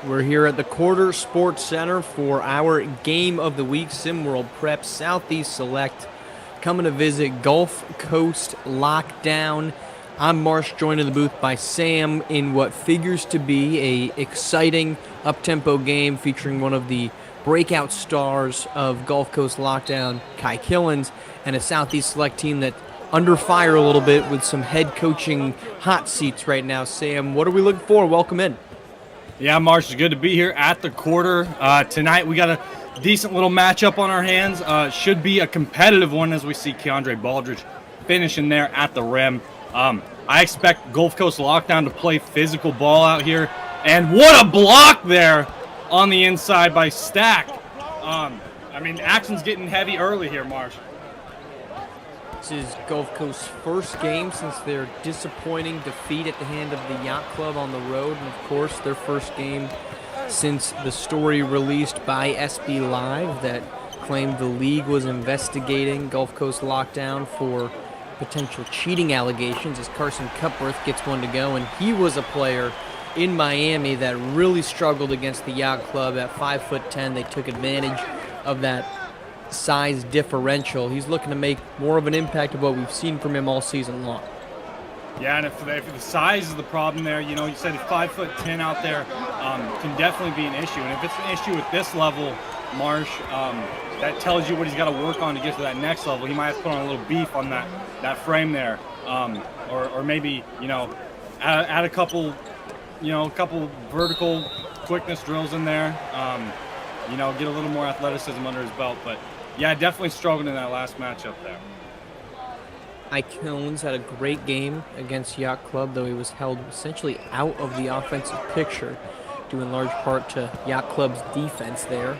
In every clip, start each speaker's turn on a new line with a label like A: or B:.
A: We're here at the Quarter Sports Center for our Game of the Week, SimWorld Prep Southeast Select, coming to visit Gulf Coast Lockdown. I'm Marsh, joined in the booth by Sam in what figures to be a exciting up-tempo game featuring one of the breakout stars of Gulf Coast Lockdown, Kai Killens, and a Southeast Select team that under fire a little bit with some head coaching hot seats right now. Sam, what are we looking for? Welcome in.
B: Yeah, Marsh, it's good to be here at the Quarter. Tonight we got a decent little matchup on our hands. Should be a competitive one as we see Keandre Baldridge finishing there at the rim. I expect Gulf Coast Lockdown to play physical ball out here. And what a block there on the inside by Stack. Action's getting heavy early here, Marsh.
A: This is Gulf Coast's first game since their disappointing defeat at the hand of the Yacht Club on the road, and of course their first game since the story released by SB Live that claimed the league was investigating Gulf Coast Lockdown for potential cheating allegations as Carson Cupworth gets one to go, and he was a player in Miami that really struggled against the Yacht Club at 5'10". They took advantage of that size differential. He's looking to make more of an impact of what we've seen from him all season long.
B: Yeah, and if the size is the problem there, you said 5'10" out there can definitely be an issue. And if it's an issue at this level, Marsh, that tells you what he's got to work on to get to that next level. He might have to put on a little beef on that frame there, or maybe add a couple vertical quickness drills in there. Get a little more athleticism under his belt, but yeah, definitely struggled in that last matchup there.
A: Ike Killens had a great game against Yacht Club, though he was held essentially out of the offensive picture, due in large part to Yacht Club's defense there.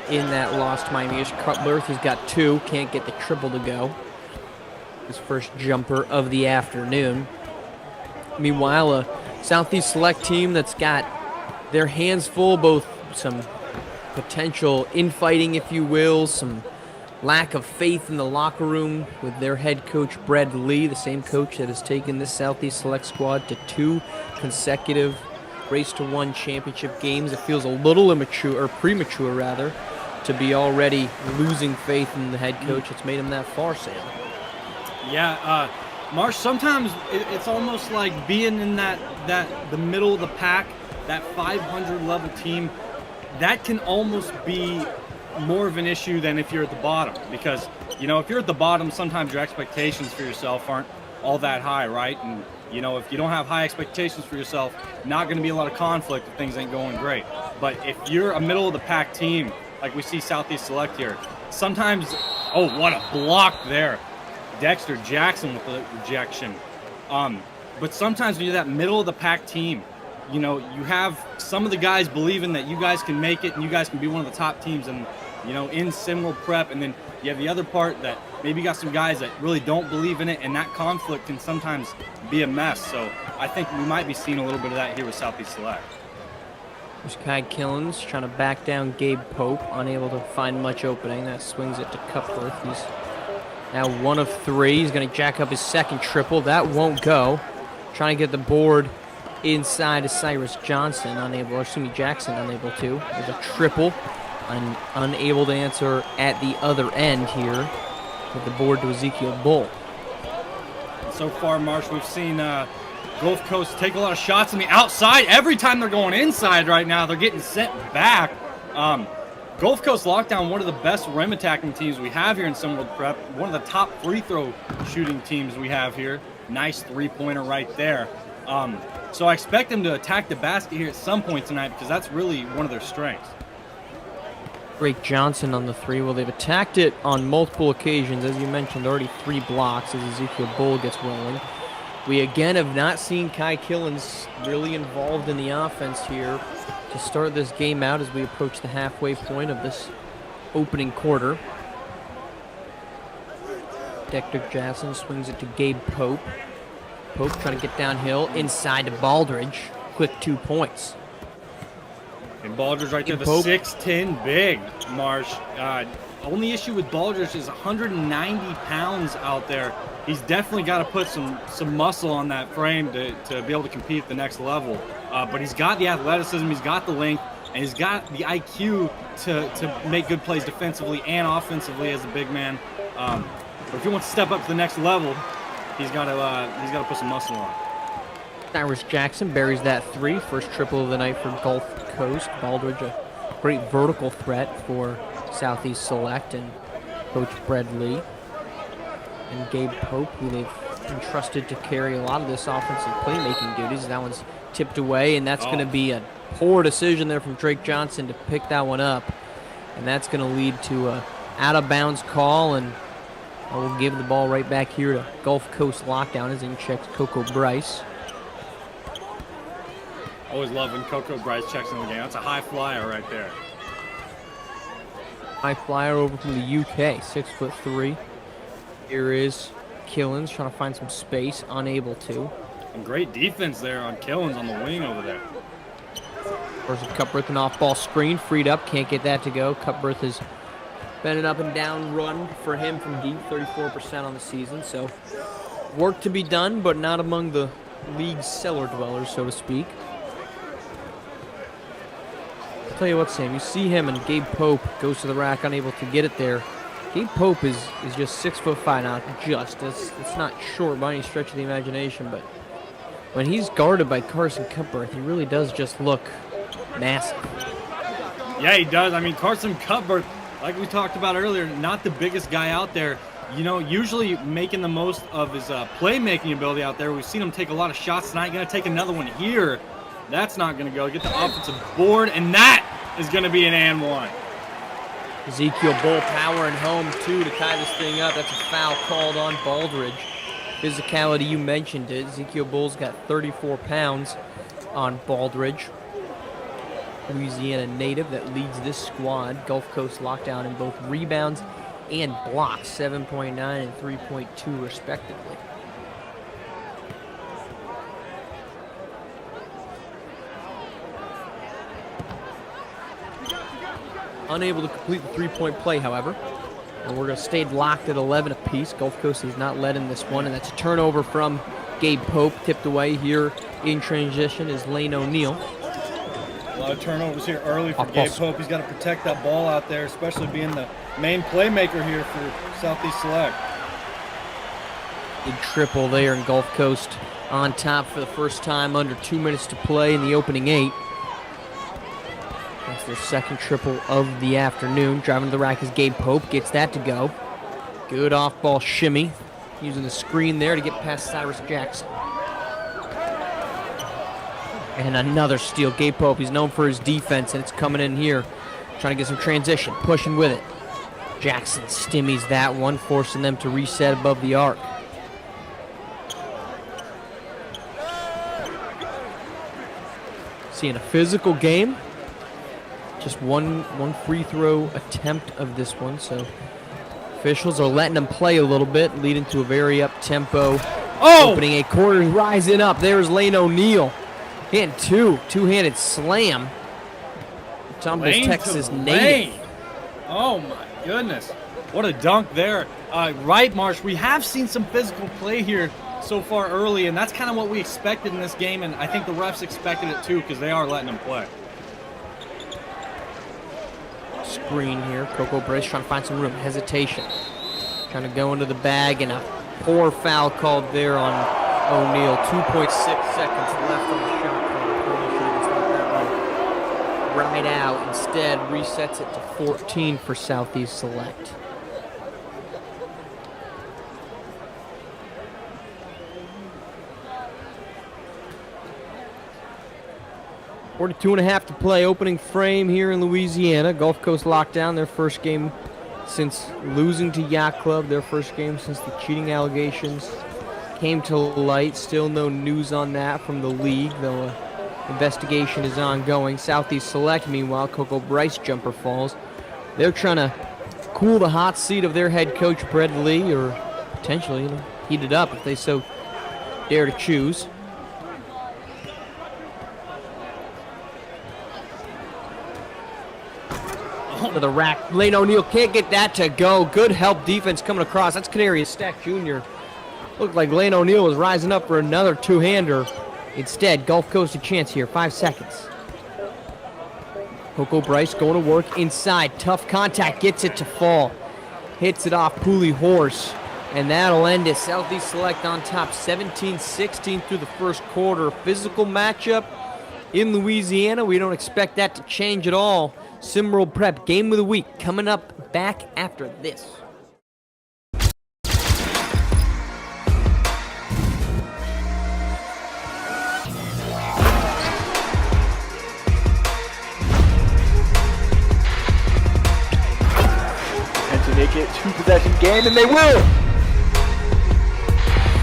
A: In that loss to Miami-ish, Cutworth, he's got two, can't get the triple to go. His first jumper of the afternoon. Meanwhile, a Southeast Select team that's got their hands full, both some potential infighting, if you will, some lack of faith in the locker room with their head coach, Brad Lee, the same coach that has taken this Southeast Select squad to 2 consecutive Race to 1 championship games. It feels a little premature rather, to be already losing faith in the head coach. It's made him that far, Sam.
B: Yeah, Marsh, sometimes it's almost like being in the middle of the pack, that 500 level team. That can almost be more of an issue than if you're at the bottom, because if you're at the bottom, sometimes your expectations for yourself aren't all that high, right? And if you don't have high expectations for yourself, not going to be a lot of conflict if things ain't going great. But if you're a middle of the pack team, like we see Southeast Select here, sometimes, what a block there, Dexter Jackson with the rejection. But sometimes when you're that middle of the pack team, you have some of the guys believing that you guys can make it and you guys can be one of the top teams in SimWorld Prep, and then you have the other part that maybe you got some guys that really don't believe in it, and that conflict can sometimes be a mess. So I think we might be seeing a little bit of that here with Southeast Select.
A: There's Kai Killens trying to back down Gabe Pope, unable to find much opening. That swings it to Cupworth. He's now 1 of 3. He's going to jack up his second triple. That won't go. Trying to get the board inside of Cyrus Jackson, unable to. There's a triple, and unable to answer at the other end here with the board to Ezekiel Bull.
B: So far, Marsh, we've seen Gulf Coast take a lot of shots on the outside. Every time they're going inside right now, they're getting sent back. Gulf Coast Lockdown, one of the best rim attacking teams we have here in SimWorld Prep, one of the top free throw shooting teams we have here. Nice three-pointer right there. So I expect them to attack the basket here at some point tonight, because that's really one of their strengths.
A: Drake Johnson on the 3. Well, they've attacked it on multiple occasions. As you mentioned, already 3 blocks as Ezekiel Bull gets rolling. We again have not seen Kai Killens really involved in the offense here to start this game out as we approach the halfway point of this opening quarter. Dexter Jackson swings it to Gabe Pope. Pope trying to get downhill inside to Baldridge. Quick 2 points.
B: And Baldridge right there, the
A: Pope.
B: 6'10" big, Marsh. Only issue with Baldridge is 190 pounds out there. He's definitely got to put some muscle on that frame to be able to compete at the next level. but he's got the athleticism, he's got the length, and he's got the IQ to make good plays defensively and offensively as a big man. But if he wants to step up to the next level, he's got to put some muscle on.
A: Cyrus Jackson buries that three. First triple of the night for Gulf Coast. Baldridge, a great vertical threat for Southeast Select and Coach Brad Lee. And Gabe Pope, who they've entrusted to carry a lot of this offensive playmaking duties. That one's tipped away, and that's going to be a poor decision there from Drake Johnson to pick that one up. And that's going to lead to a out-of-bounds call, and I will give the ball right back here to Gulf Coast Lockdown as in checks Coco Bryce.
B: Always love when Coco Bryce checks in the game. That's a high flyer right there.
A: High flyer over from the UK, 6'3". Here is Killens trying to find some space, unable to.
B: And great defense there on Killens on the wing over there.
A: There's a Cutbirth, an off-ball screen, freed up, can't get that to go. Cutbirth has been an up-and-down run for him from deep, 34% on the season. So work to be done, but not among the league's cellar dwellers, so to speak. I'll tell you what, Sam, you see him and Gabe Pope goes to the rack, unable to get it there. Gabe Pope is just 6'5" now, it's not short by any stretch of the imagination, but when he's guarded by Carson Cutbirth, he really does just look massive.
B: Yeah, he does. I mean, Carson Cutbirth, like we talked about earlier, not the biggest guy out there. You know, usually making the most of his playmaking ability out there. We've seen him take a lot of shots tonight. Going to take another one here. That's not going to go. Get the offensive board, and that is going to be an and one.
A: Ezekiel Bull powering home, too, to tie this thing up. That's a foul called on Baldridge. Physicality, you mentioned it. Ezekiel Bull's got 34 pounds on Baldridge. Louisiana native that leads this squad. Gulf Coast Lockdown in both rebounds and blocks, 7.9 and 3.2 respectively. Unable to complete the three-point play, however. And we're going to stay locked at 11 apiece. Gulf Coast has not led in this one, and that's a turnover from Gabe Pope. Tipped away here in transition is Lane O'Neal.
B: A lot of turnovers here early for Gabe Pope. He's got to protect that ball out there, especially being the main playmaker here for Southeast Select.
A: Big triple there, and Gulf Coast on top for the first time under 2 minutes to play in the opening 8. That's their second triple of the afternoon. Driving to the rack is Gabe Pope. Gets that to go. Good off-ball shimmy. Using the screen there to get past Cyrus Jackson. And another steal. Gabe Pope, he's known for his defense, and it's coming in here. Trying to get some transition. Pushing with it. Jackson stimmies that one, forcing them to reset above the arc. Seeing a physical game. Just one free throw attempt of this one, so officials are letting them play a little bit, leading to a very up-tempo opening. A quarter rising up. There's Lane O'Neal. Hitting two-handed slam. Tomball's Texas native.
B: Oh my goodness. What a dunk there. Right, Marsh, we have seen some physical play here so far early, and that's kind of what we expected in this game, and I think the refs expected it too because they are letting them play.
A: Screen here. Coco Bryce trying to find some room. Hesitation. Trying to go into the bag, and a poor foul called there on O'Neal. 2.6 seconds left on the shot clock. Really should have just let that one right out. Instead, resets it to 14 for Southeast Select. .42 and a half to play, opening frame here in Louisiana. Gulf Coast Lockdown, their first game since losing to Yacht Club, their first game since the cheating allegations came to light. Still no news on that from the league, though an investigation is ongoing. Southeast Select, meanwhile, Coco Bryce jumper falls. They're trying to cool the hot seat of their head coach, Brad Lee, or potentially heat it up if they so dare to choose. To the rack. Lane O'Neal can't get that to go. Good help defense coming across. That's Canarius Stack Jr. Looked like Lane O'Neal was rising up for another two-hander. Instead, Gulf Coast a chance here. 5 seconds. Coco Bryce going to work inside. Tough contact. Gets it to fall. Hits it off Pooley Horse. And that'll end it. Southeast Select on top 17-16 through the first quarter. Physical matchup in Louisiana. We don't expect that to change at all. Simworld Prep Game of the Week coming up back after this.
C: And to make it 2-possession game, and they will!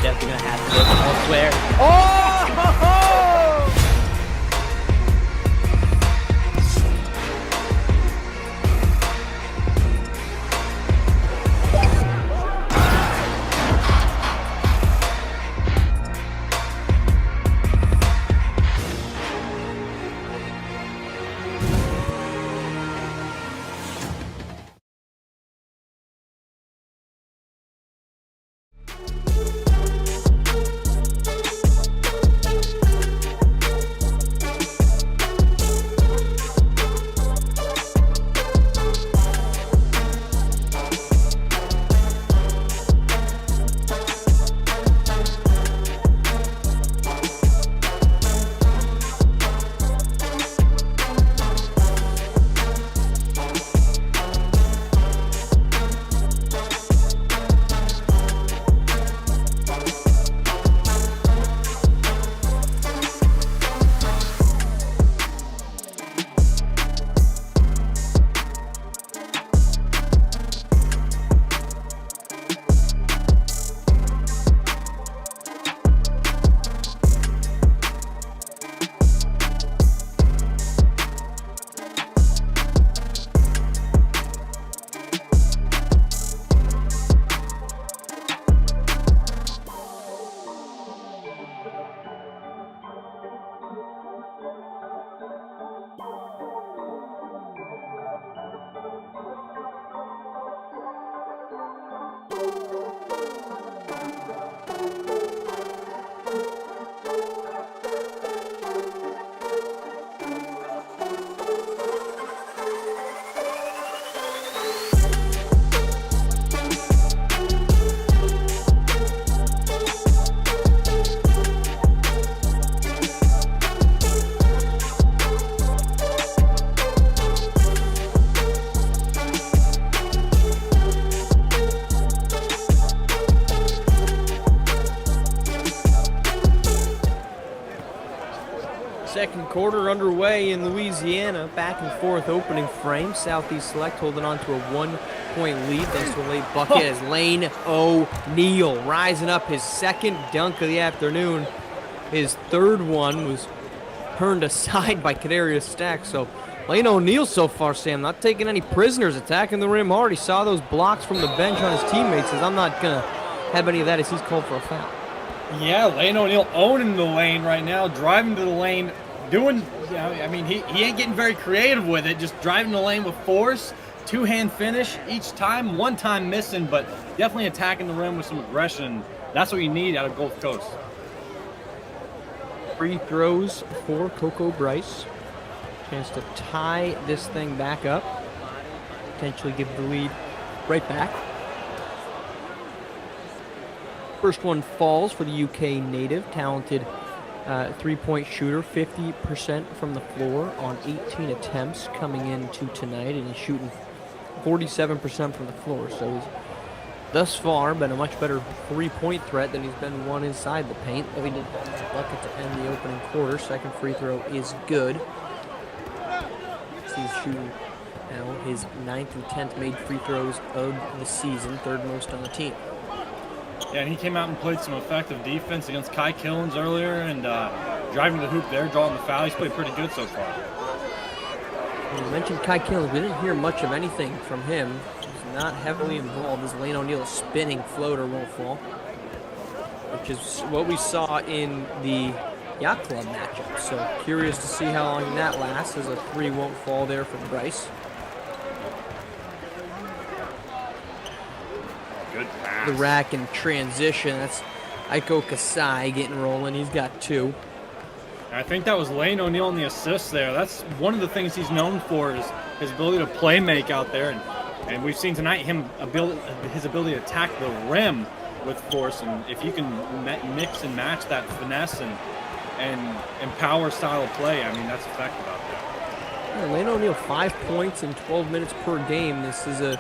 D: Definitely gonna have to look elsewhere.
C: Oh!
A: Second quarter underway in Louisiana. Back and forth opening frame. Southeast Select holding on to a 1-point lead thanks to a late bucket as Lane O'Neal rising up his second dunk of the afternoon. His third one was turned aside by Kadarius Stack. So Lane O'Neal so far, Sam, not taking any prisoners, attacking the rim hard. He saw those blocks from the bench on his teammates. Says, I'm not going to have any of that as he's called for a foul.
B: Yeah, Lane O'Neal owning the lane right now, driving to the lane, doing, I mean, he ain't getting very creative with it, just driving the lane with force, two-hand finish each time, one time missing, but definitely attacking the rim with some aggression. That's what you need out of Gulf Coast.
A: Free throws for Coco Bryce. Chance to tie this thing back up, potentially give the lead right back. First one falls for the UK native, talented three-point shooter, 50% from the floor on 18 attempts coming into tonight, and he's shooting 47% from the floor. So he's thus far been a much better three-point threat than he's been one inside the paint. Though he did a bucket to end the opening quarter. Second free throw is good. He's shooting now his 9th and 10th made free throws of the season, third most on the team.
B: Yeah, and he came out and played some effective defense against Kai Killens earlier and driving the hoop there, drawing the foul. He's played pretty good so far.
A: You mentioned Kai Killens. We didn't hear much of anything from him. He's not heavily involved as Lane O'Neal's spinning floater won't fall, which is what we saw in the Yacht Club matchup. So curious to see how long that lasts as a three won't fall there for Bryce.
B: Good pass.
A: The rack and transition. That's Aiko Kasai getting rolling. He's got two.
B: I think that was Lane O'Neal in the assist there. That's one of the things he's known for is his ability to play make out there. And we've seen tonight his ability to attack the rim with force. And if you can mix and match that finesse and power style of play, I mean, that's effective out there.
A: Yeah, Lane O'Neal, 5 points in 12 minutes per game. This is a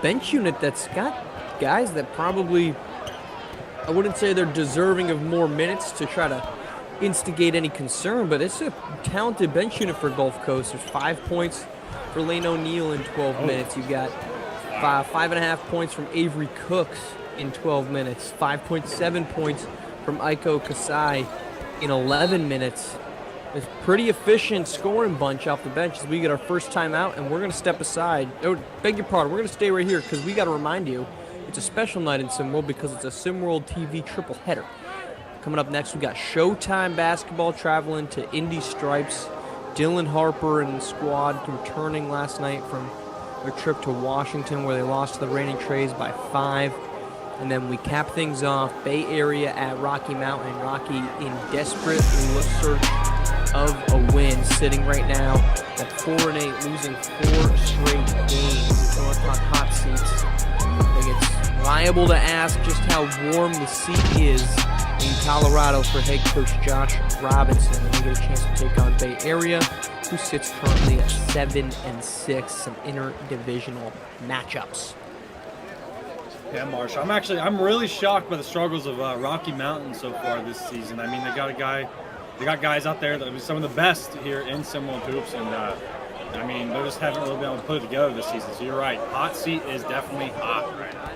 A: bench unit that's got guys that probably, I wouldn't say they're deserving of more minutes to try to instigate any concern, but it's a talented bench unit for Gulf Coast. There's 5 points for Lane O'Neal in 12 minutes. You've got 5.5 points from Avery Cooks in 12 minutes, 5.7 points from Aiko Kasai in 11 minutes. It's a pretty efficient scoring bunch off the bench as we get our first time out, and we're going to step aside. Oh, beg your pardon, we're going to stay right here because we got to remind you it's a special night in SimWorld because it's a SimWorld TV triple header. Coming up next, we got Showtime basketball traveling to Indy Stripes. Dylan Harper and squad returning last night from their trip to Washington where they lost to the Reigning Trays by 5. And then we cap things off Bay Area at Rocky Mountain. Rocky in desperate search of a win, sitting right now at 4-8, losing 4 straight games. North Rock hot seats. I think it's liable to ask just how warm the seat is in Colorado for head coach Josh Robinson. And we get a chance to take on Bay Area, who sits currently at 7-6. Some interdivisional matchups.
B: Yeah, Marsh. I'm really shocked by the struggles of Rocky Mountain so far this season. I mean, they got guys out there that are some of the best here in SimWorld hoops, and I mean, they just haven't really been able to put it together this season. So you're right, hot seat is definitely hot right now.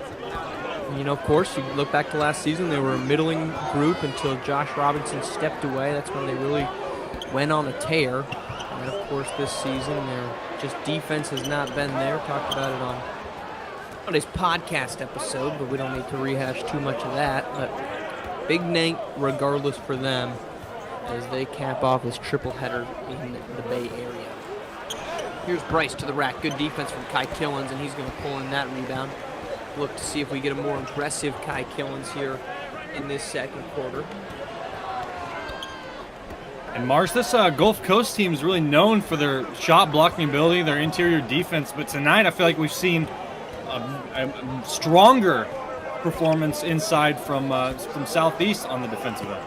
A: You know, of course, you look back to last season, they were a middling group until Josh Robinson stepped away. That's when they really went on a tear. And of course, this season, their just defense has not been there. Talked about it on today's podcast episode, but we don't need to rehash too much of that. But big night regardless for them as they cap off this triple header in the Bay Area. Here's Bryce to the rack. Good defense from Kai Killens, and he's going to pull in that rebound. Look to see if we get a more aggressive Kai Killens here in this second quarter.
B: And Marsh, this Gulf Coast team is really known for their shot blocking ability, their interior defense, but tonight I feel like we've seen a stronger performance inside from Southeast on the defensive end.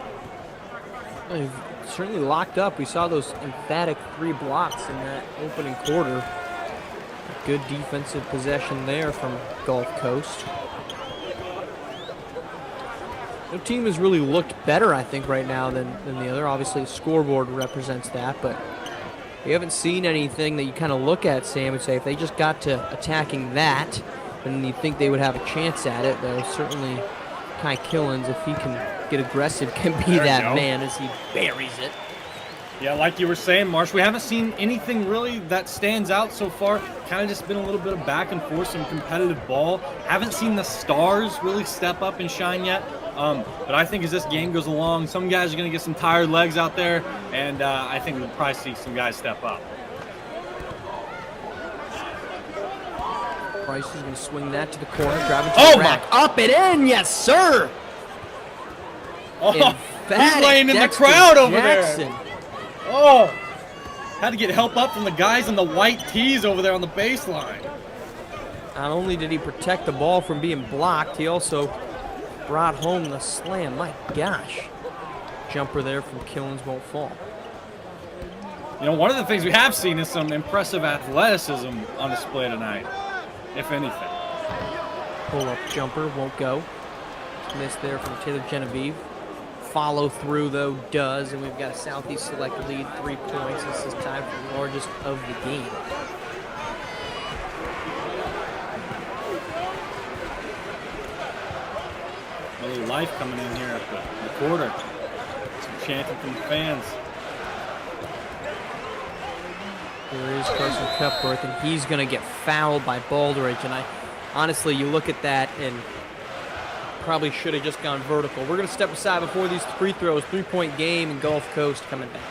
A: They've certainly locked up. We saw those emphatic 3 blocks in that opening quarter. Good defensive possession there from Gulf Coast. The team has really looked better, I think, right now than the other. Obviously, the scoreboard represents that, but we haven't seen anything that you kind of look at, Sam, and say if they just got to attacking that, then you think they would have a chance at it. Though certainly Kai Killens, if he can get aggressive, can be that man as he buries it.
B: Yeah, like you were saying, Marsh, we haven't seen anything really that stands out so far. Kind of just been a little bit of back and forth, some competitive ball. Haven't seen the stars really step up and shine yet. But I think as this game goes along, some guys are going to get some tired legs out there, and I think we'll probably see some guys step up.
A: Price is going to swing that to the corner, driving to the rack. Up and in, yes, sir!
B: Oh, he's laying in the crowd over there. Oh, had to get help up from the guys in the white tees over there on the baseline.
A: Not only did he protect the ball from being blocked, he also brought home the slam. My gosh. Jumper there from Killens won't fall.
B: You know, one of the things we have seen is some impressive athleticism on display tonight, if anything.
A: Pull-up jumper won't go. Missed there from Taylor Genevieve. Follow through, though, does, and we've got a Southeast Select lead, 3 points. This is time for the largest of the game.
B: A little life coming in here at the quarter. Some chanting from the fans.
A: There is Carson Cupworth, and he's going to get fouled by Baldridge. And honestly, you look at that and probably should have just gone vertical. We're going to step aside before these free throws. 3-point game, and Gulf Coast coming back.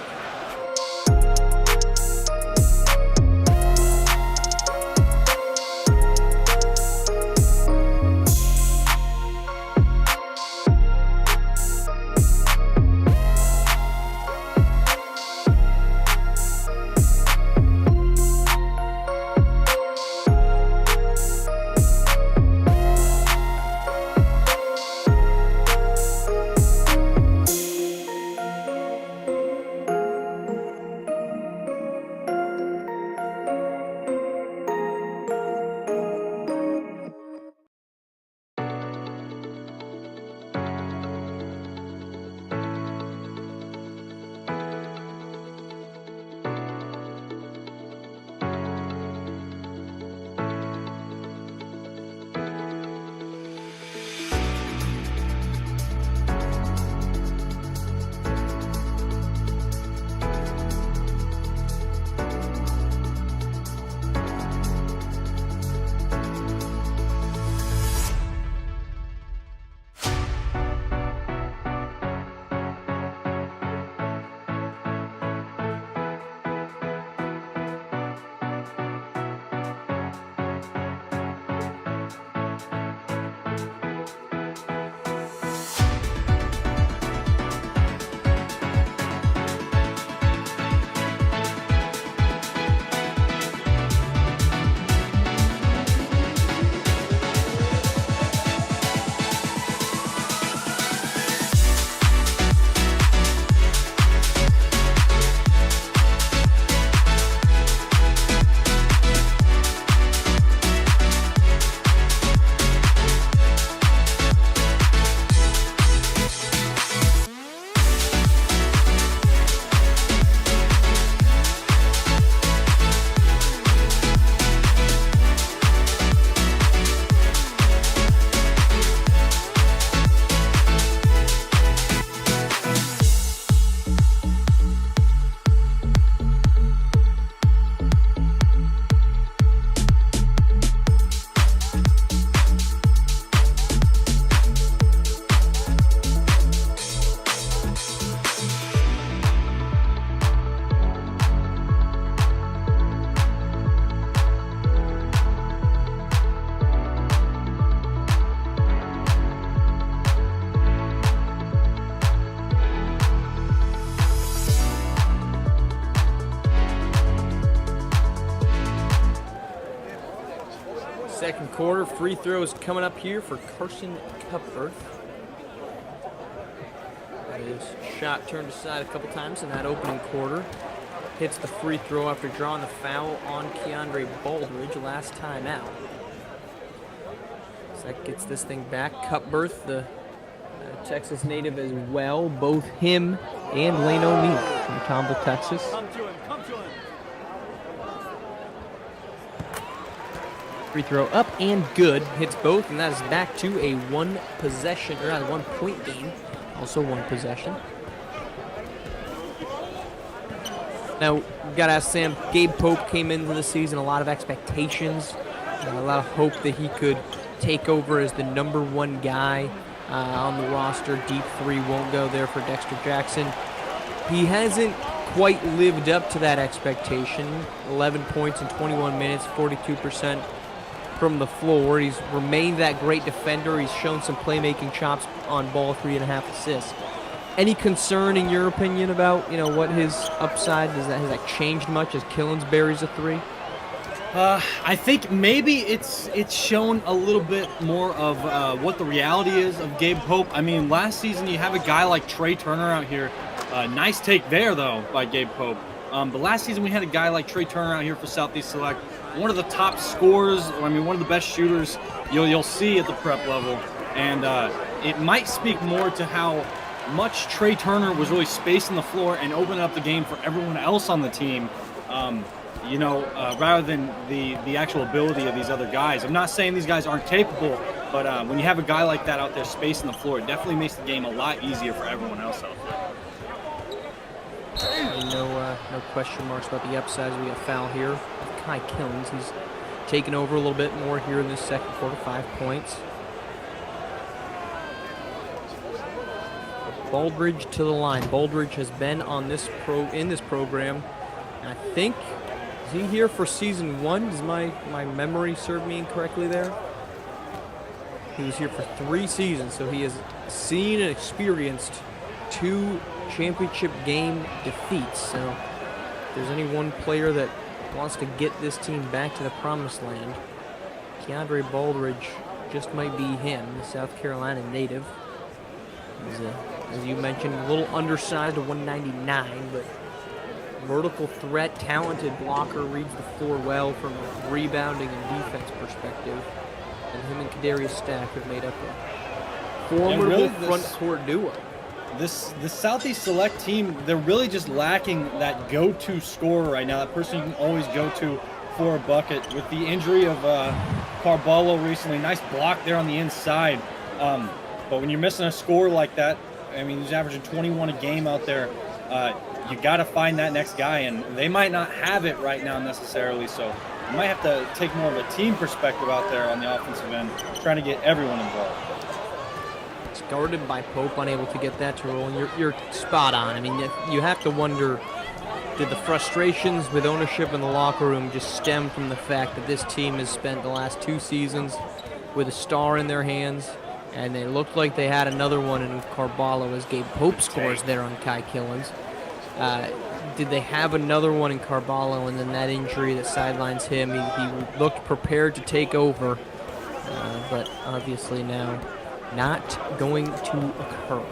A: Second quarter, free throws coming up here for Carson Cupworth. His shot turned aside a couple times in that opening quarter. Hits the free throw after drawing the foul on Keandre Baldridge last time out. So that gets this thing back. Cupworth, the Texas native as well. Both him and Lane O'Neill from Tomball, Texas.
E: Come to him.
A: Free throw up and good. Hits both, and that is back to a one point game. Also one possession. Now, we got to ask Sam, Gabe Pope came into the season, a lot of expectations, a lot of hope that he could take over as the number one guy on the roster. Deep three won't go there for Dexter Jackson. He hasn't quite lived up to that expectation. 11 points in 21 minutes, 42% from the floor. He's remained that great defender. He's shown some playmaking chops on ball, 3.5 assists. Any concern in your opinion about what his upside has that changed much as Killens buries a three?
B: I think maybe it's shown a little bit more of what the reality is of Gabe Pope. I mean, last season you have a guy like Trey Turner out here. Nice take there though by Gabe Pope. But last season we had a guy like Trey Turner out here for Southeast Select. One of the top scorers, one of the best shooters you'll see at the prep level. And it might speak more to how much Trey Turner was really spacing the floor and opening up the game for everyone else on the team, rather than the actual ability of these other guys. I'm not saying these guys aren't capable, but when you have a guy like that out there spacing the floor, it definitely makes the game a lot easier for everyone else out there.
A: No question marks about the upsides. We got foul here. Kai Killens, he's taken over a little bit more here in this second quarter, 5 points. Baldridge to the line. Baldridge has been on in this program. And I think, is he here for season 1? Does my memory serve me incorrectly there? He was here for 3 seasons, so he has seen and experienced 2 championship game defeats. So if there's any one player that wants to get this team back to the promised land, Keandre Baldridge just might be him, the South Carolina native. As you mentioned, a little undersized at 199, but vertical threat, talented blocker, reads the floor well from a rebounding and defense perspective. And him and Kadarius Stack have made up a formidable front court duo.
B: This Southeast Select team, they're really just lacking that go-to scorer right now, that person you can always go to for a bucket. With the injury of Carballo recently, nice block there on the inside. But when you're missing a scorer like that, I mean, he's averaging 21 a game out there. You got to find that next guy, and they might not have it right now necessarily. So you might have to take more of a team perspective out there on the offensive end, trying to get everyone involved.
A: It's guarded by Pope, unable to get that to roll. And you're spot on. I mean, you have to wonder, did the frustrations with ownership in the locker room just stem from the fact that this team has spent the last 2 seasons with a star in their hands? And they looked like they had another one in Carballo as Gabe Pope scores there on Kai Killens. Did they have another one in Carballo, and then that injury that sidelines him? He looked prepared to take over, but obviously now not going to occur.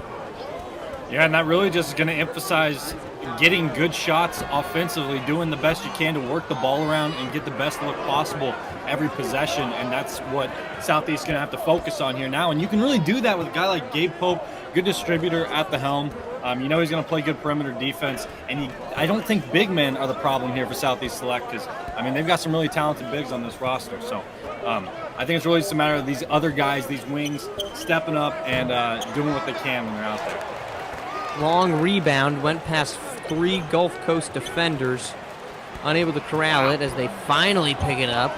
B: Yeah, and that really just is going to emphasize getting good shots offensively, doing the best you can to work the ball around and get the best look possible every possession, and that's what Southeast's going to have to focus on here now. And you can really do that with a guy like Gabe Pope, good distributor at the helm. He's going to play good perimeter defense, and I don't think big men are the problem here for Southeast Select because, they've got some really talented bigs on this roster. So I think it's really just a matter of these other guys, these wings, stepping up and doing what they can when they're out there.
A: Long rebound, went past 3 Gulf Coast defenders, unable to corral it as they finally pick it up.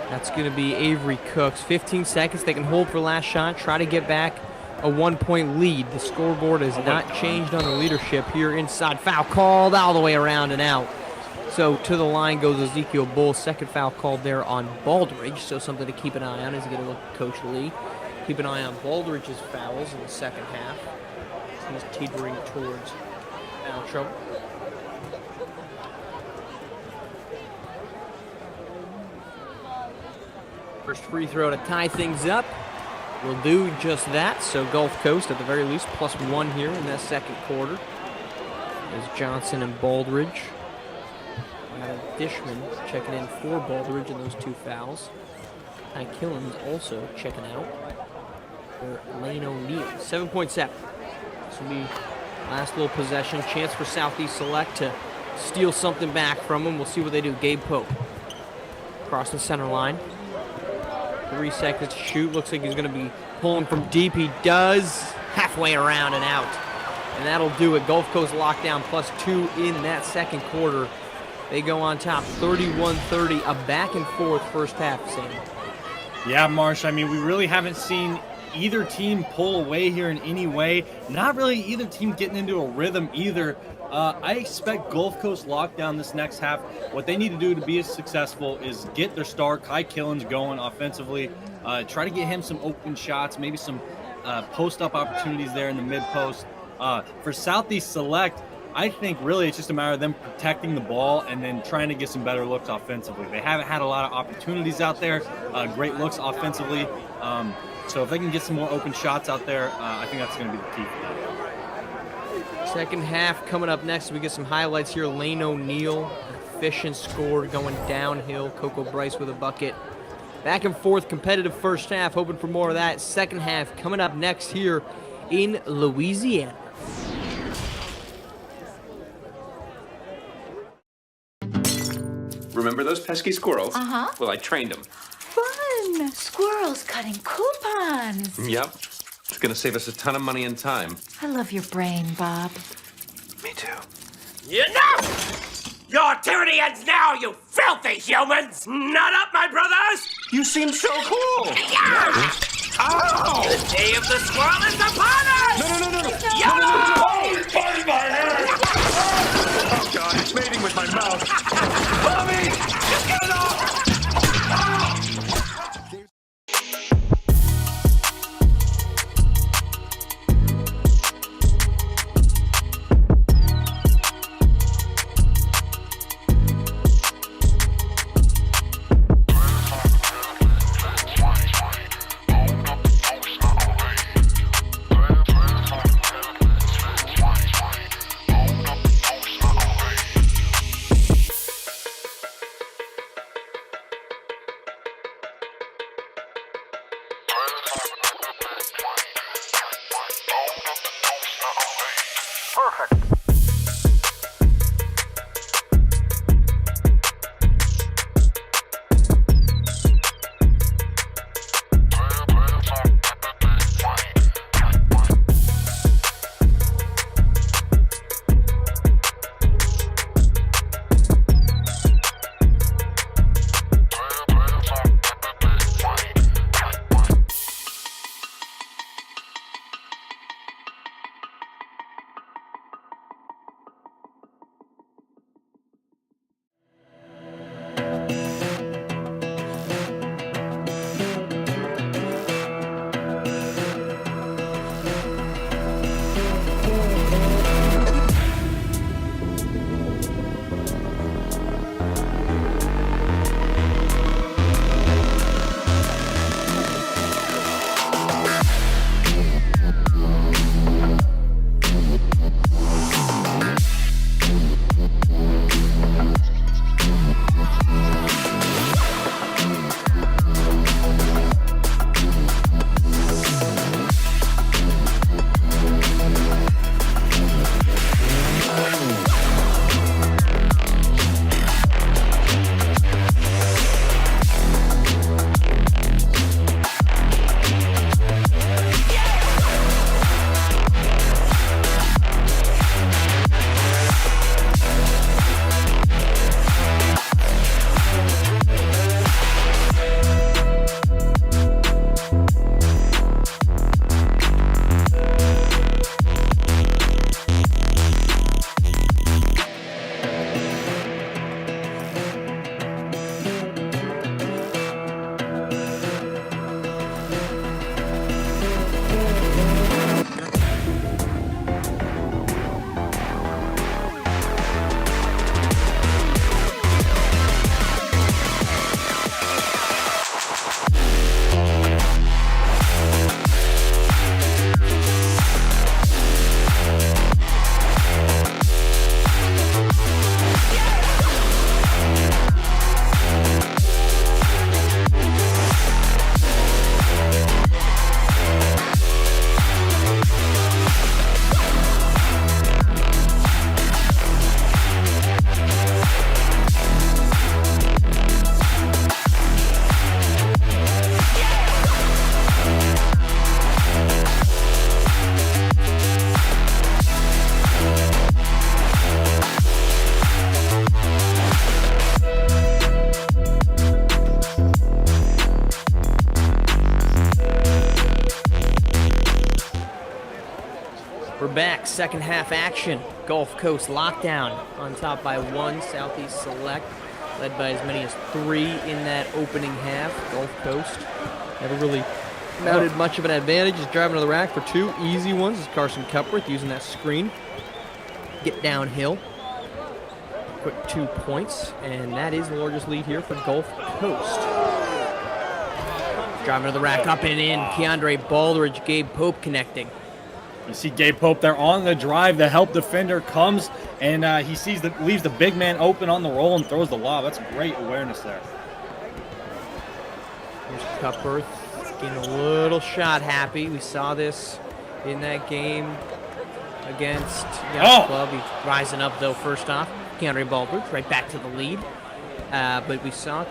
A: That's going to be Avery Cooks. 15 seconds, they can hold for last shot, try to get back a 1-point lead. The scoreboard has not changed on the leadership here inside. Foul called all the way around and out. So to the line goes Ezekiel Bull. Second foul called there on Baldridge, so something to keep an eye on as you get a look at Coach Lee. Keep an eye on Baldridge's fouls in the second half. He's teetering towards foul trouble. First free throw to tie things up will do just that. So Gulf Coast, at the very least, +1 here in that second quarter. As Johnson and Baldridge. Adam Dishman checking in for Baldridge in those 2 fouls. Ty Killens also checking out for Lane O'Neal. 7.7. This will be last little possession. Chance for Southeast Select to steal something back from them. We'll see what they do. Gabe Pope across the center line. 3 seconds to shoot. Looks like he's going to be pulling from deep. He does. Halfway around and out. And that'll do it. Gulf Coast lockdown +2 in that second quarter. They go on top 31-30. A back and forth first half, Sam.
B: Yeah, Marsh, I mean, we really haven't seen either team pull away here in any way. Not really either team getting into a rhythm either. I expect Gulf Coast lockdown this next half. What they need to do to be successful is get their star, Kai Killens, going offensively. Try to get him some open shots, maybe some post-up opportunities there in the mid-post. For Southeast Select, I think really it's just a matter of them protecting the ball and then trying to get some better looks offensively. They haven't had a lot of opportunities out there, great looks offensively. So if they can get some more open shots out there, I think that's going to be the key for them.
A: Second half coming up next. We get some highlights here. Lane O'Neal, efficient score going downhill. Coco Bryce with a bucket. Back and forth, competitive first half. Hoping for more of that. Second half coming up next here in Louisiana.
E: Remember those pesky squirrels?
F: Uh-huh.
E: Well, I trained them.
F: Fun! Squirrels cutting coupons.
E: Yep. It's gonna save us a ton of money and time.
F: I love your brain, Bob.
E: Me too.
G: Enough! Your tyranny ends now, you filthy humans! Not up, my brothers!
E: You seem so cool!
G: Yeah!
E: Ow!
G: The day of the squirrel is upon us!
E: No!
G: YOLO!
E: Oh, it's biting my head! Oh, God, it's mating with my mouth. Mommy! Get it off!
A: back, second half action. Gulf Coast lockdown on top by 1. Southeast Select led by as many as 3 in that opening half. Gulf Coast never really mounted much of an advantage. Is driving to the rack for 2 easy ones. Is Carson Cupworth using that screen. Get downhill. Quick 2 points, and that is the largest lead here for Gulf Coast. Driving to the rack, up and in. Keandre Baldridge, Gabe Pope connecting.
B: You see Gabe Pope there on the drive. The help defender comes, and he leaves the big man open on the roll and throws the lob. That's great awareness there.
A: Here's Cupworth getting a little shot happy. We saw this in that game against Yacht Club. He's rising up, though, first off. Keandre Baldridge right back to the lead. But we saw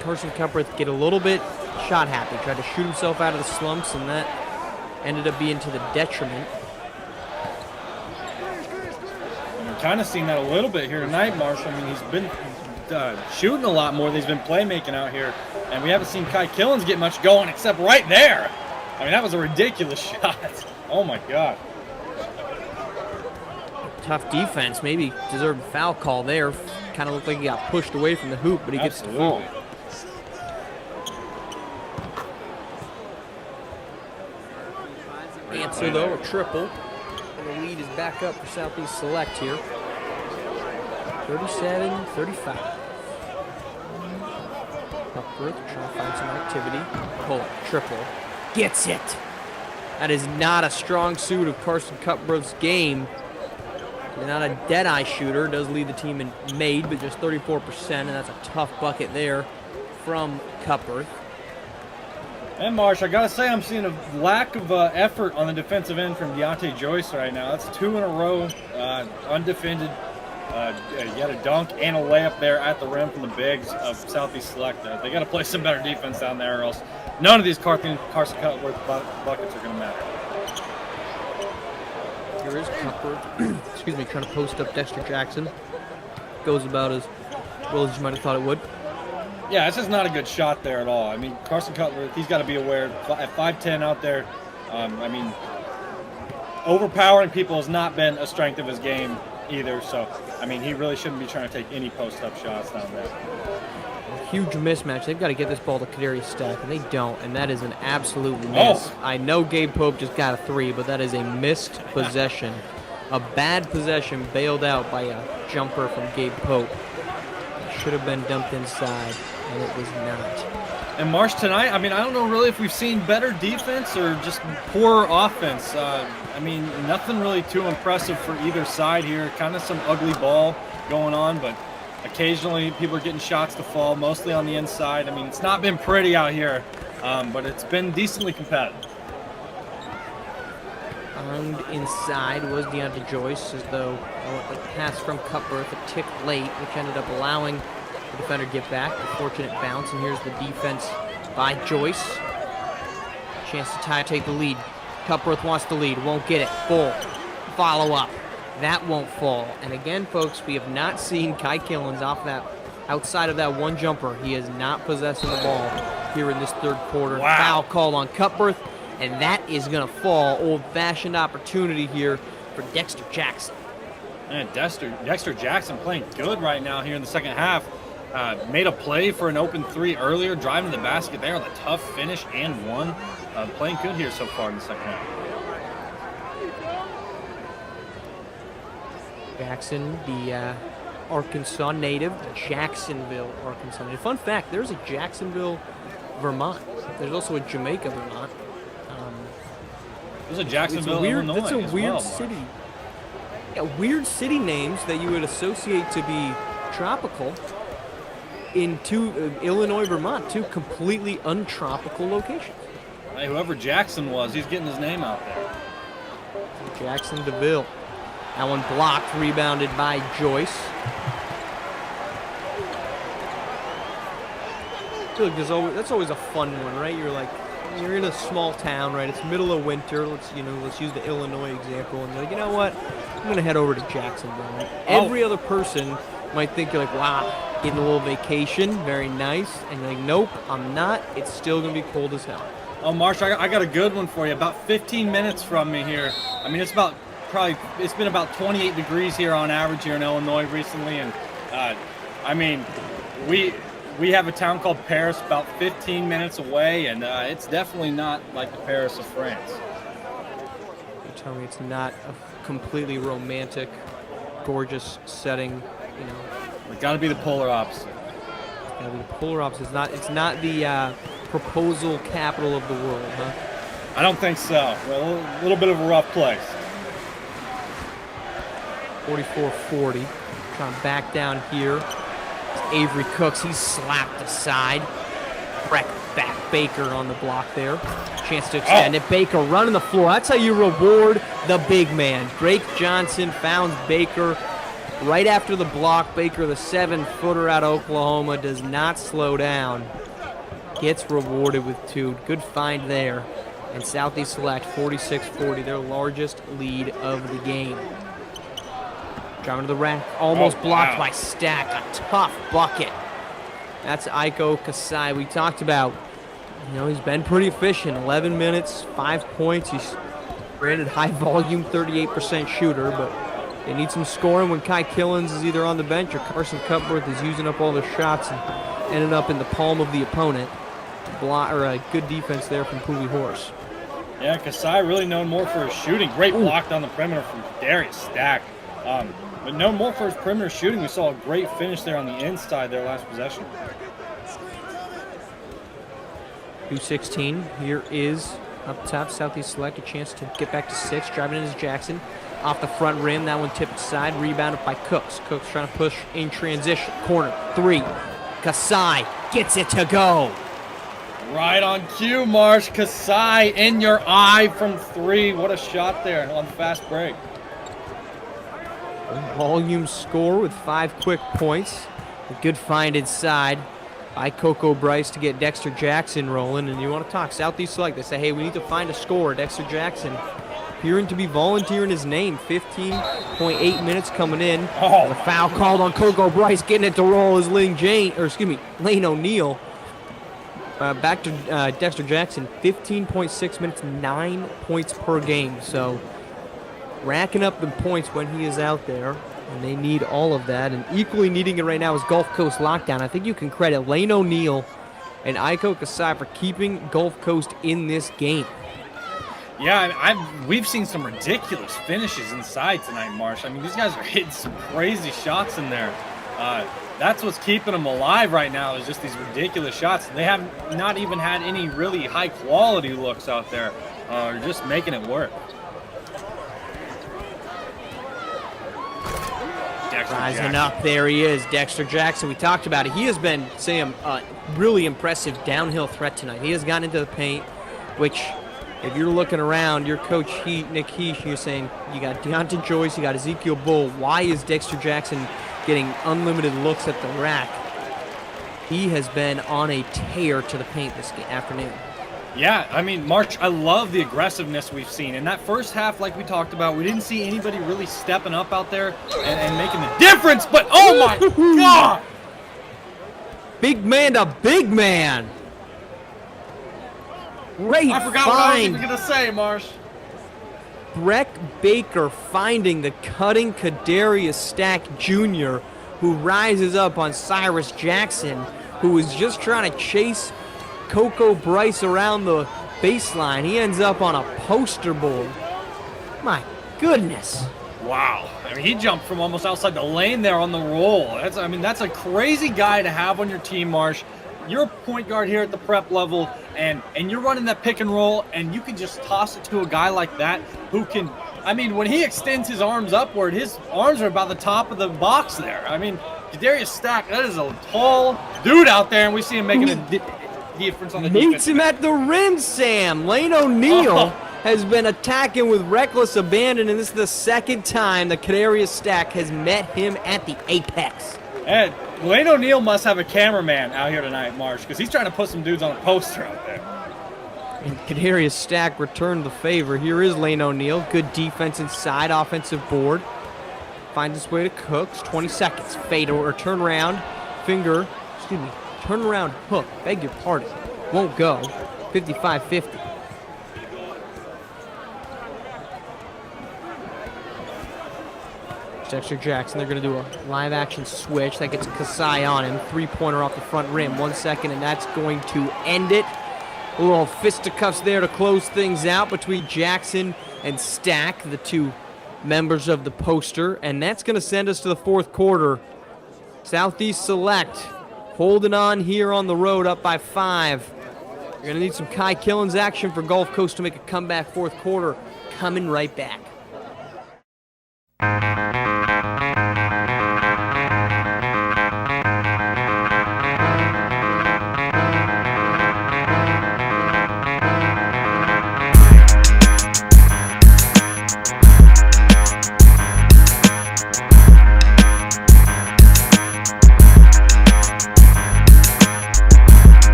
A: Carson Cupworth get a little bit shot happy. Tried to shoot himself out of the slumps, and that ended up being to the detriment.
B: We're kind of seeing that a little bit here tonight, Marshall. I mean, he's been shooting a lot more than he's been playmaking out here. And we haven't seen Kai Killens get much going except right there. I mean, that was a ridiculous shot. Oh, my God.
A: Tough defense. Maybe deserved a foul call there. Kind of looked like he got pushed away from the hoop, but he gets the fall. Answer, though, a triple. And the lead is back up for Southeast Select here. 37-35. Cupworth trying to find some activity. Pull, triple. Gets it. That is not a strong suit of Carson Cupworth's game. He's not a dead-eye shooter. Does lead the team in made, but just 34%, and that's a tough bucket there from Cupworth.
B: And Marsh, I gotta say, I'm seeing a lack of effort on the defensive end from Deontay Joyce right now. That's 2 in a row, undefended. You had a dunk and a layup there at the rim from the bigs of Southeast Select. They got to play some better defense down there, or else none of these Carson Cupworth buckets are going to matter.
A: Here is Cupworth, excuse me, trying to post up Dexter Jackson. Goes about as well as you might have thought it would.
B: Yeah, this is not a good shot there at all. I mean, Carson Cupworth, he's got to be aware. At 5'10" out there, I mean, overpowering people has not been a strength of his game either. So, I mean, he really shouldn't be trying to take any post-up shots down there.
A: A huge mismatch. They've got to get this ball to Kadarius Stack, and they don't, and that is an absolute miss. I know Gabe Pope just got a 3, but that is a missed possession. A bad possession bailed out by a jumper from Gabe Pope. It should have been dumped inside, and it was not.
B: And Marsh, tonight, I mean, I don't know really if we've seen better defense or just poor offense. I mean, nothing really too impressive for either side here. Kind of some ugly ball going on, but occasionally people are getting shots to fall, mostly on the inside. I mean, it's not been pretty out here, but it's been decently competitive.
A: Armed inside was Deontay Joyce, as though the pass from Cupworth a tick late, which ended up allowing the defender to get back. A fortunate bounce, and here's the defense by Joyce. Chance to take the lead. Cupworth wants the lead, won't get it. Full follow up. That won't fall. And again, folks, we have not seen Kai Killens outside of that one jumper. He is not possessing the ball here in this third quarter.
B: Wow.
A: Foul called on Cupworth, and that is going to fall. Old-fashioned opportunity here for Dexter Jackson.
B: Man, Dexter Jackson playing good right now here in the second half. Made a play for an open 3 earlier, driving to the basket there on the tough finish and one. Playing good here so far in the second half.
A: Jackson, the Arkansas native, Jacksonville, Arkansas native. Fun fact, there's a Jacksonville, Vermont. There's also a Jamaica, Vermont.
B: There's a Jacksonville, Illinois.
A: That's a weird city. Yeah, weird city names that you would associate to be tropical in Illinois, Vermont, 2 completely untropical locations.
B: Hey, whoever Jackson was, he's getting his name out there.
A: Jackson DeVille. That one blocked, rebounded by Joyce. I feel like that's always a fun one, right? You're in a small town, right? It's middle of winter. Let's use the Illinois example, and you're like, you know what? I'm gonna head over to Jacksonville. Every other person might think you're like, wow, getting a little vacation, very nice, and you're like, nope, I'm not. It's still gonna be cold as hell.
B: Oh, Marsh, I got a good one for you. About 15 minutes from me here. I mean, it's about it's been about 28 degrees here on average here in Illinois recently, and I mean, we have a town called Paris about 15 minutes away, and it's definitely not like the Paris of France.
A: You tell me it's not a completely romantic, gorgeous setting, you know.
B: It's got to be the polar opposite.
A: It's gotta be the polar opposite. It's not the proposal capital of the world, huh?
B: I don't think so. Well, a little bit of a rough place.
A: 44-40. Trying to back down here. It's Avery Cooks. He's slapped aside. Breck back Baker on the block there. Chance to extend it. Baker running the floor. That's how you reward the big man. Drake Johnson found Baker right after the block. Baker, the 7-footer out of Oklahoma, does not slow down. Gets rewarded with 2. Good find there. And Southeast Select 46-40, their largest lead of the game. Driving to the rack, almost blocked by Stack. A tough bucket. That's Aiko Kasai. We talked about, you know, he's been pretty efficient. 11 minutes, 5 points. He's granted high volume, 38% shooter, but they need some scoring when Kai Killens is either on the bench or Carson Cupworth is using up all the shots and ending up in the palm of the opponent. A good defense there from Pooley Horse.
B: Yeah, Kasai really known more for his shooting. Great block down the perimeter from Darius Stack. But known more for his perimeter shooting. We saw a great finish there on the inside their last possession.
A: 2:16. Here is up top Southeast Select. A chance to get back to 6. Driving in is Jackson. Off the front rim. That one tipped aside. Rebounded by Cooks. Cooks trying to push in transition. Corner. 3. Kasai gets it to go.
B: Right on cue, Marsh. Kasai in your eye from 3. What a shot there on fast break.
A: Volume score with 5 quick points. A good find inside by Coco Bryce to get Dexter Jackson rolling. And you want to talk Southeast Select. They say, hey, we need to find a scorer. Dexter Jackson appearing to be volunteering his name. 15.8 minutes coming in. The foul called on Coco Bryce. Getting it to roll is Lane O'Neal. Back to Dexter Jackson. 15.6 minutes, 9 points per game. So racking up the points when he is out there, and they need all of that. And equally needing it right now is Gulf Coast Lockdown. I think you can credit Lane O'Neal and Aiko Kasai for keeping Gulf Coast in this game.
B: Yeah, we've seen some ridiculous finishes inside tonight, Marsh. I mean, these guys are hitting some crazy shots in there. That's what's keeping them alive right now is just these ridiculous shots. They have not even had any really high-quality looks out there. They're just making it work.
A: Rising up, there he is, Dexter Jackson. We talked about it. He has been, Sam, really impressive downhill threat tonight. He has gotten into the paint, which, if you're looking around, your coach, Nick Heesh, you're saying, you got Deontay Joyce, you got Ezekiel Bull. Why is Dexter Jackson getting unlimited looks at the rack? He has been on a tear to the paint this afternoon.
B: Yeah, I mean, March, I love the aggressiveness we've seen. In that first half, like we talked about, we didn't see anybody really stepping up out there and making the difference, but oh my God!
A: Big man to big man. Great
B: I forgot
A: find.
B: what I was even going to say, Marsh.
A: Breck Baker finding the cutting Kadarius Stack Jr., who rises up on Cyrus Jackson, who was just trying to chase Coco Bryce around the baseline. He ends up on a poster board. My goodness.
B: Wow. I mean, he jumped from almost outside the lane there on the roll. That's a crazy guy to have on your team, Marsh. You're a point guard here at the prep level, and you're running that pick and roll, and you can just toss it to a guy like that who can, I mean, when he extends his arms upward, his arms are about the top of the box there. I mean, Kadarius Stack, that is a tall dude out there, and we see him making a difference on the defense.
A: Meets him at the rim, Sam. Lane O'Neal has been attacking with reckless abandon, and this is the second time that Kadarius Stack has met him at the apex.
B: And Lane O'Neal must have a cameraman out here tonight, Marsh, because he's trying to put some dudes on a poster out there.
A: And Kadarius Stack returned the favor. Here is Lane O'Neal. Good defense inside, offensive board. Finds his way to Cooks. 20 seconds. Fade or turn around. Turn around hook. Beg your pardon. Won't go. 55-50. Dexter Jackson. They're going to do a live action switch. That gets Kasai on him. 3-pointer off the front rim. 1 second, and that's going to end it. A little fisticuffs there to close things out between Jackson and Stack, the two members of the poster. And that's going to send us to the fourth quarter. Southeast Select holding on here on the road, up by 5. You're going to need some Kai Killens action for Gulf Coast to make a comeback fourth quarter. Coming right back.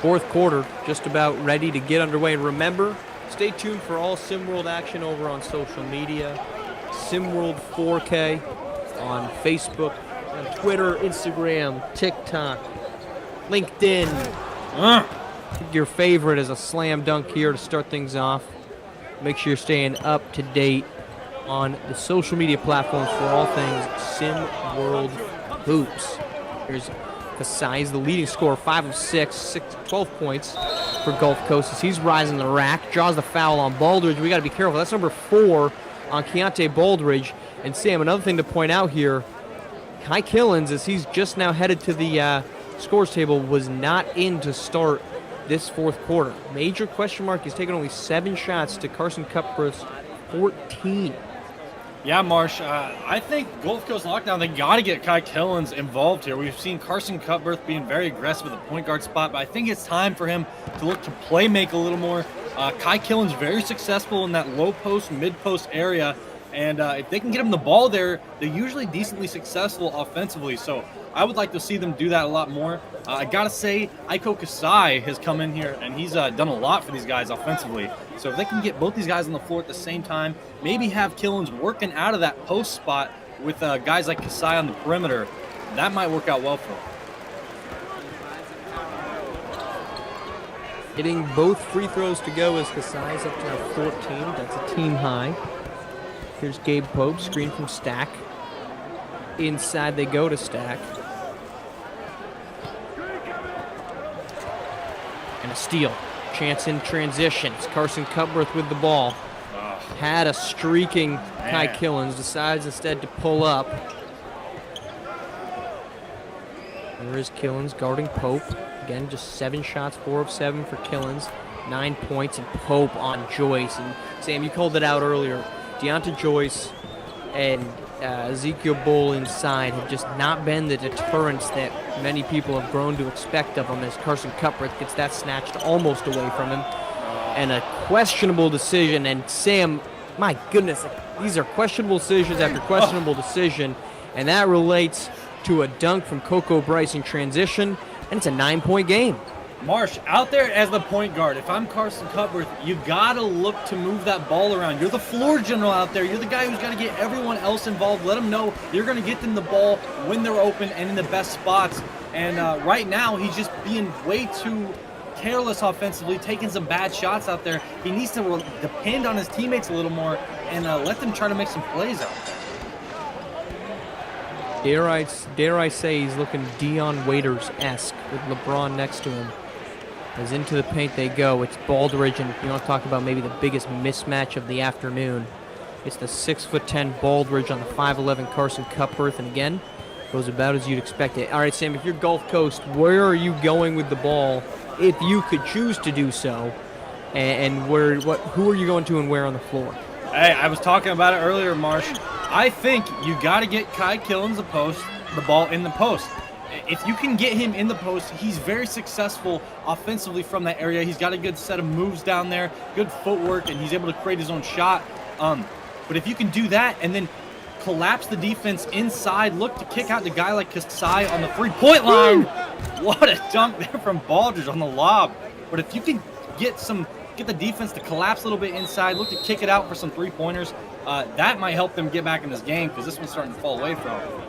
A: Fourth quarter just about ready to get underway. And remember, stay tuned for all SimWorld action over on social media. SimWorld 4K on Facebook, on Twitter, Instagram, TikTok, LinkedIn. Your favorite is a slam dunk here to start things off. Make sure you're staying up to date on the social media platforms for all things SimWorld Hoops. Here's Kasai's the leading scorer, 5 of 6, 12 points for Gulf Coast as he's rising the rack. Draws the foul on Baldridge. We got to be careful. That's number 4 on Keontae Baldridge. And Sam, another thing to point out here, Kai Killens, as he's just now headed to the scores table, was not in to start this fourth quarter. Major question mark. He's taken only 7 shots to Carson Cupworth's 14.
B: Yeah, Marsh, I think Gulf Coast Lockdown, they got to get Kai Killens involved here. We've seen Carson Cupworth being very aggressive at the point guard spot, but I think it's time for him to look to play make a little more. Kai Killens very successful in that low post, mid post area, and if they can get him the ball there, they're usually decently successful offensively. So I would like to see them do that a lot more. I got to say, Aiko Kasai has come in here, and he's done a lot for these guys offensively. So if they can get both these guys on the floor at the same time, maybe have Killens working out of that post spot with guys like Kasai on the perimeter, that might work out well for them.
A: Hitting both free throws to go as Kasai's up to now 14. That's a team high. Here's Gabe Pope, screen from Stack. Inside they go to Stack. And a steal. Chance in transition. It's Carson Cupworth with the ball. Had a streaking Kai Killens. Decides instead to pull up. There is Killens guarding Pope. Again, just 7 shots, 4 of 7 for Killens. 9 points, and Pope on Joyce. And Sam, you called it out earlier. Deonta Joyce and Ezekiel Bull inside have just not been the deterrents that many people have grown to expect of him as Carson Cupworth gets that snatched almost away from him. And a questionable decision. And Sam, my goodness, these are questionable decisions after questionable decision. And that relates to a dunk from Coco Bryce in transition. And it's a 9-point game.
B: Marsh, out there as the point guard, if I'm Carson Cupworth, you got to look to move that ball around. You're the floor general out there. You're the guy who's got to get everyone else involved. Let them know you're going to get them the ball when they're open and in the best spots. And right now, he's just being way too careless offensively, taking some bad shots out there. He needs to depend on his teammates a little more and let them try to make some plays out there.
A: Dare I say he's looking Dion Waiters-esque with LeBron next to him. As into the paint they go, it's Baldridge, and you want to talk about maybe the biggest mismatch of the afternoon. It's the 6'10" Baldridge on the 5'11" Carson Cupworth, and again, goes about as you'd expect it. All right, Sam, if you're Gulf Coast, where are you going with the ball if you could choose to do so? And who are you going to and where on the floor?
B: Hey, I was talking about it earlier, Marsh. I think you got to get Kai Killens the ball in the post. If you can get him in the post, he's very successful offensively from that area. He's got a good set of moves down there, good footwork, and he's able to create his own shot. But if you can do that and then collapse the defense inside, look to kick out the guy like Kasai on the three-point line. What a dunk there from Baldridge on the lob. But if you can get the defense to collapse a little bit inside, look to kick it out for some three-pointers, that might help them get back in this game because this one's starting to fall away from them.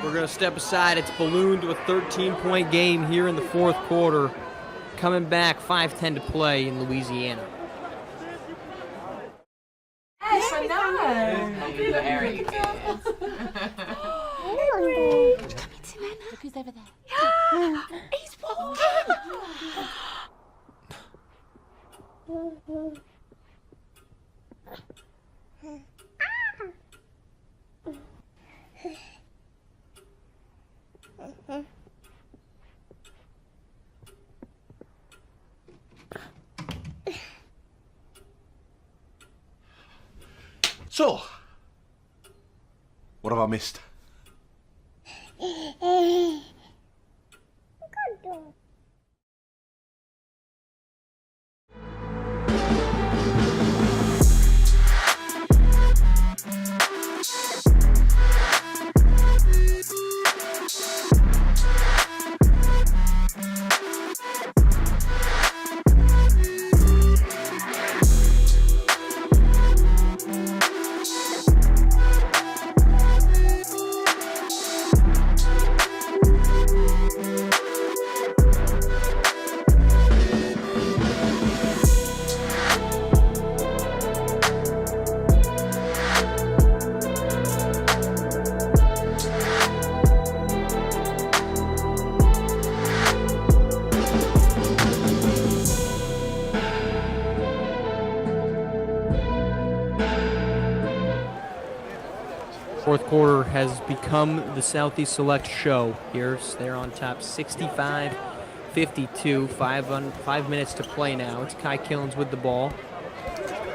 A: We're going to step aside. It's ballooned to a 13-point game here in the fourth quarter. Coming back, 5:10 to play in Louisiana.
H: Yes, I know. Look who's over there. He's walking.
E: So, what have I missed?
A: Fourth quarter has become the Southeast Select show. They're on top 65-52. 5 minutes to play now. It's Kai Killens with the ball.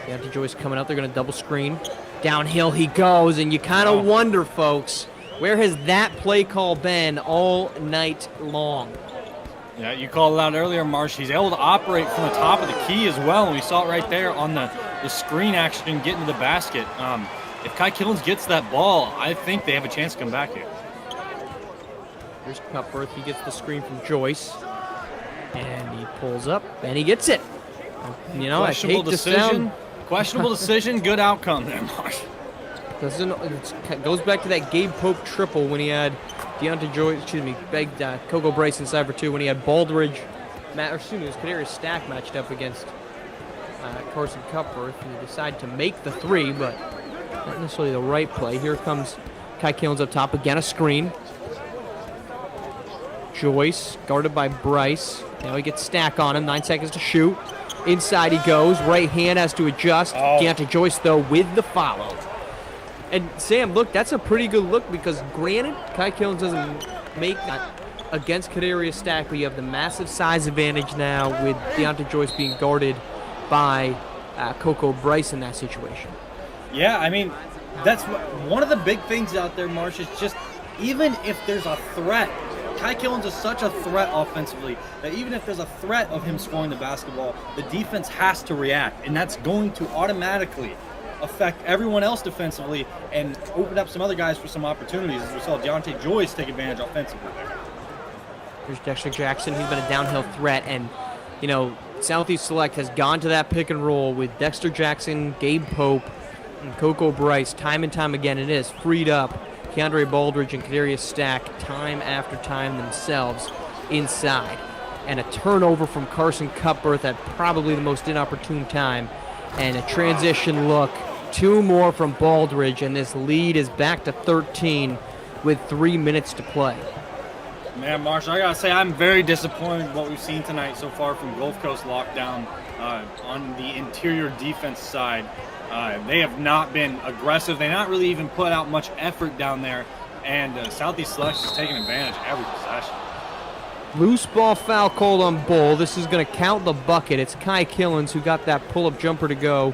A: Deontay Joyce coming out. They're going to double screen. Downhill he goes, and you kind of wonder, folks, where has that play call been all night long?
B: Yeah, you called it out earlier, Marsh. He's able to operate from the top of the key as well, and we saw it right there on the screen action getting to the basket. If Kai Killens gets that ball, I think they have a chance to come back here.
A: Here's Cupworth. He gets the screen from Joyce, and he pulls up, and he gets it. You know, I hate to sound...
B: Questionable decision, good outcome there, Marsh.
A: It goes back to that Gabe Pope triple when he had Coco Bryce inside for two, when he had Baldridge, it was Kadarius Stack matched up against Carson Cupworth, and he decided to make the three, but not necessarily the right play. Here comes Kai Killens up top, again a screen. Joyce, guarded by Bryce. Now he gets Stack on him, 9 seconds to shoot. Inside he goes, right hand has to adjust. Deontay Joyce, though, with the follow. And Sam, look, that's a pretty good look because granted, Kai Killens doesn't make that against Kadarius Stack, but you have the massive size advantage now with Deontay Joyce being guarded by Coco Bryce in that situation.
B: Yeah, I mean, that's one of the big things out there, Marsh, is just even if there's a threat, Kai Killens is such a threat offensively that even if there's a threat of him scoring the basketball, the defense has to react, and that's going to automatically affect everyone else defensively and open up some other guys for some opportunities, as we saw Deontay Joyce take advantage offensively there.
A: Here's Dexter Jackson. He's been a downhill threat, and, you know, Southeast Select has gone to that pick and roll with Dexter Jackson, Gabe Pope, and Coco Bryce time and time again. It is freed up Keandre Baldridge and Kadarius Stack time after time themselves inside. and a turnover from Carson Cutbirth at probably the most inopportune time, and a transition look. 2 more from Baldridge, and this lead is back to 13 with 3 minutes to play.
B: Man, Marshall, I gotta say I'm very disappointed with what we've seen tonight so far from Gulf Coast Lockdown on the interior defense side. They have not been aggressive. They not really even put out much effort down there, and Southeast Select is taking advantage every possession.
A: Loose ball foul called on Bull. This is going to count the bucket. It's Kai Killens who got that pull-up jumper to go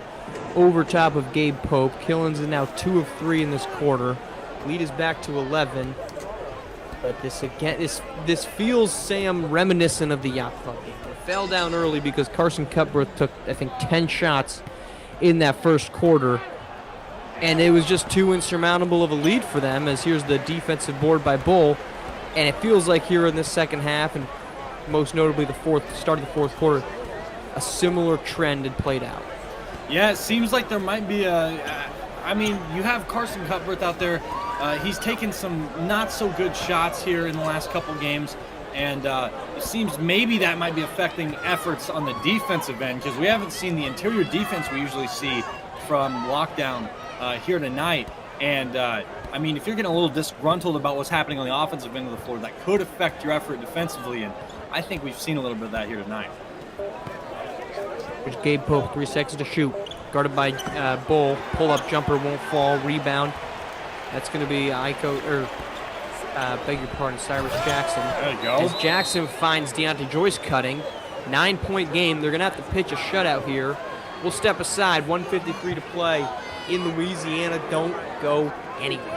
A: over top of Gabe Pope. Killens is now 2 of 3 in this quarter. Lead is back to 11. But this feels, Sam, reminiscent of the Yacht Club game. They fell down early because Carson Cutbirth took, I think, 10 shots in that first quarter. And it was just too insurmountable of a lead for them, as here's the defensive board by Bull. And it feels like here in this second half, and most notably the start of the fourth quarter, a similar trend had played out.
B: Yeah, it seems like there might be you have Carson Cutbirth out there. He's taken some not so good shots here in the last couple games, and it seems maybe that might be affecting efforts on the defensive end, because we haven't seen the interior defense we usually see from Lockdown here tonight. And if you're getting a little disgruntled about what's happening on the offensive end of the floor, that could affect your effort defensively, and I think we've seen a little bit of that here tonight.
A: Here's Gabe Pope, 3 seconds to shoot. Guarded by Bull. Pull-up jumper won't fall. Rebound. That's going to be Cyrus Jackson.
B: There you go.
A: As Jackson finds Deontay Joyce cutting. 9-point game. They're going to have to pitch a shutout here. We'll step aside. 1:53 to play in Louisiana. Don't go anywhere.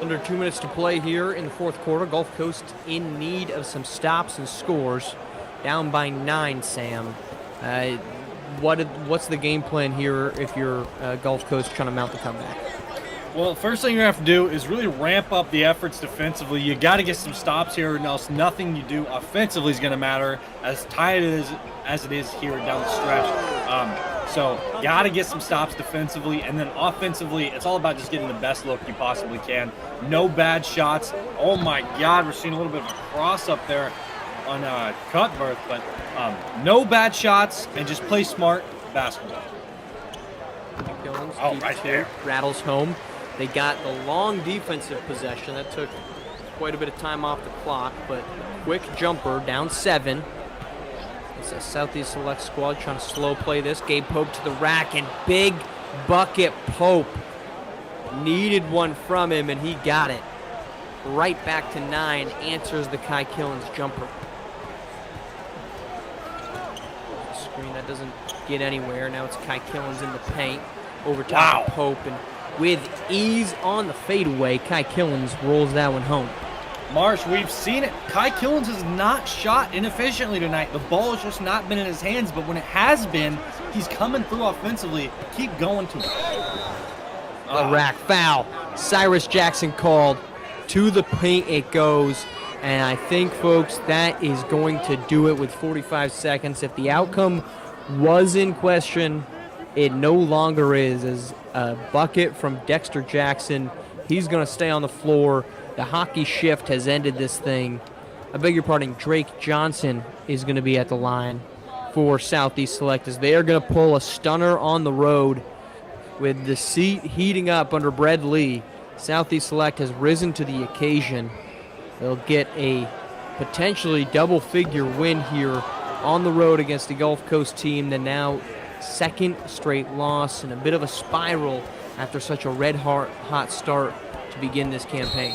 A: Under 2 minutes to play here in the fourth quarter. Gulf Coast in need of some stops and scores. Down by 9, Sam. What's the game plan here if you're Gulf Coast trying to mount the comeback?
B: Well, first thing you're going to have to do is really ramp up the efforts defensively. You got to get some stops here, or else nothing you do offensively is going to matter, as tight as it is here down the stretch. So got to get some stops defensively, and then offensively, it's all about just getting the best look you possibly can. No bad shots. Oh my God, we're seeing a little bit of a cross up there on Cutbirth, but no bad shots, and just play smart basketball.
A: Killens,
B: right there.
A: Rattles home. They got the long defensive possession. That took quite a bit of time off the clock, but quick jumper, down 7. It's a Southeast Select squad trying to slow play this. Gabe Pope to the rack, and big bucket Pope. Needed one from him, and he got it. Right back to 9, answers the Kai Killens jumper. Screen that doesn't get anywhere. Now it's Kai Killens in the paint. Over top of Pope, and with ease on the fadeaway. Kai Killens rolls that one home.
B: Marsh, we've seen it. Kai Killens has not shot inefficiently tonight. The ball has just not been in his hands, but when it has been, he's coming through offensively. Keep going to him.
A: A rack foul. Cyrus Jackson called. To the paint it goes. And I think, folks, that is going to do it with 45 seconds. If the outcome was in question, it no longer is. As a bucket from Dexter Jackson, he's going to stay on the floor. The hockey shift has ended this thing. I beg your pardon, Drake Johnson is going to be at the line for Southeast Select as they are going to pull a stunner on the road with the seat heating up under Bred Lee. Southeast Select has risen to the occasion. They'll get a potentially double-figure win here on the road against the Gulf Coast team. The now second straight loss and a bit of a spiral after such a red-hot start to begin this campaign.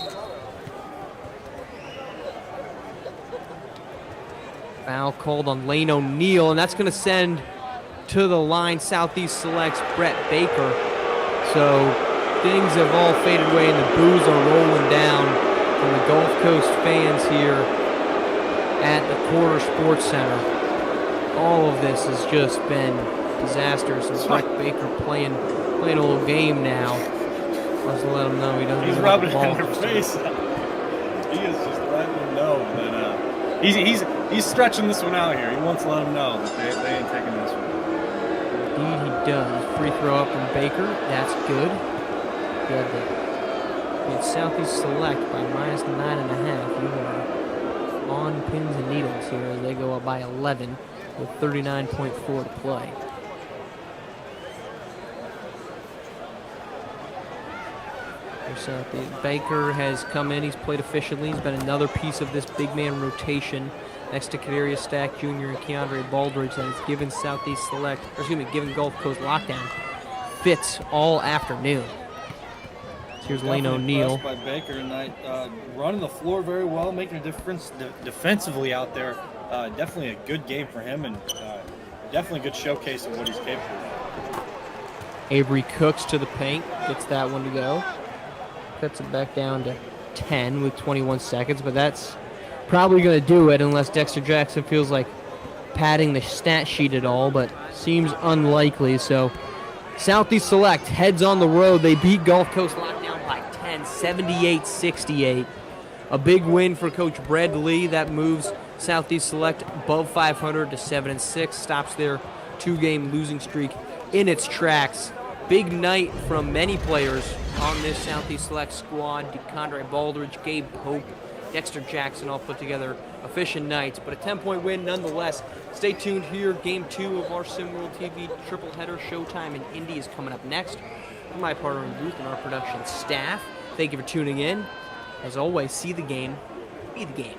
A: Foul called on Lane O'Neill, and that's going to send to the line Southeast Select's Brett Baker. So things have all faded away, and the boos are rolling down from the Gulf Coast fans here at the Quarter Sports Center. All of this has just been disastrous. And Brett Baker playing a little game now. Let's let him know he doesn't.
B: He's rubbing it in their face. He is just letting them know that he's stretching this one out here. He wants to let them know that they ain't taking this one.
A: Indeed, he does. Free throw up from Baker. That's good. Good there. It's Southeast Select by minus 9.5. You are on pins and needles here as they go up by 11 with 39.4 to play. Baker has come in. He's played efficiently. He's been another piece of this big man rotation next to Kadarius Stack Jr. and Keandre Baldridge that has given given Gulf Coast lockdown fits all afternoon. So here's Lane O'Neill.
B: By Baker tonight, running the floor very well, making a difference defensively out there. Definitely a good game for him, and definitely a good showcase of what he's capable of.
A: Avery Cooks to the paint, gets that one to go. Cuts it back down to 10 with 21 seconds, but that's probably going to do it unless Dexter Jackson feels like padding the stat sheet at all, but seems unlikely. So Southeast Select heads on the road. They beat Gulf Coast Lockdown by 10, 78-68. A big win for Coach Bred Lee. That moves Southeast Select above 500 to 7-6, stops their two-game losing streak in its tracks. Big night from many players on this Southeast Select squad. DeCondre Baldridge, Gabe Pope, Dexter Jackson all put together efficient nights, but a 10-point win nonetheless. Stay tuned here. Game 2 of our SimWorld TV triple header Showtime in Indy is coming up next. For my partner in booth and our production staff, thank you for tuning in. As always, see the game, be the game.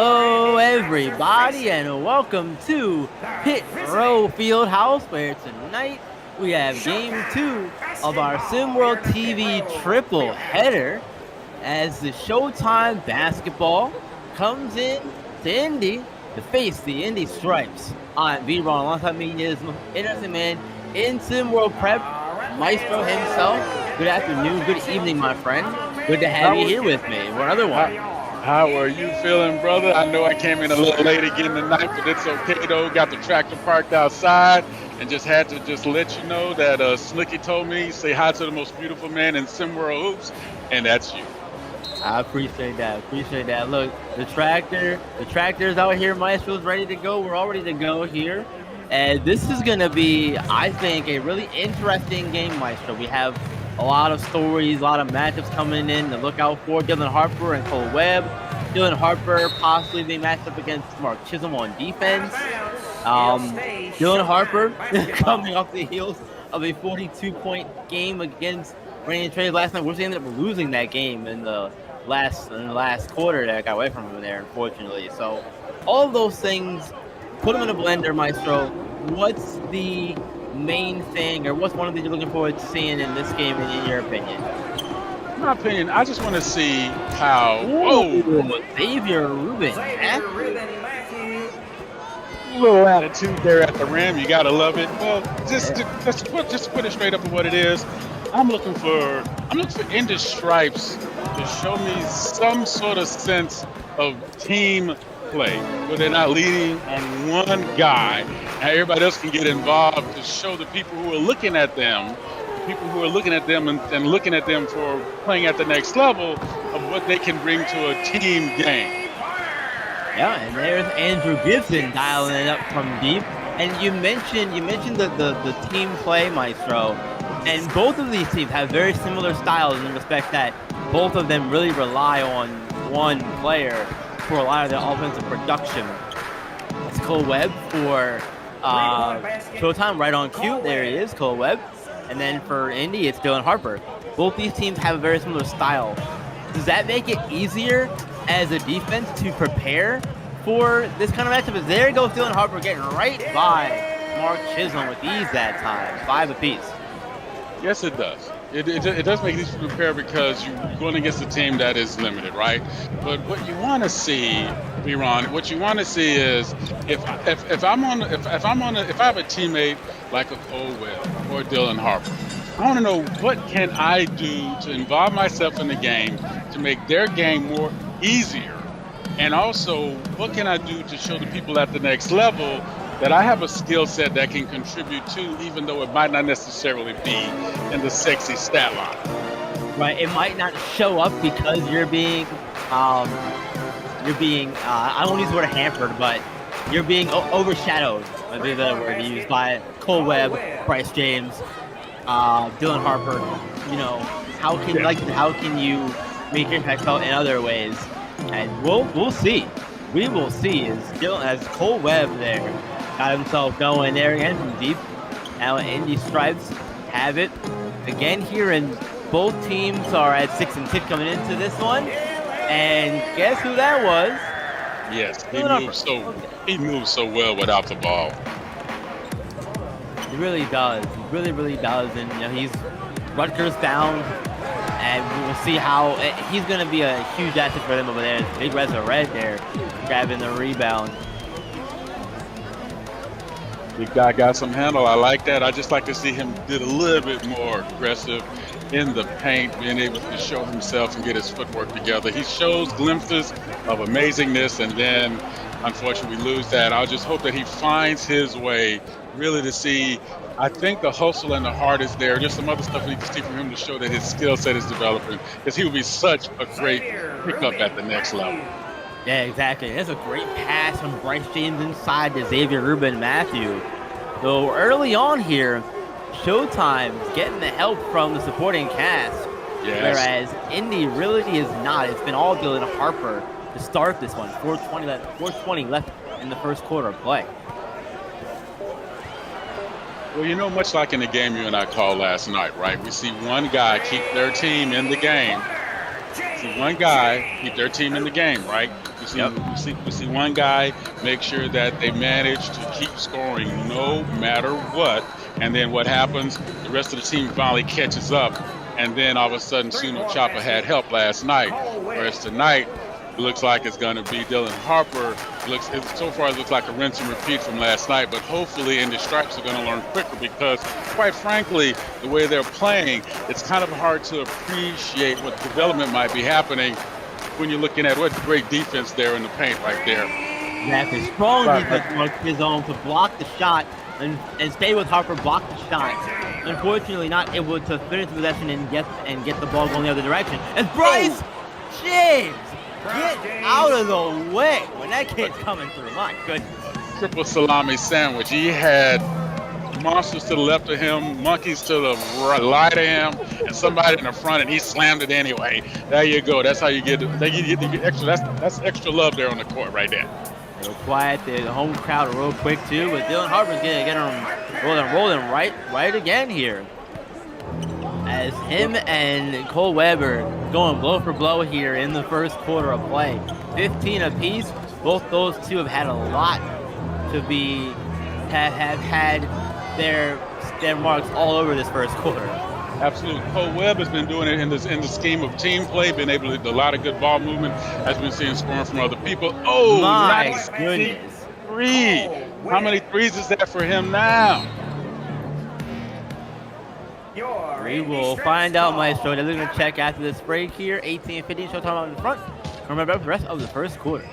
D: Hello, everybody, and welcome to Pit Row Fieldhouse, where tonight we have Game 2 of our SimWorld TV triple header as the Showtime basketball comes in to Indy to face the Indy Stripes. I'm V-Ron, alongside me is interesting man in SimWorld Prep, Maestro himself. Good afternoon, good evening, my friend. Good to have you here with me for another one.
I: How are you feeling, brother? I know I came in a little late again tonight, but it's okay though. Got the tractor parked outside and just had to let you know that Snooky told me say hi to the most beautiful man in SimWorld Hoops, and that's you.
D: I appreciate that. Look, the tractor's out here. Maestro's ready to go. We're all ready to go here. And this is going to be, I think, a really interesting game, Maestro. We have a lot of stories, a lot of matchups coming in to look out for. Dylan Harper and Cole Webb. Dylan Harper possibly being matched up against Mark Chisholm on defense. Dylan Harper coming off the heels of a 42-point game against Rain Trade last night. We ended up losing that game in the last quarter that got away from him there, unfortunately. So all of those things, put them in a blender, Maestro. What's the main thing, or what's one of the you're looking forward to seeing in this game, in your opinion?
I: In my opinion, I just want to see how.
D: Xavier Rubin.
I: Little attitude there at the rim. You gotta love it. Well, just put it straight up for what it is. I'm looking for Indy Stripes to show me some sort of sense of team play where they're not leading on one guy and everybody else can get involved, to show the people who are looking at them and looking at them for playing at the next level of what they can bring to a team game.
D: Yeah, and there's Andrew Gibson dialing it up from deep. And you mentioned the team play, Maestro. And both of these teams have very similar styles in the respect that both of them really rely on one player for a lot of their offensive production. It's Cole Webb for Showtime, right on cue. There he is, Cole Webb. And then for Indy, it's Dylan Harper. Both these teams have a very similar style. Does that make it easier as a defense to prepare for this kind of matchup? As there goes Dylan Harper getting right by Mark Chisholm with ease that time, 5 apiece.
I: Yes, it does. It does make it easy to prepare because you're going against a team that is limited, right? But what you want to see, Ron, what you want to see is if I have a teammate like a Cole Webb or Dylan Harper, I want to know what can I do to involve myself in the game to make their game more easier, and also what can I do to show the people at the next level that I have a skill set that can contribute to, even though it might not necessarily be in the sexy stat line.
D: Right, it might not show up because you're being I don't use the word hampered, but you're being overshadowed, I believe that word used, by Cole Webb, Bryce James, Dylan Harper. You know, how can you make your impact felt in other ways? And we'll see. We will see as Cole Webb there got himself going there again from deep. Now Indy Stripes have it again here, and both teams are at 6 and 6 coming into this one. And guess who that was?
I: Yes, he moves so well without the ball.
D: He really does. He really does. And you know, he's Rutgers bound, and we'll see how he's going to be a huge asset for them over there. Big Reds are red there, grabbing the rebound.
I: Big guy got some handle. I like that. I just like to see him get a little bit more aggressive in the paint, being able to show himself and get his footwork together. He shows glimpses of amazingness, and then unfortunately we lose that. I just hope that he finds his way really to see. I think the hustle and the heart is there. Just some other stuff we need to see from him to show that his skill set is developing, because he will be such a great pickup at the next level.
D: Yeah, exactly. There's a great pass from Bryce James inside to Xavier Rubin Matthew. So early on here, Showtime's getting the help from the supporting cast, whereas Indy really is not. It's been all Dylan Harper to start this one. 4:20 left in the first quarter of play.
I: Well, you know, much like in the game you and I called last night, right? We see one guy keep their team in the game. See one guy keep their team in the game, right? We We see one guy make sure that they manage to keep scoring no matter what, and then what happens? The rest of the team finally catches up, and then all of a sudden, Suno Chopper had help last night, whereas tonight it looks like it's going to be Dylan Harper. So far, it looks like a rinse and repeat from last night, but hopefully Indy Stripes are going to learn quicker because, quite frankly, the way they're playing, it's kind of hard to appreciate what development might be happening when you're looking at what great defense there in the paint right there.
D: Exactly. Strong defense on his own to block the shot and stay with Harper, block the shot. Unfortunately, not able to finish the possession and get the ball going the other direction. As Bryce James get out of the way when that kid's coming through. My goodness.
I: Triple salami sandwich. He had monsters to the left of him, monkeys to the right of him, and somebody in the front, and he slammed it anyway. There you go. That's how you get the extra. That's extra love there on the court right there.
D: A little quiet. The home crowd real quick too, but Dylan Harper's gonna get him rolling right again here. As him and Cole Weber going blow for blow here in the first quarter of play. 15 apiece. Both those two have had a lot to have had their marks all over this first quarter.
I: Absolutely. Cole Webb has been doing it in the scheme of team play, been able to do a lot of good ball movement, has been seeing scoring from other people. Oh,
D: my
I: nice
D: goodness.
I: Three. How many threes is that for him now?
D: We will find out, Maestro. They're going to check after this break here. 18-15, Showtime out in front. Remember the rest of the first quarter.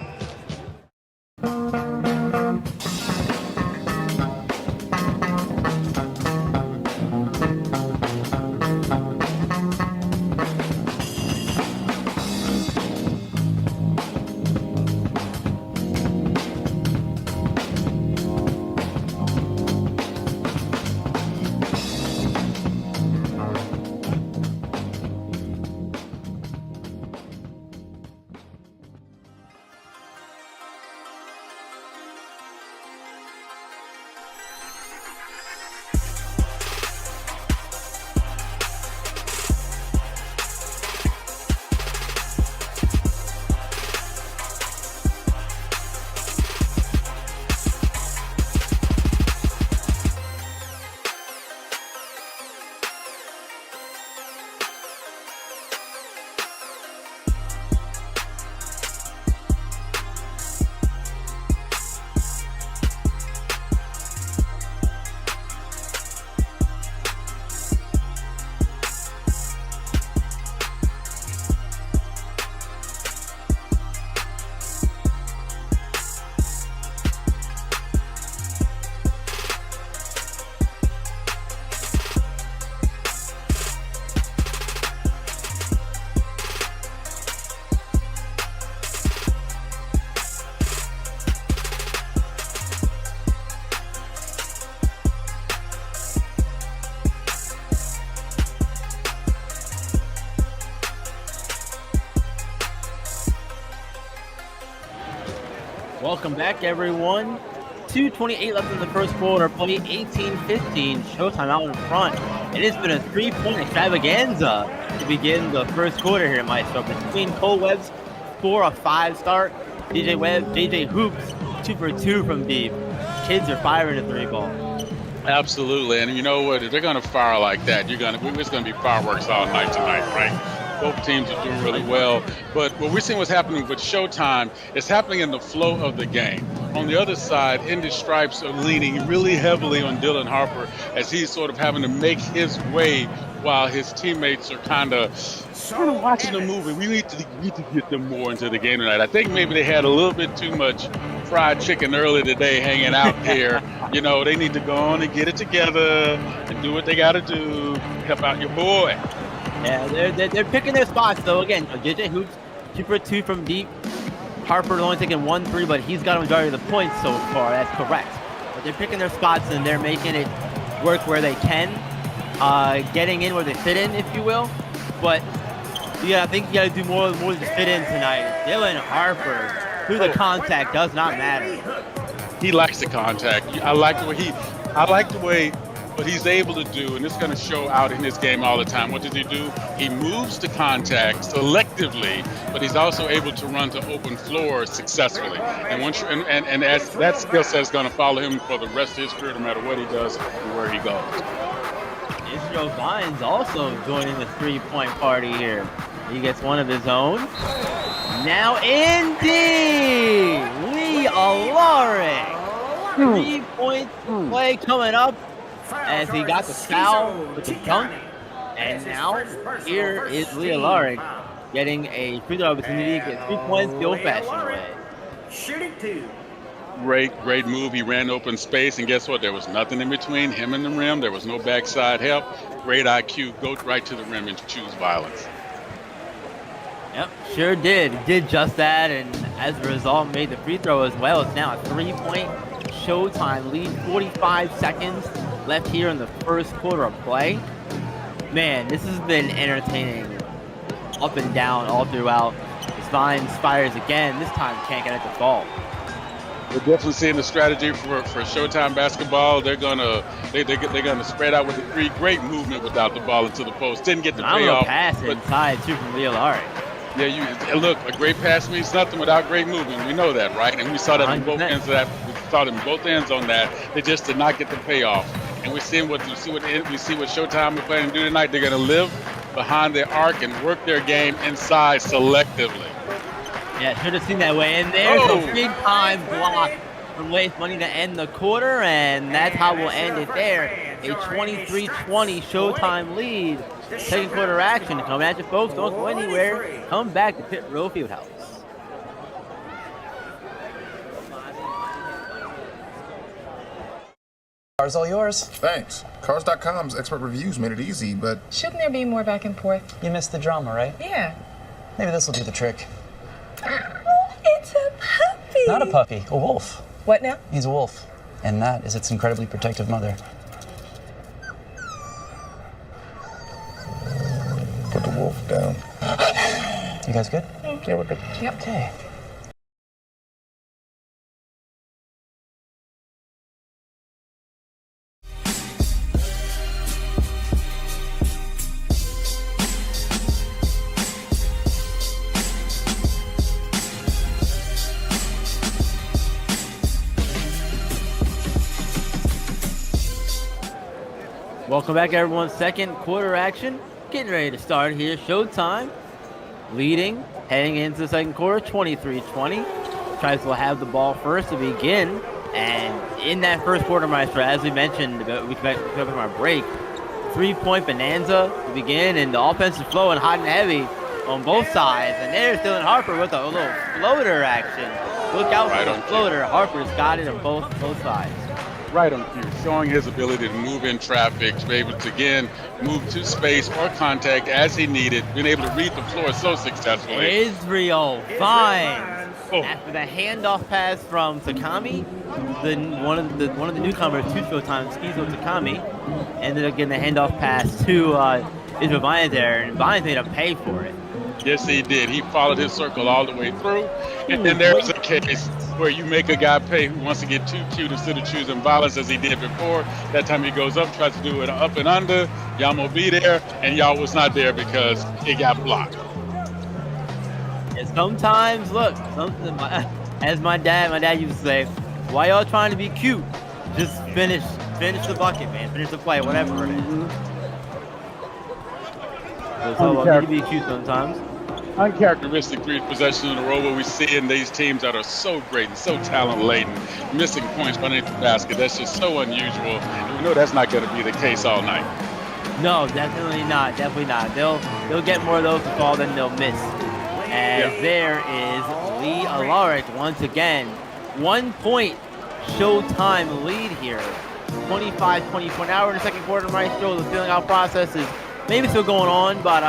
D: Welcome back, everyone. 2:28 left in the first quarter. Play 18-15. Showtime out in front. It has been a three-point extravaganza to begin the first quarter here, Maestro. Between Cole Webb's 4 of 5 start, DJ Webb, JJ Hoops 2 for 2 from deep. Kids are firing the three ball.
I: Absolutely, and you know what? If they're going to fire like that, it's going to be fireworks all night tonight, right? Both teams are doing really well, but what we're seeing what's happening with Showtime is happening in the flow of the game. On the other side, Indy Stripes are leaning really heavily on Dylan Harper as he's sort of having to make his way while his teammates are kind of watching the movie. We need to get them more into the game tonight. I think maybe they had a little bit too much fried chicken earlier today hanging out here. You know, they need to go on and get it together and do what they got to do. Help out your boy.
D: Yeah, they're picking their spots, though. Again, JJ Hoops, 2 for 2 from deep. Harper only taking 1 3, but he's got a majority of the points so far. That's correct. But they're picking their spots, and they're making it work where they can. Getting in where they fit in, if you will. But yeah, I think you got to do more to fit in tonight. Dylan Harper, through the contact, does not matter.
I: He likes the contact. I like the way what he's able to do, and it's going to show out in his game all the time. What does he do? He moves to contact selectively, but he's also able to run to open floors successfully. And once you, and as that skill set is going to follow him for the rest of his career, no matter what he does and where he goes.
D: Israel Vines also joining the three-point party here. He gets one of his own. Now Indy! Lee Alaric! 3-point play coming up as he got the foul with the dunk. And now here is Lee Alaric getting a free throw opportunity to get 3 points the old-fashioned way.
G: Shooting 2.
I: Great move. He ran open space, and guess what? There was nothing in between him and the rim. There was no backside help. Great IQ. Go right to the rim and choose violence.
D: Yep, sure did. Did just that, and as a result, made the free throw as well. It's now a 3-point Showtime lead. 45 seconds left here in the first quarter of play. Man, this has been entertaining up and down all throughout. As Vines fires again. This time can't get at the ball.
I: We're definitely seeing the strategy for Showtime basketball. They're gonna spread out with the three. Great movement without the ball into the post. Didn't get the payoff.
D: Pass inside too from Lee Alaric.
I: Yeah, look, a great pass means nothing without great movement. We know that, right? And we saw that on both ends of that. We saw them both ends on that. They just did not get the payoff. And we see what Showtime are planning to do tonight. They're gonna live behind their arc and work their game inside selectively.
D: Yeah, should have seen that way. And there's a big time block from Waste Money to end the quarter, and that's how we'll end it there. A 23-20 Showtime lead. Second quarter action coming at you, folks. Don't go anywhere. Come back to Pit Row Fieldhouse.
J: Car's all yours.
K: Thanks. Cars.com's expert reviews made it easy, but...
L: Shouldn't there be more back and forth?
J: You missed the drama, right?
L: Yeah.
J: Maybe this will do the trick.
L: It's a puppy.
J: Not a puppy, a wolf.
L: What now?
J: He's a wolf, and that is its incredibly protective mother.
K: Put the wolf down.
J: You guys good?
K: Yeah, we're good.
L: Yep.
J: Okay.
D: Welcome back, everyone. Second quarter action. Getting ready to start here. Showtime leading, heading into the second quarter, 23-20. Tries to have the ball first to begin. And in that first quarter, Maestro, as we mentioned, we covered in our break, 3-point bonanza to begin, and the offense is flowing hot and heavy on both sides. And there's Dylan Harper with a little floater action. Look out for the floater. Harper's got it on both sides.
I: Right on cue, showing his ability to move in traffic, to be able to, again, move to space or contact as he needed, being able to read the floor so successfully.
D: Israel Vines. After the handoff pass from Takami, one of the newcomers to Showtime, Skizo Takami, ended up getting the handoff pass to Israel Vines there, and Vines made him pay for it.
I: Yes, he did. He followed his circle all the way through. And then there's a case where you make a guy pay who wants to get too cute instead of choosing violence as he did before. That time he goes up, tries to do it up and under. Y'all will be there, and y'all was not there because it got blocked.
D: And sometimes, look, as my dad used to say, why y'all trying to be cute? Just finish the bucket, man. Finish the play, whatever it is. So need to be cute sometimes.
I: Uncharacteristic three possessions in a row where we see in these teams that are so great and so talent-laden, missing points underneath the basket. That's just so unusual. And we know that's not going to be the case all night.
D: No, definitely not. Definitely not. They'll get more of those to fall than they'll miss. As there is Lee Alaric once again. 1 point Showtime lead here. 25-24. Now we're in the second quarter. Maestro, the filling out process is maybe still going on, but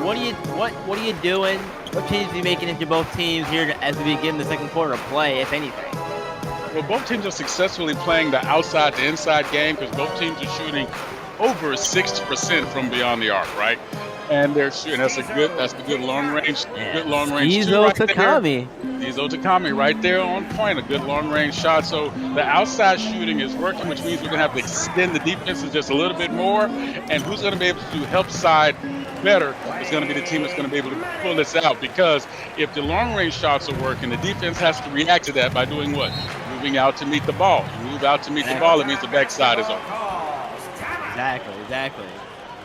D: what are you doing? What changes are you making into both teams here as we begin the second quarter of play, if anything?
I: Well, both teams are successfully playing the outside to inside game because both teams are shooting over 60% from beyond the arc, right? and they're shooting. That's a good long range, good long range two
D: Izo
I: right there.
D: Takami.
I: Izo Takami right there on point, a good long range shot. So the outside shooting is working, which means we're gonna have to extend the defenses just a little bit more. And who's gonna be able to do help side better is going to be the team that's going to be able to pull this out, because if the long range shots are working, the defense has to react to that by doing what? Moving out to meet the ball. You move out to meet the ball, it means the backside is open.
D: Exactly.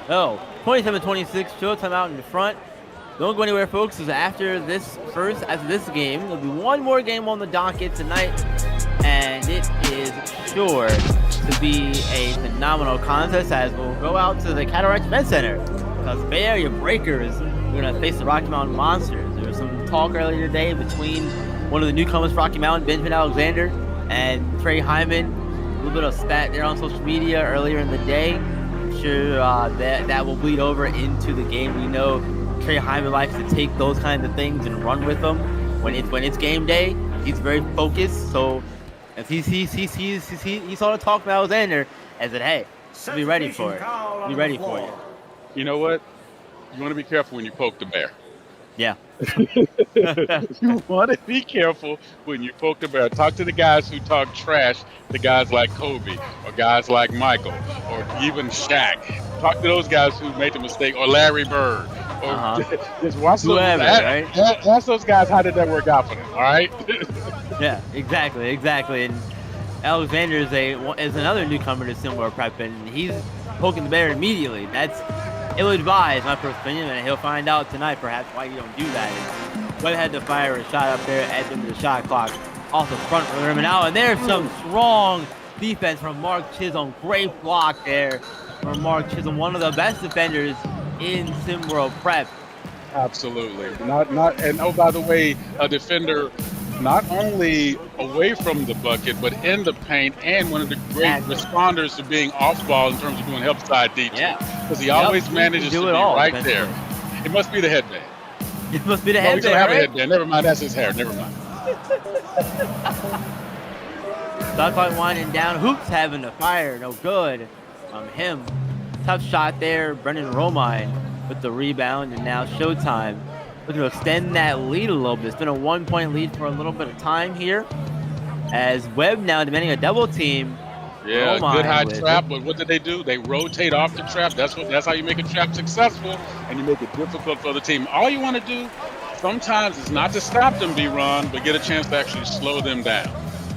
D: Oh, 27-26, Showtime out in the front. Don't go anywhere, folks, because after this game, there'll be one more game on the docket tonight, and it is sure to be a phenomenal contest as we'll go out to the Cataract Event Center, because Bay Area Breakers are going to face the Rocky Mountain Monsters. There was some talk earlier today between one of the newcomers for Rocky Mountain, Benjamin Alexander, and Trey Hyman. A little bit of spat there on social media earlier in the day. I'm sure that will bleed over into the game. We know Trey Hyman likes to take those kinds of things and run with them when it's game day. He's very focused, so if he saw the talk about Alexander and said, "Hey, be ready for it. Be ready for you."
I: You know what? You want to be careful when you poke the bear.
D: Yeah.
I: You want to be careful when you poke the bear. Talk to the guys who talk trash to guys like Kobe or guys like Michael or even Shaq. Talk to those guys who made the mistake, or Larry Bird. Or just watch
D: whoever, right?
I: Ask those guys, how did that work out for them, all right?
D: Yeah, exactly. And Alexander is another newcomer to Similar Prep, and he's poking the bear immediately. That's ill-advised, my first opinion, and he'll find out tonight perhaps why you don't do that. Webb had to fire a shot up there at the end of the shot clock off the front of the rim. And there's some strong defense from Mark Chisholm. Great block there from Mark Chisholm, one of the best defenders in SimWorld Prep.
I: Absolutely. And oh, by the way, a defender not only away from the bucket, but in the paint, and one of the great responders to being off ball in terms of doing help side D2.
D: Yeah.
I: Because he always manages to be right there. It must be the headband.
D: It must be the
I: headband.
D: He's gonna
I: have a headband. Never mind, that's his hair. Never mind.
D: Shot clock winding down. Hoops having to fire. No good from him. Tough shot there. Brendan Romine with the rebound, and now Showtime looking to extend that lead a little bit. It's been a 1-point lead for a little bit of time here, as Webb now demanding a double team.
I: Yeah, good high trap, but what do? They rotate off the trap. That's how you make a trap successful, and you make it difficult for the team. All you want to do sometimes is not to stop them, B-Ron, but get a chance to actually slow them down.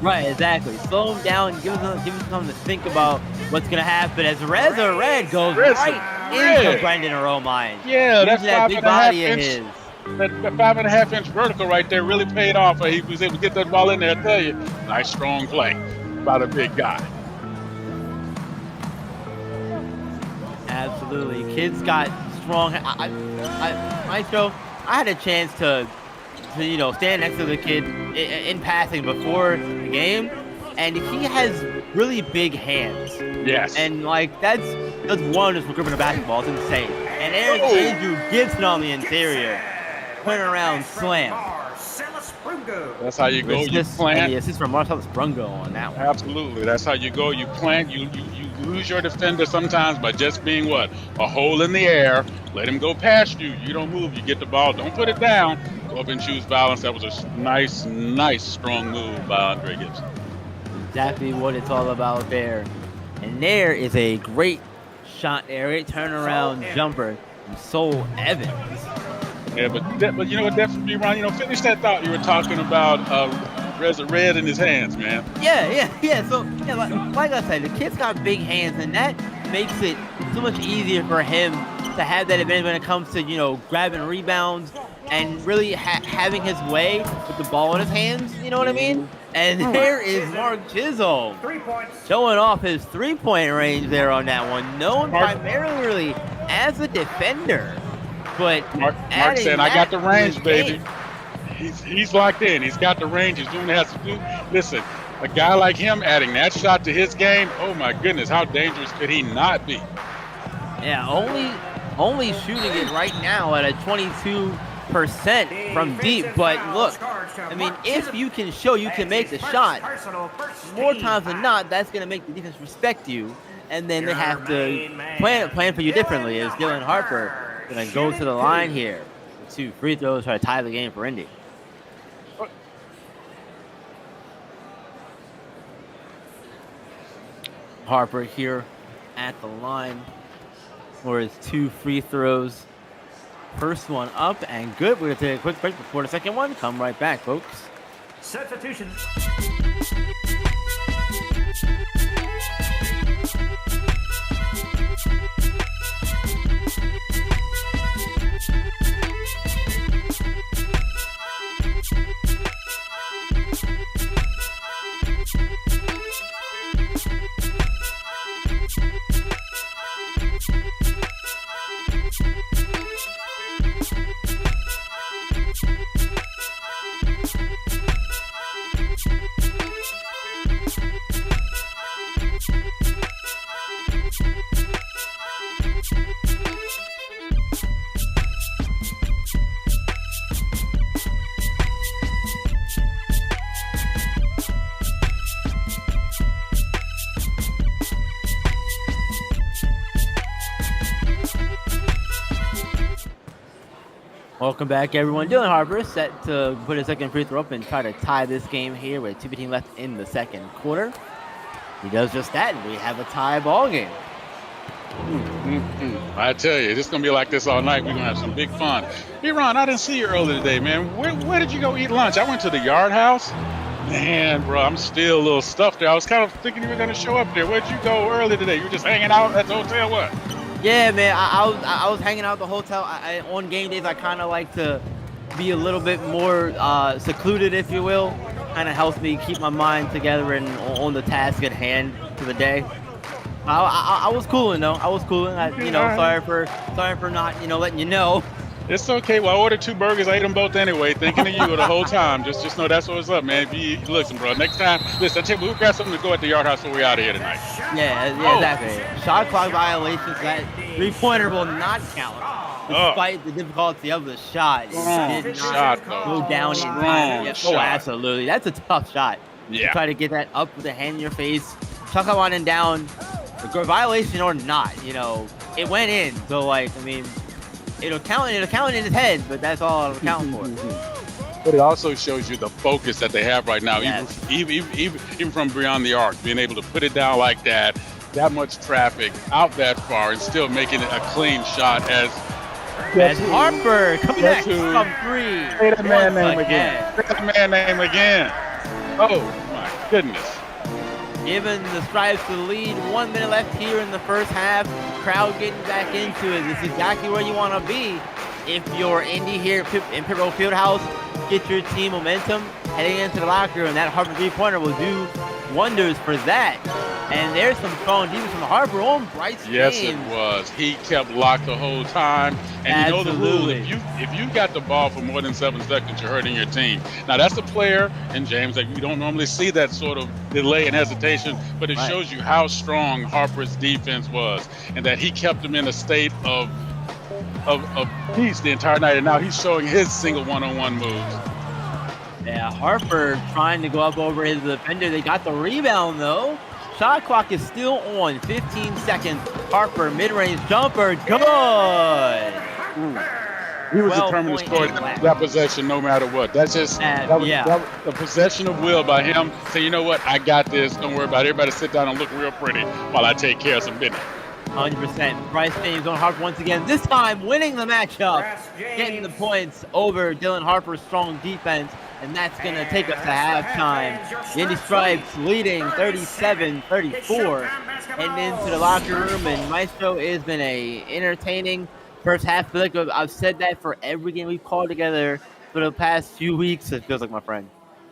D: Right, exactly. Slow them down and give them something to think about what's going to happen as Reza Red goes right into Brendan Romine.
I: Yeah, that's
D: that big body of his.
I: That 5.5-inch vertical right there really paid off. He was able to get that ball in there. I tell you, nice strong play by the big guy.
D: Absolutely, kids got strong. Maestro, I had a chance to stand next to the kid in passing before the game, and he has really big hands.
I: Yes.
D: And that's wonders for gripping a basketball. It's insane. And there's Andrew Gibson on the interior. Turnaround slam.
I: That's how you go. You plant.
D: Yes, it's from Marcellus Brungo on that one.
I: Absolutely. That's how you go. You plant. You lose your defender sometimes by just being what? A hole in the air. Let him go past you. You don't move. You get the ball. Don't put it down. Go up and choose balance. That was a nice, strong move by Andre Gibson.
D: Exactly what it's all about there. And there is a great shot there. Great turnaround jumper from Sol Evans.
I: Yeah, but you know what, definitely, Ron, finish that thought you were talking about Reza Red in his hands, man.
D: Yeah. So, like I said, the kid's got big hands, and that makes it so much easier for him to have that advantage when it comes to, grabbing rebounds and really having his way with the ball in his hands, you know what I mean? And there is Mark Chisholm showing off his three-point range there on that one, known primarily as a defender. But
I: Mark saying, I got the range, baby. He's locked in. He's got the range. He's doing what he has to do. Listen, a guy like him adding that shot to his game, oh my goodness, how dangerous could he not be?
D: Yeah, only shooting it right now at a 22% from deep. But look, I mean, if you can show you can make the shot, more times than not, that's going to make the defense respect you. And then they have to plan for you differently, as Dylan Harper Gonna go to the line here. 2 free throws, try to tie the game for Indy. Harper here at the line for his 2 free throws. First one up and good. We're gonna take a quick break before the second one. Come right back, folks.
E: Substitution.
D: Welcome back, everyone. Dylan Harper set to put his second free throw up and try to tie this game here with 2:15 left in the second quarter. He does just that, and we have a tie ball game.
I: I tell you, it's going to be like this all night. We're going to have some big fun. Hey, Ron, I didn't see you earlier today, man. Where did you go eat lunch? I went to the Yard House. Man, bro, I'm still a little stuffed there. I was kind of thinking you were going to show up there. Where'd you go earlier today? You were just hanging out at the hotel, what?
D: Yeah, man, I was hanging out at the hotel. On game days, I kind of like to be a little bit more secluded, if you will. Kind of helps me keep my mind together and on the task at hand for the day. I was cooling though. I was cooling. Sorry for not letting you know.
I: It's okay. Well, I ordered 2 burgers. I ate them both anyway, thinking of you the whole time. Just know that's what's up, man. Listen, bro, next time, listen, we'll grab something to go at the Yard House when we're out of here tonight.
D: Yeah, exactly. Shot clock violations. That 3-pointer will not count. Despite the difficulty of the shot, it did not go down in time. Oh, absolutely. That's a tough shot.
I: Yeah.
D: To try to get that up with a hand in your face. Shot clock winding down. Violation or not, it went in. So, it'll count in his head, but that's all it'll count for.
I: But it also shows you the focus that they have right now,
D: yes.
I: even from beyond the arc, being able to put it down like that much traffic, out that far, and still making it a clean shot as
D: Harper coming back from 3.
I: Say that man name again. Say that man name again. Oh, my goodness.
D: Giving the Stripes the lead. 1 minute left here in the first half. Crowd getting back into it. This is exactly where you want to be. If you're Indy here in Pit Fieldhouse, get your team momentum heading into the locker room. That Harper 3-pointer will do wonders for that. And there's some strong defense from Harper on Bryce James.
I: Yes, it was. He kept locked the whole time. And
D: absolutely.
I: You know the rule, if you got the ball for more than 7 seconds, you're hurting your team. Now, that's a player, and James, like, we don't normally see that sort of delay and hesitation, but it shows you how strong Harper's defense was and that he kept them in a state of peace the entire night, and now he's showing his single one-on-one moves.
D: Yeah, Harper trying to go up over his defender. They got the rebound, though. Shot clock is still on. 15 seconds. Harper, mid-range jumper. Good.
I: He was determined to score that possession no matter what. That's just that was a possession of will by him. Say, you know what? I got this. Don't worry about it. Everybody sit down and look real pretty while I take care of some business.
D: 100%. Bryce James on Harper once again. This time winning the matchup. Getting the points over Dylan Harper's strong defense. And that's going to take us to halftime. The Indy Stripes leading 37-34. Heading into the locker room. And Maestro, has been a entertaining first half. I feel like I've said that for every game we've called together for the past few weeks. It feels like, my friend.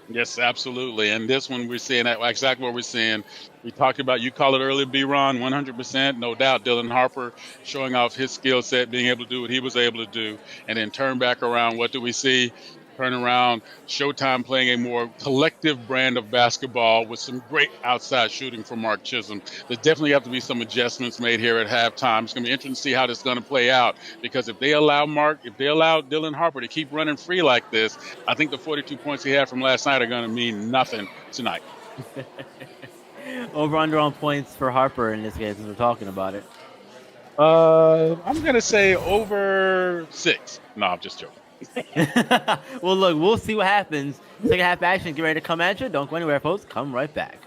I: Yes, absolutely. And this one we're seeing that exactly what we're seeing. We talked about, you call it earlier, B-Ron, 100%, no doubt. Dylan Harper showing off his skill set, being able to do what he was able to do, and then turn back around. What do we see? Turn around, Showtime playing a more collective brand of basketball with some great outside shooting from Mark Chisholm. There's definitely have to be some adjustments made here at halftime. It's going to be interesting to see how this is going to play out, because if they allow Dylan Harper to keep running free like this, I think the 42 points he had from last night are going to mean nothing tonight.
D: Over under on points for Harper in this case, as we're talking about it.
I: I'm gonna say over 6. No, I'm just joking.
D: Well, look, we'll see what happens. Second half action, get ready to come at you. Don't go anywhere, folks. Come right back.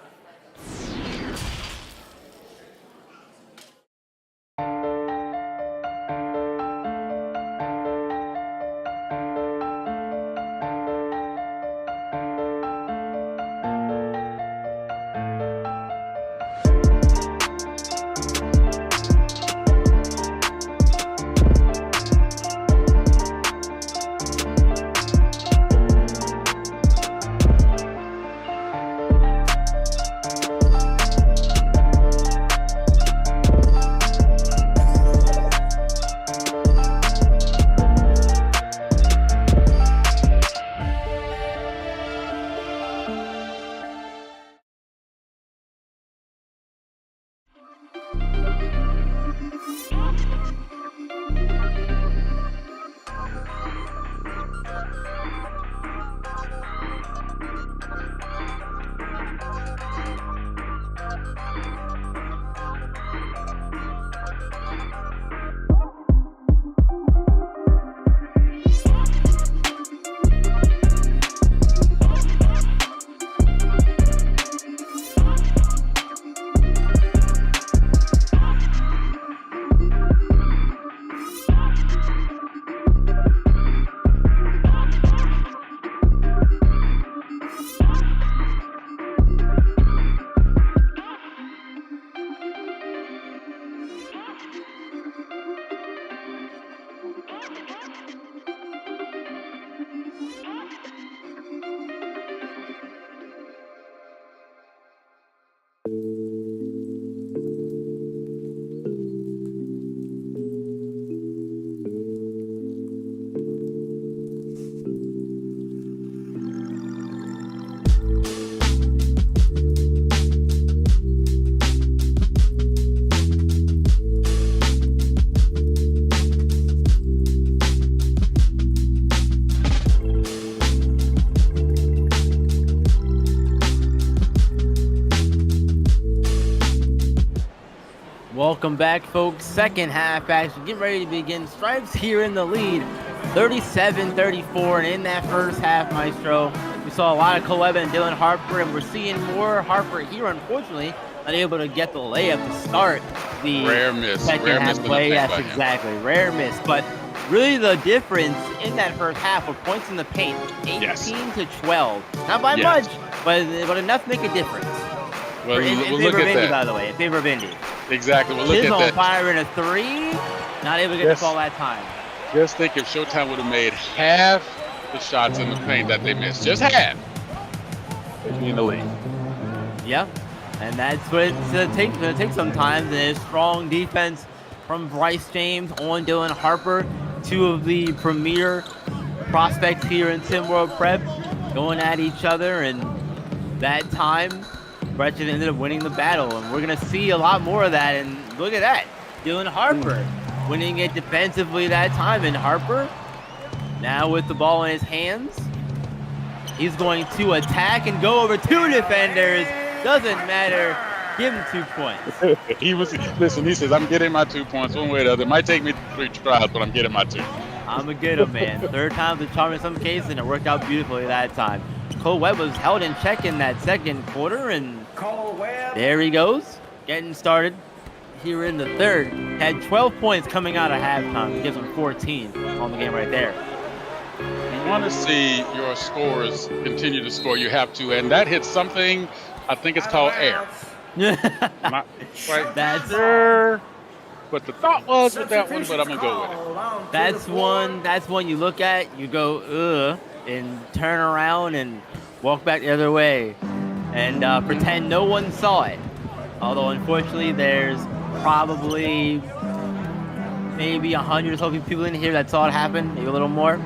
D: Welcome back, folks. Second half action. Getting ready to begin. Stripes here in the lead, 37-34. And in that first half, Maestro, we saw a lot of Cole Webb and Dylan Harper, and we're seeing more Harper here, unfortunately, unable to get the layup to start the
I: Rare miss.
D: second
I: Rare
D: half
I: miss in the
D: play.
I: paint
D: Yes,
I: by him.
D: exactly. Rare miss. But really the difference in that first half were points in the paint, 18 to 12. Not by much, but enough to make a difference.
I: Well,
D: in
I: we'll
D: favor
I: look
D: of
I: at
D: Indy,
I: that.
D: by the way, in favor of Indy.
I: Exactly. We'll look
D: Shiz
I: at
D: on
I: that.
D: fire in a three. Not able to get the ball that time.
I: Just think if Showtime would have made half the shots in the paint that they missed, just half, they'd be in the lead.
D: Yeah, and that's what it's going to take sometimes. And it's strong defense from Bryce James on Dylan Harper, two of the premier prospects here in Sim World Prep, going at each other. And that time, Bryce ended up winning the battle. And we're going to see a lot more of that. And look at that, Dylan Harper winning it defensively that time. And Harper, now with the ball in his hands, he's going to attack and go over two defenders. Doesn't matter. Give him 2 points.
I: He says, I'm getting my 2 points one way or the other. It might take me 3 tries, but I'm getting my 2.
D: I'm a get him, man. Third time's a charm in some cases, and it worked out beautifully that time. Cole Webb was held in check in that second quarter, and there he goes, getting started here in the third. Had 12 points coming out of halftime. Gives him 14 on the game right there.
I: You want to see your scorers continue to score, you have to, and that hits something, I think it's called air. Not quite
D: That's
I: sure what the thought was with that one, but I'm going to go with it.
D: That's one you look at, you go, and turn around and walk back the other way and pretend no one saw it. Although, unfortunately, there's probably maybe 100 or so people in here that saw it happen, maybe a little more.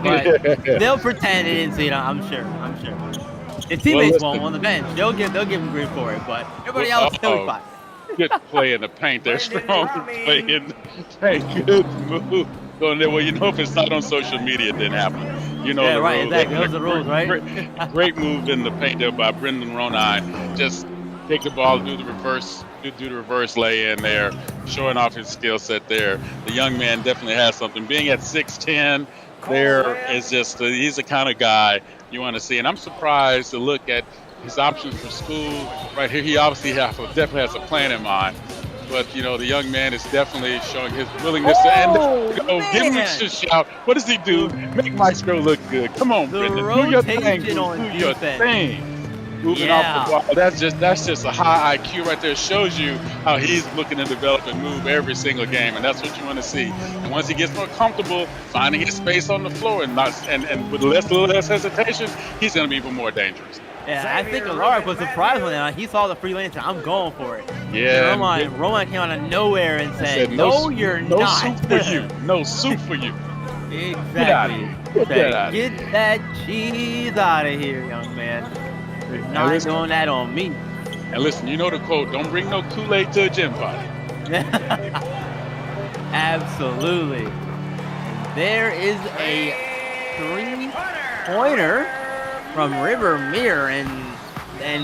D: But they'll pretend they didn't see it. I'm sure. His teammates won't on the bench. They'll give him grief for it, but everybody else will be fine.
I: Good play in the paint. They're strong play in the paint. Good move. Going there. Well, if it's not on social media, it didn't happen. The
D: right,
I: rules.
D: exactly. Those are the rules, right?
I: Great move in the paint there by Brendan Ronine. Just take the ball, do the reverse do the reverse lay in there, showing off his skill set there. The young man definitely has something. Being at 6'10", there is just he's the kind of guy you want to see. And I'm surprised to look at his options for school right here. He obviously definitely has a plan in mind. But, you know, the young man is definitely showing his willingness to end give him a shout. What does he do? Make Maestro look good. Come on, Brendan. Do your thing. Do your thing. Moving off the ball. That's just a high IQ right there. It shows you how he's looking to develop and move every single game, and that's what you want to see. And once he gets more comfortable finding his space on the floor and with a little less hesitation, he's going to be even more dangerous.
D: Yeah, I think Alaric was surprised when he saw the free lane and said, I'm going for it.
I: Yeah.
D: Roman came out of nowhere and said, no, you're
I: no
D: not.
I: No soup for you. No soup for you.
D: Exactly. Get that cheese out of here, young man. You're not doing that on me.
I: And listen, you know the quote, don't bring no Kool-Aid to a gym party.
D: Absolutely. And there is a 3-pointer from River Mir and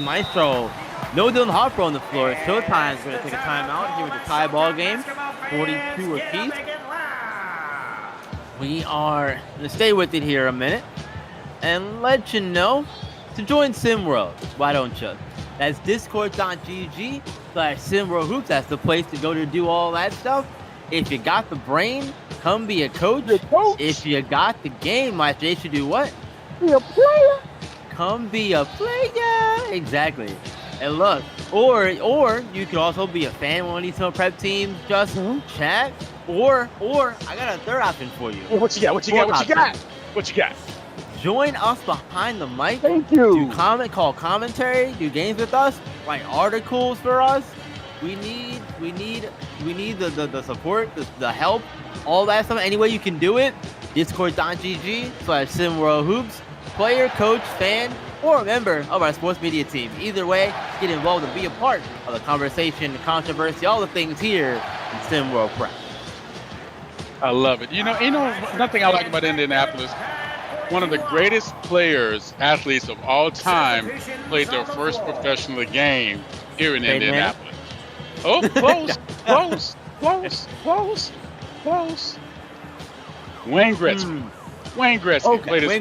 D: Maestro. No Dylan Harper on the floor. Showtime is going to take a timeout here with the tie ball game. 42 apiece. We are going to stay with it here a minute and let you know to join SimWorld. Why don't you? That's discord.gg/SimWorldHoops. That's the place to go to do all that stuff. If you got the brain, come be a coach. If you got the game, Maestro, you should do what?
I: Be a player.
D: Come be a player. Exactly. And look, or you could also be a fan of one of these summer prep teams. Just chat. Or I got a third option for you.
I: Hey, what you got? What you got?
D: Join us behind the mic.
I: Thank you.
D: Call commentary. Do games with us. Write articles for us. We need the support, the help, all that stuff. Any way you can do it. Discord.gg/SimWorldHoops. Player, coach, fan, or a member of our sports media team. Either way, get involved and be a part of the conversation, the controversy, all the things here in SimWorld Prep.
I: I love it. You know, nothing I like about Indianapolis. One of the greatest athletes of all time, played their first professional game here in Indianapolis. Oh, close. Wayne Gretzky. Wayne Gretzky played his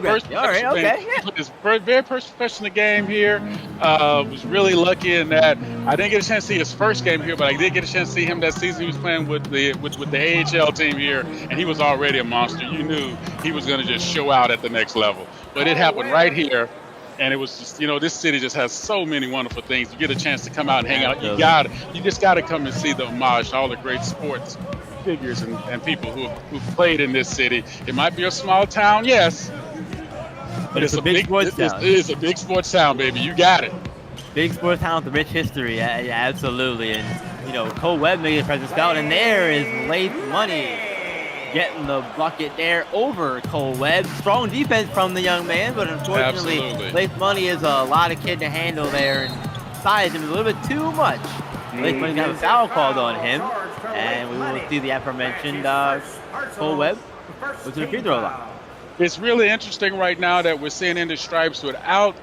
I: first very first professional game here. Was really lucky in that I didn't get a chance to see his first game here, but I did get a chance to see him that season. He was playing with the AHL team here, and he was already a monster. You knew he was going to just show out at the next level. But it happened right here, and it was just, this city just has so many wonderful things. You get a chance to come out and hang out. You just got to come and see the homage to all the great sports figures and people who've played in this city. It might be a small town, yes, but it's a big sports town. It's a big sports town, baby. You got it.
D: Big sports town with a rich history. Yeah, absolutely. And Cole Webb making a presence out, and there is Laith Money getting the bucket there over Cole Webb. Strong defense from the young man, but unfortunately, Laith Money is a lot of kid to handle there, and size him is a little bit too much. Laith Money's got a foul called on him. And we will see the aforementioned Cole Webb go to the free throw line.
I: It's really interesting right now that we're seeing in the stripes without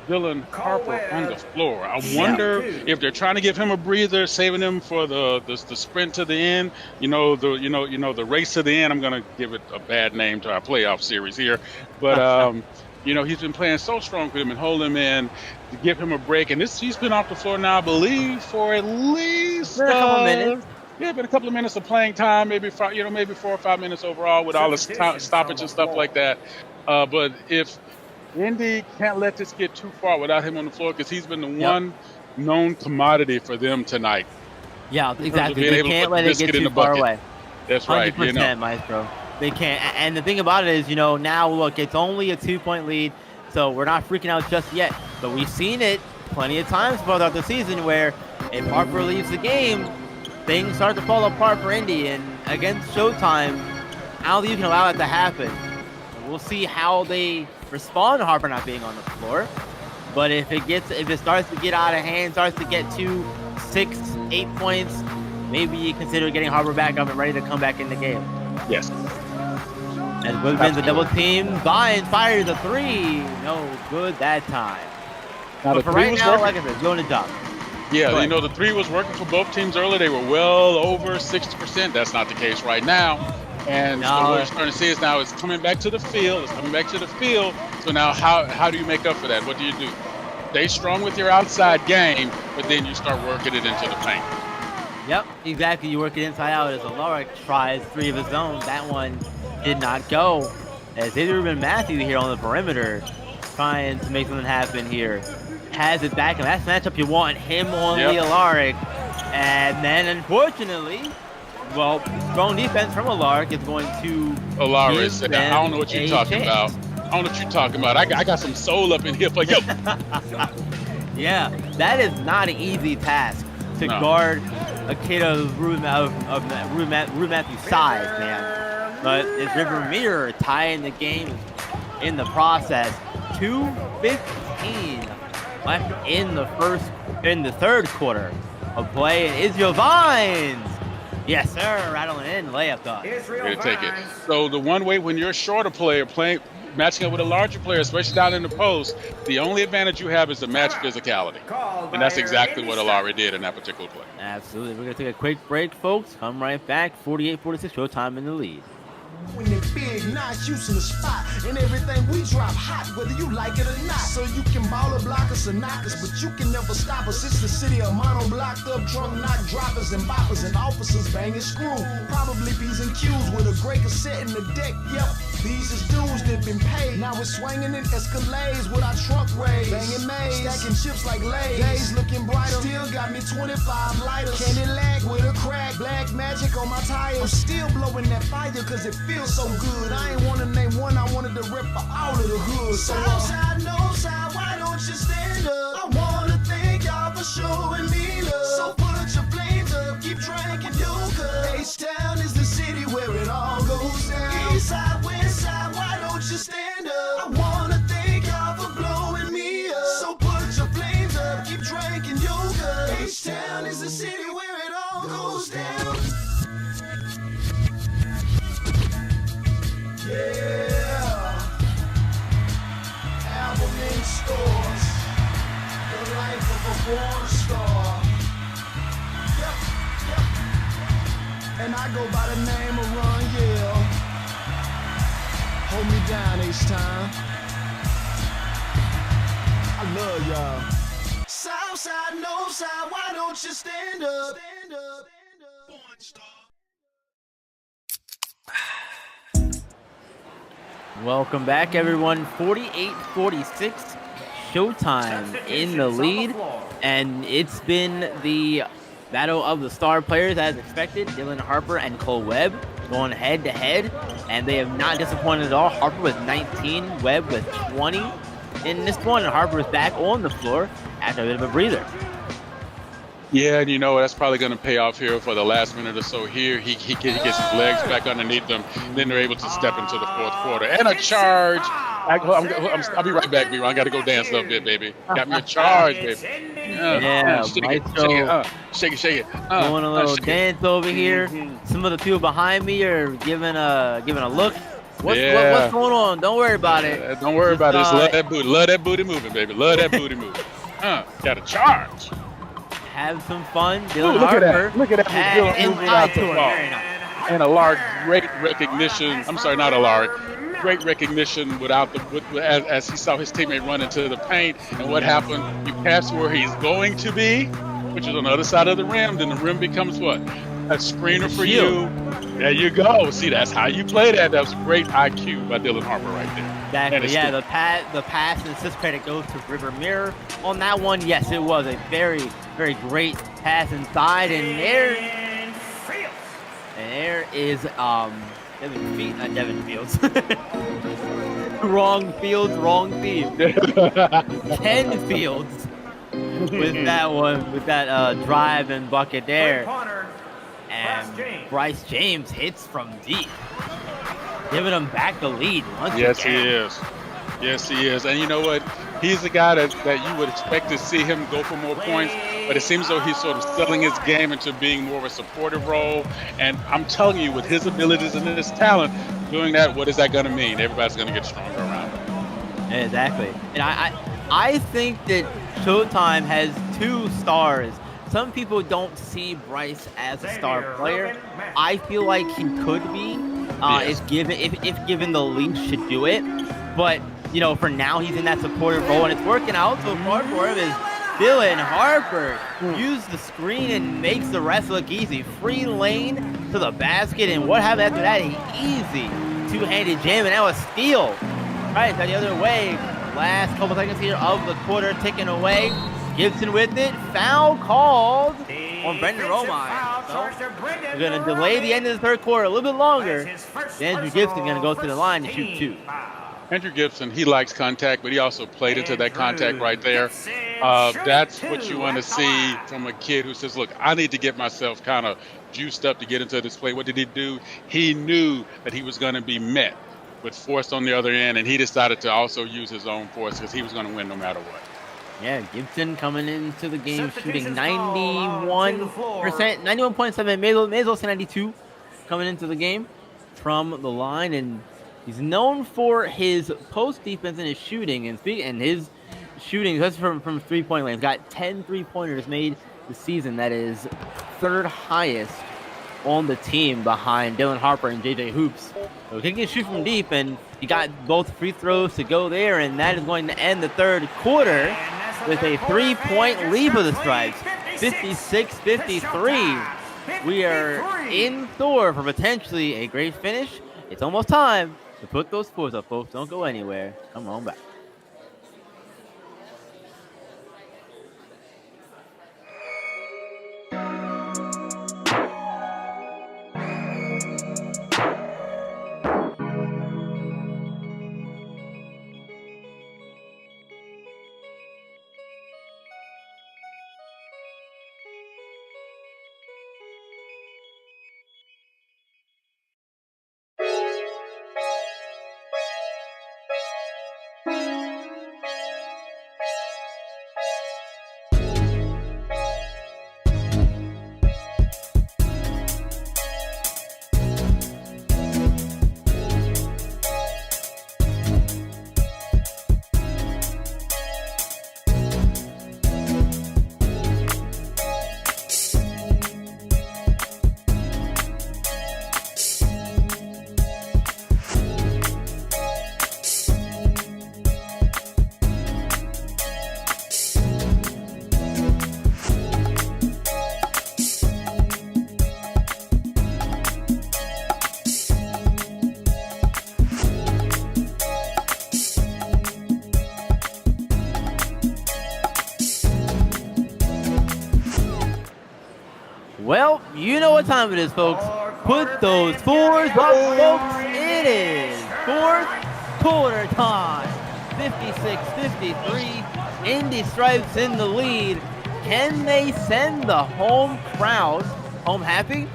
I: Dylan Harper on the floor. I wonder if they're trying to give him a breather, saving him for the sprint to the end. The race to the end. I'm going to give it a bad name to our playoff series here, but he's been playing so strong for him and hold him in to give him a break. And he's been off the floor now, I believe, for at least
D: a couple minutes.
I: Yeah, been a couple of minutes of playing time, maybe 4 or 5 minutes overall with all the stoppage and stuff like that. But if Indy can't let this get too far without him on the floor, because he's been the one known commodity for them tonight.
D: Yeah, exactly. They can't let it get too far away.
I: That's right.
D: 100%, Maestro. They can't. And the thing about it is, now look, it's only a 2-point lead, so we're not freaking out just yet. But we've seen it plenty of times throughout the season where if Harper leaves the game, things start to fall apart for Indy, and against Showtime, I don't think you can allow that to happen. We'll see how they respond to Harper not being on the floor. But if it starts to get out of hand, starts to get to 6, 8 points, maybe you consider getting Harper back up and ready to come back in the game.
I: Yes.
D: As Woodman's a double team, Zion fires a 3. No good that time.
I: Now
D: but for right now, like I said, doing the job.
I: Yeah, you know, the three was working for both teams earlier. They were well over 60%. That's not the case right now. And so what we're starting to see is now it's coming back to the field. It's coming back to the field. So now how do you make up for that? What do you do? Stay strong with your outside game, but then you start working it into the paint.
D: Yep, exactly. You work it inside out as Alaric tries 3 of his own. That one did not go. As Ruben Matthew here on the perimeter trying to make something happen here. Has it back, and that's the matchup you want, him on Lee Alaric. And then, unfortunately, well, strong defense from Alaric is going to
I: Alaric, I don't know what you're talking about. I don't know what you're talking about. I got some soul up in here for you.
D: Yeah, that is not an easy task to guard a kid of Ruben Matthew's size, man. But it's River Mirror tying the game in the process. 2:15 left in the third quarter of play, and Israel Vines, yes sir, rattling in layup done.
I: Way to take it. So the one way when you're a shorter player matching up with a larger player, especially down in the post, the only advantage you have is to match physicality, and that's exactly what Alari did in that particular play.
D: Absolutely. We're gonna take a quick break, folks. Come right back. 48-46, Showtime in the lead.
M: When they big, nice use in the spot, and everything we drop hot, whether you like it or not. So you can ball or block us or knock us, but you can never stop us. It's the city of mono blocked up, drunk knock droppers and boppers and officers banging screw. Probably P's and Q's with a great cassette in the deck. Yep, these is dudes that been paid. Now we're swinging in Escalades with our trunk raised, banging maize, stacking chips like Lay's. Days looking brighter, still got me 25 lighters. Candy lag with a crack, black magic on my tires. I'm still blowing that fire cause it feels so good. I ain't wanna name one, I wanted to rip for all of the hood. So Southside, no side, why don't you stand up? I wanna thank y'all for showing me love. So put your flames up, keep drinking your cup. H-Town is the city where it all goes down. East side, west side, why don't you stand up? I wanna thank y'all for blowing me up. So put your flames up, keep drinking your cup. H-Town is the city where it all goes down. Yeah, album in stores, the life of a porn star. Yep, and I go by the name of Ron Yale. Hold me down each time. I love y'all. Southside, north side, why don't you stand up? Stand up, porn star.
D: Welcome back, everyone. 48-46, Showtime in the lead, and it's been the battle of the star players as expected. Dylan Harper and Cole Webb going head to head, and they have not disappointed at all. Harper with 19, Webb with 20 in this one, and Harper is back on the floor after a bit of a breather.
I: Yeah, and you know, that's probably going to pay off here for the last minute or so here. He gets his legs back underneath them, and then they're able to step into the fourth quarter. And a charge. I'll be right back, B-Ron. I got to go dance a little bit, baby. Got me a charge, baby. Shake it.
D: Doing a little dance over here. Some of the people behind me are giving a look. What's going on? Don't worry about it.
I: Don't worry about it. Just love that booty. Love that booty moving, baby. Love that booty moving. Got a charge.
D: Have some fun. Dylan Harper.
I: Look at that. Moving out the ball. And a large, great recognition. I'm sorry, not a large. Great recognition as he saw his teammate run into the paint. And what happened? You pass where he's going to be, which is on the other side of the rim. Then the rim becomes what? A screener for you. There you go. See, that's how you play that. That was great IQ by Dylan Harper right there.
D: Exactly. Yeah, the pass and assist credit goes to River Mirror on that one. Yes, it was a very, very great pass inside, and there is Devin Fields. wrong team. Ken Fields with that one, with that drive and bucket there. And Bryce James hits from deep, giving him back the lead once again.
I: Yes, he is. And you know what? He's the guy that you would expect to see him go for more points, but it seems though he's sort of selling his game into being more of a supportive role. And I'm telling you, with his abilities and his talent, doing that, what is that going to mean? Everybody's going to get stronger around him.
D: Exactly. And I think that Showtime has 2 stars. Some people don't see Bryce as a star player. I feel like he could be if given the leash to do it. But, you know, for now, he's in that supportive role, and it's working out so far for him. Is Dylan Harper used the screen and makes the rest look easy. Free lane to the basket, and what happened after that? An easy two-handed jam, and now a steal. Right, the other way. Last couple seconds here of the quarter ticking away. Gibson with it. Foul called on Brendan Romine. So we're going to delay the end of the third quarter a little bit longer. Andrew Gibson going to go to the line to shoot 2.
I: Andrew Gibson, he likes contact, but he also played into that contact right there. That's what you want to see from a kid who says, look, I need to get myself kind of juiced up to get into this play. What did he do? He knew that he was going to be met with force on the other end, and he decided to also use his own force because he was going to win no matter what.
D: Yeah, Gibson coming into the game shooting 91%, 91.7, may as well say 92 coming into the game from the line, and he's known for his post defense and his shooting, and his shooting, that's from 3-point lane. He's got 10 3-pointers made this season. That is 3rd highest on the team behind Dylan Harper and JJ Hoops. So he can shoot from deep, and he got both free throws to go there, and that is going to end the third quarter with a 3-point lead for the Stripes, 56-53. We are in store for potentially a great finish. It's almost time to put those scores up, folks. Don't go anywhere. Come on back. Well, you know what time it is, folks. Put those fours up, folks. It is fourth quarter time. 56-53. Indy Stripes in the lead. Can they send the home crowd home happy?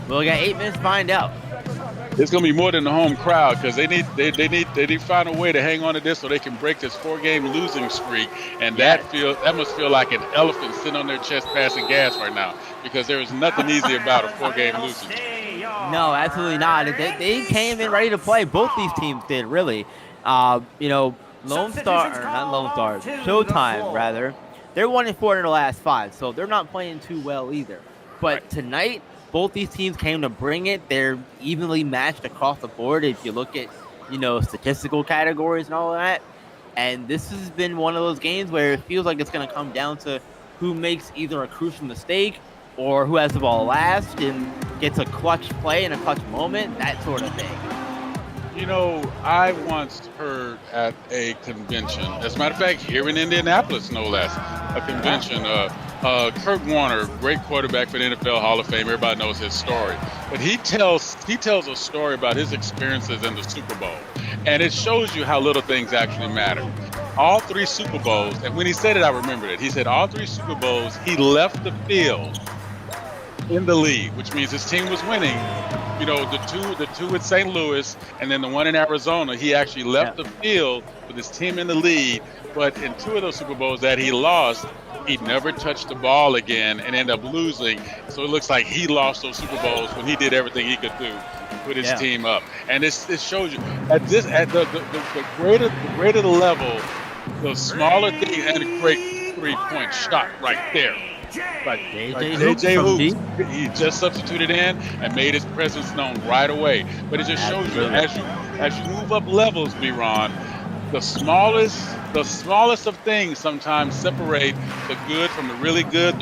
D: We'll get 8 minutes to find out.
I: It's going to be more than the home crowd because they need to find a way to hang on to this so they can break this 4-game losing streak. And that must feel like an elephant sitting on their chest passing gas right now because there is nothing easy about a 4-game losing streak.
D: No, absolutely not. They came in ready to play. Both these teams did, really. Showtime, rather. They're 1-4 in the last 5, so they're not playing too well either. But tonight, both these teams came to bring it. They're evenly matched across the board if you look at, statistical categories and all of that. And this has been one of those games where it feels like it's going to come down to who makes either a crucial mistake or who has the ball last and gets a clutch play in a clutch moment, that sort of thing.
I: I once heard at a convention, as a matter of fact, here in Indianapolis, no less, a convention, Kurt Warner, great quarterback for the NFL Hall of Fame. Everybody knows his story. But he tells a story about his experiences in the Super Bowl. And it shows you how little things actually matter. All 3 Super Bowls, and when he said it, I remembered it. He said all 3 Super Bowls, he left the field in the lead, which means his team was winning. The two with St. Louis and then the one in Arizona, he actually left the field with his team in the lead. But in 2 of those Super Bowls that he lost, he never touched the ball again and ended up losing. So it looks like he lost those Super Bowls when he did everything he could do to put his team up. And it shows you at the greater the level, the smaller thing, and great 3-point shot right there. Like
D: JJ
I: JJ
D: from
I: Hoops, he just substituted in and made his presence known right away. But it just shows you as you move up levels, B-Ron, the smallest of things sometimes separate the good from the really good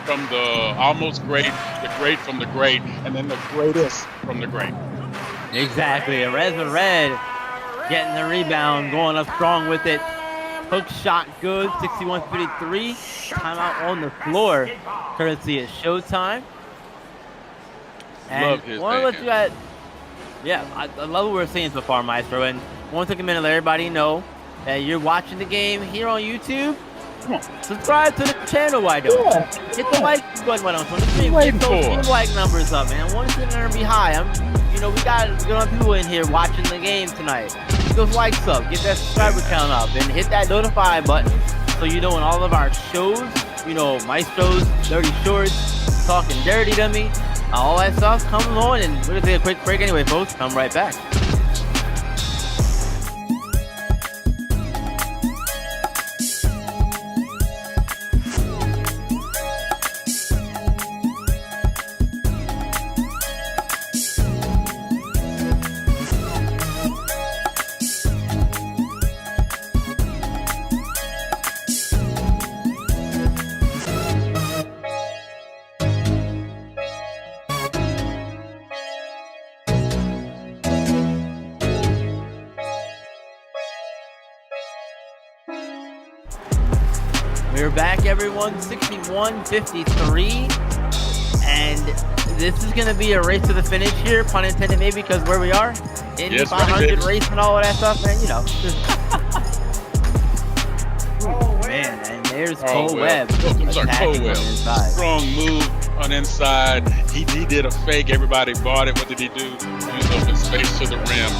I: from the almost great, the great from the great, and then the greatest from the great.
D: Exactly. Red getting the rebound, going up strong with it. Hook shot good, 61-53. Timeout on the floor, courtesy of Showtime. And
I: Love his
D: want to let you guys, I love what we're seeing so far, Maestro. And I want to take a minute to let everybody know that you're watching the game here on YouTube. Come on, subscribe to the channel, why don't you? Hit the like button, why don't you? Get those like numbers up, man. I want to see them be high. We got a good people in here watching the game tonight. Get those likes up, get that subscriber count up, and hit that notify button so you know when all of our shows, Maestro's, Dirty Shorts, Talking Dirty to Me, all that stuff comes on. And we're going to take a quick break anyway, folks. Come right back. We're back, everyone. 61-53, and this is going to be a race to the finish here, pun intended maybe, because where we are, Indy 500 race and all of that stuff, man, Man, and there's Cole Webb.
I: I'm sorry, Cole Webb. Strong move on inside. He did a fake. Everybody bought it. What did he do? Used open space to the rim.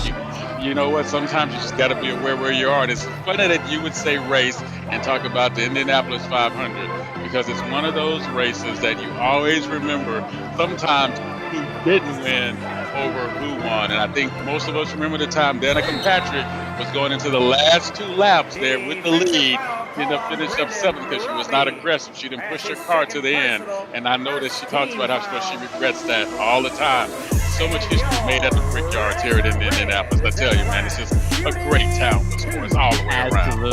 I: You know what? Sometimes you just got to be aware where you are. And it's funny that you would say race and talk about the Indianapolis 500, because it's one of those races that you always remember sometimes who didn't win over who won. And I think most of us remember the time Danica Patrick was going into the last 2 laps there with the lead. She ended up finishing up 7th because she was not aggressive. She didn't push her car to the end. And I know that she talks about how she regrets that all the time. So much history made at the Brickyards here in Indianapolis. I tell you, man, it's just a great town for sports all the way around.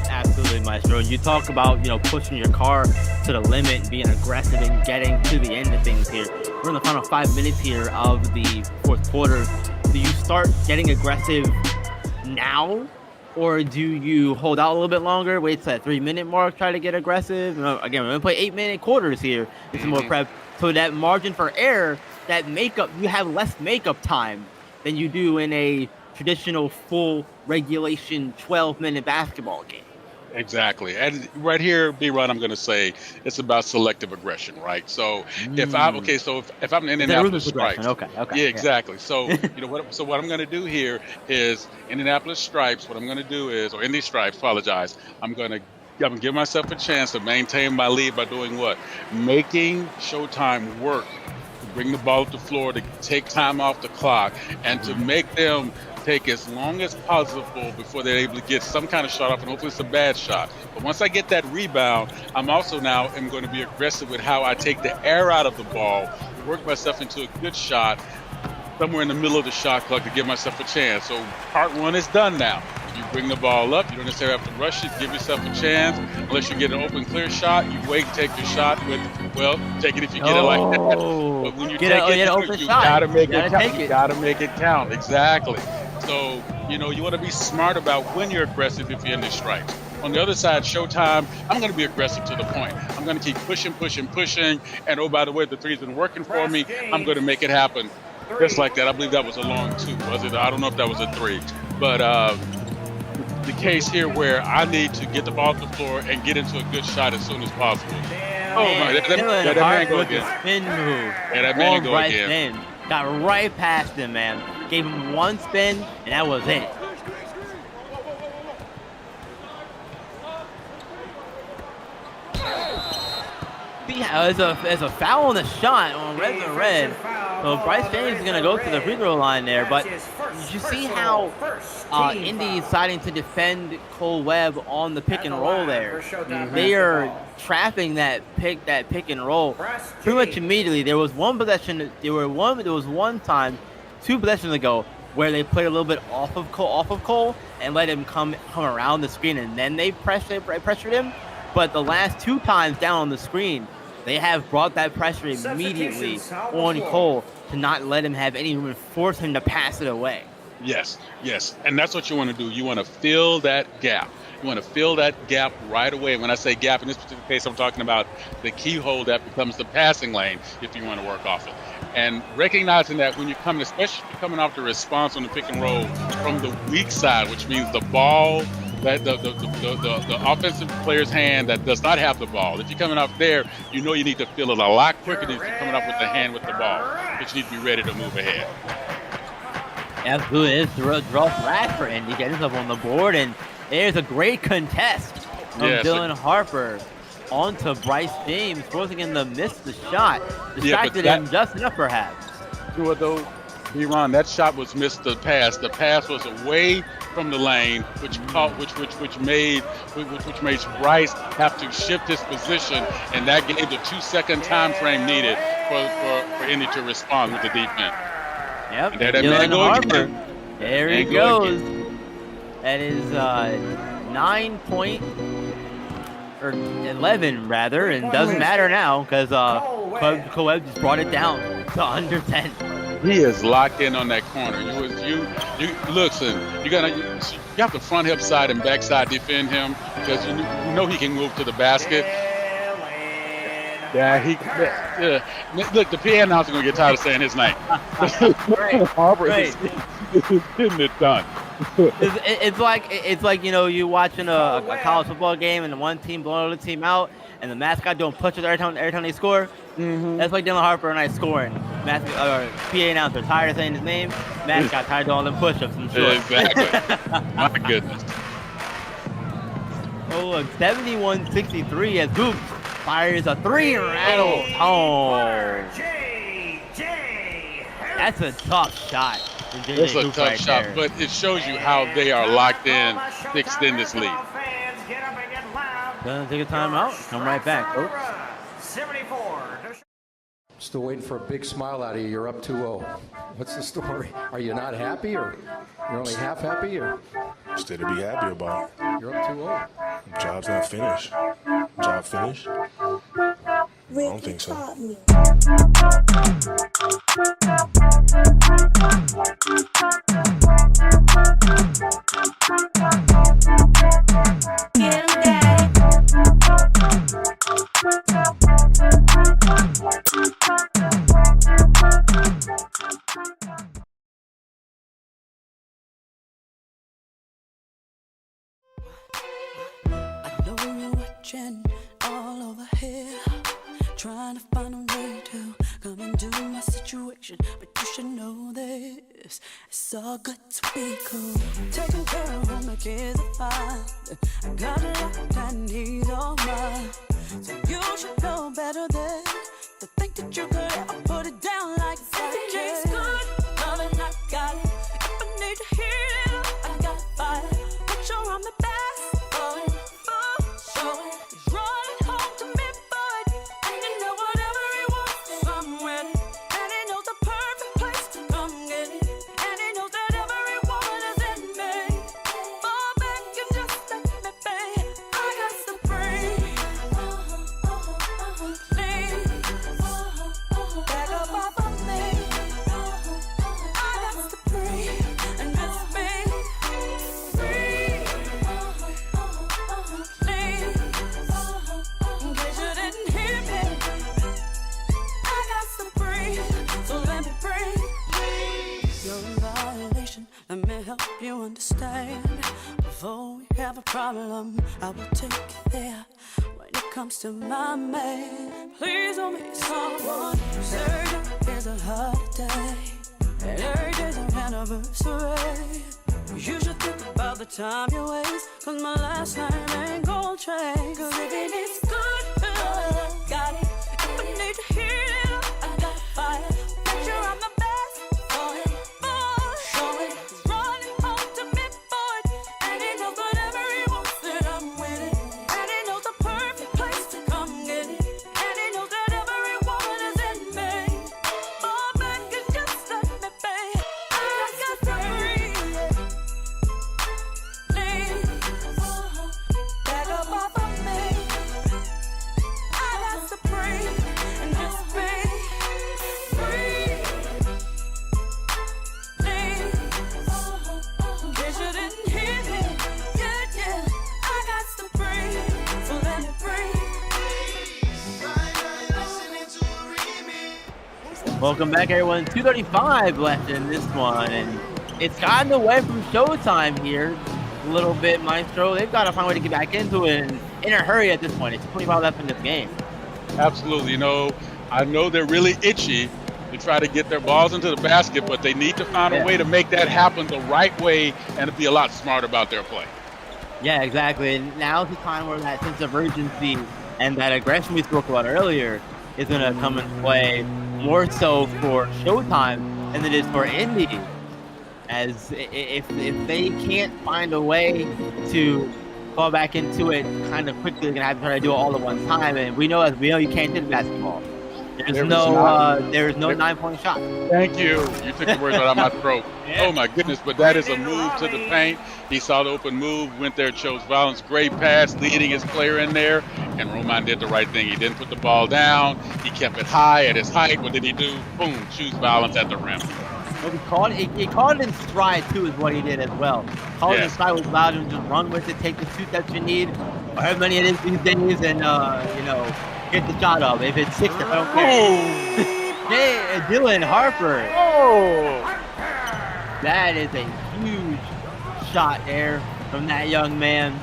D: Absolutely, Maestro. You talk about, pushing your car to the limit and being aggressive and getting to the end of things here. We're in the final 5 minutes here of the 4th quarter. Do you start getting aggressive now? Or do you hold out a little bit longer, wait till that 3-minute mark, try to get aggressive? Again, we're going to play 8-minute quarters here. Get some more prep. So that margin for error, that makeup, you have less makeup time than you do in a traditional full regulation 12-minute basketball game.
I: Exactly. And right here, B-Ron, I'm going to say it's about selective aggression, right? So if I'm in Indianapolis Stripes.
D: Okay.
I: Yeah, exactly. So, so what I'm going to do here is Indianapolis Stripes, what I'm going to do is, or Indy Stripes, apologize, I'm going to give myself a chance to maintain my lead by doing what? Making Showtime work to bring the ball to the floor, to take time off the clock, and to make them take as long as possible before they're able to get some kind of shot off, and hopefully it's a bad shot. But once I get that rebound, I'm also now going to be aggressive with how I take the air out of the ball, work myself into a good shot somewhere in the middle of the shot clock to give myself a chance. So part 1 is done now. You bring the ball up. You don't necessarily have to rush it. Give yourself a chance. Unless you get an open, clear shot, you wait and take your shot with, take it if you get it like that. But when you take it, you got to make it count. You got to make it count. Exactly. So, you want to be smart about when you're aggressive if you're in the stripes. On the other side, Showtime, I'm going to be aggressive to the point. I'm going to keep pushing. And, oh, by the way, the three's been working for me. I'm going to make it happen. Just like that. I believe that was a long 2, was it? I don't know if that was a 3. But the case here where I need to get the ball off the floor and get into a good shot as soon as possible. That man go again.
D: Spin move.
I: Yeah, that man go again.
D: Got right past him, man. Gave him one spin, and that was it. There's a foul on the shot on red. So Bryce James is going to go to the free throw line there, but you see how Indy is deciding to defend Cole Webb on the pick and roll there. They are trapping that pick and roll pretty much immediately. There was one possession. There was one time, 2 possessions ago, where they played a little bit off of Cole and let him come around the screen, and then they pressured him. But the last 2 times down on the screen, they have brought that pressure immediately on Cole to not let him have any room and force him to pass it away.
I: Yes, and that's what you want to do. You want to fill that gap. You want to fill that gap right away. When I say gap, in this particular case, I'm talking about the keyhole that becomes the passing lane if you want to work off it. And recognizing that when you're coming, especially if you're coming off the response on the pick and roll from the weak side, which means the ball, that the offensive player's hand that does not have the ball. If you're coming off there, you know you need to feel it a lot quicker than if you're coming off with the hand with the ball. But you need to be ready to move ahead.
D: Absolutely, it's a draw flag for Indy, getting himself on the board, and there's a great contest from Dylan Harper onto Bryce James, forcing him to miss the shot. Distracted him just enough, perhaps.
I: B-Ron, that shot was missed the pass. The pass was away from the lane, which made Bryce have to shift his position, and that gave the 2-second time frame needed for Indy to respond with the defense.
D: Yep, Dylan Harper. There he goes. That is 11 rather, and doesn't matter now because Cole Webb just brought it down to under 10.
I: He is locked in on that corner. You listen. You have to front hip side and backside defend him because you know he can move to the basket. Look, the PA announcer gonna get tired of saying his name. Harper is getting it done.
D: It's like you watching a college football game and the one team blowing the other team out, and the mascot doing push-ups every time they score. That's like Dylan Harper and I scoring. PA announcer tired of saying his name. Mascot tired of doing all them push-ups. I'm sure.
I: Exactly. My goodness.
D: Oh, look, 71-63 as Hoops fires a 3 rattle home. That's a tough shot.
I: It's a tough shot, but it shows you how they are locked in to extend this lead.
D: Gonna take a timeout. Come right back, folks.
N: 74. Still waiting for a big smile out of you. You're up 2-0. What's the story? Are you not happy, or you're only half happy, or?
O: Still to be happy about.
N: You're up 2-0.
O: Job's not finished. Job finished? I don't think so.
P: All over here, trying to find a way to come into my situation, but you should know this, it's all good to be cool. Taking care of my kids are fine. I got a lot and he's all mine. So you should know better than to think that you could ever put it down like that. It's good, loving I got it. If I need to hear it, I got fire. Make sure I'm the best. Let me help you understand. Before we have a problem, I will take you there. When it comes to my man, please don't be someone who said it's a holiday and every day's our anniversary. You should think about the time you waste, cause my last name ain't gold chain. Cause if it is good, I got it. If I need to hear it, I got fire. Make sure I'm
D: Welcome back, everyone. 2:35 left in this one, and it's gotten away from Showtime here a little bit, Maestro. They've got to find a way to get back into it and in a hurry at this point. It's 25 left in this game.
I: Absolutely. I know they're really itchy to try to get their balls into the basket, but they need to find a way to make that happen the right way and to be a lot smarter about their play.
D: Yeah, exactly. And now's the time where that sense of urgency and that aggression we spoke about earlier is going to come into play more so for Showtime than it is for Indy. As if they can't find a way to fall back into it kind of quickly, they're going to have to try to do it all at one time. And we know you can't do basketball. There's no 9-point shot.
I: Thank you. You took the words right out of my throat. Yeah. Oh my goodness, but that is a move to the paint. He saw the open move, went there, chose violence. Great pass, leading his player in there. And Roman did the right thing. He didn't put the ball down. He kept it high at his height. What did he do? Boom, choose violence at the rim.
D: Well, he caught it in stride, too, is what he did as well. Caught it in stride was allowed him to just run with it, take the 2 steps you need, however many it is these days, and, get the shot up. If it's 6, I don't care. Yeah, Dylan Harper.
I: Oh!
D: That is a huge shot there from that young man.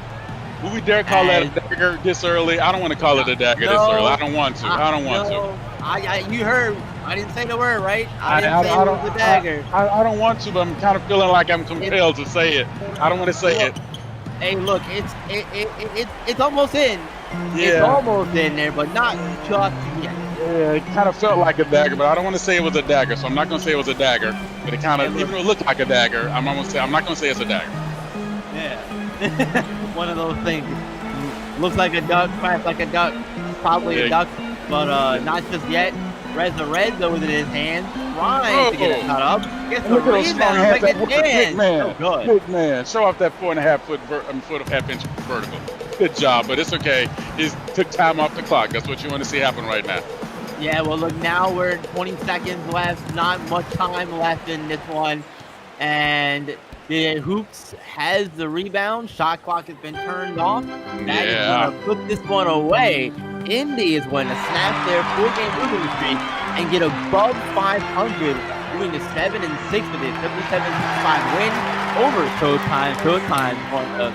I: Will we dare call that a dagger this early? I don't want to call it a dagger this early. I don't want to.
D: You heard. I didn't say the word, right? I didn't say it was a dagger.
I: I don't want to, but I'm kind of feeling like I'm compelled to say it. I don't want to say it.
D: Hey, look, it's almost in.
I: Yeah.
D: It's almost in there, but not just yet.
I: Yeah, it kind of felt like a dagger, but I don't want to say it was a dagger, so I'm not going to say it was a dagger. But it kind of, even though it looked like a dagger, I'm not going to say it's a dagger.
D: Yeah. One of those things. Looks like a duck, quacks like a duck, probably a duck, but not just yet. Reza with it in his hand, trying to get it cut up. Gets the rebound,
I: big man.
D: So good.
I: Big man. Show off that 4.5 foot of half-inch vertical. Good job, but it's okay. He took time off the clock. That's what you want to see happen right now.
D: Yeah, well, look, now we're 20 seconds left. Not much time left in this one. And the Hoops has the rebound. Shot clock has been turned off. That is going to put this one away. Indy is going to snap their 4-game losing streak and get above 500, moving to 7-6 with a 57-65 win over Showtime. Showtime on the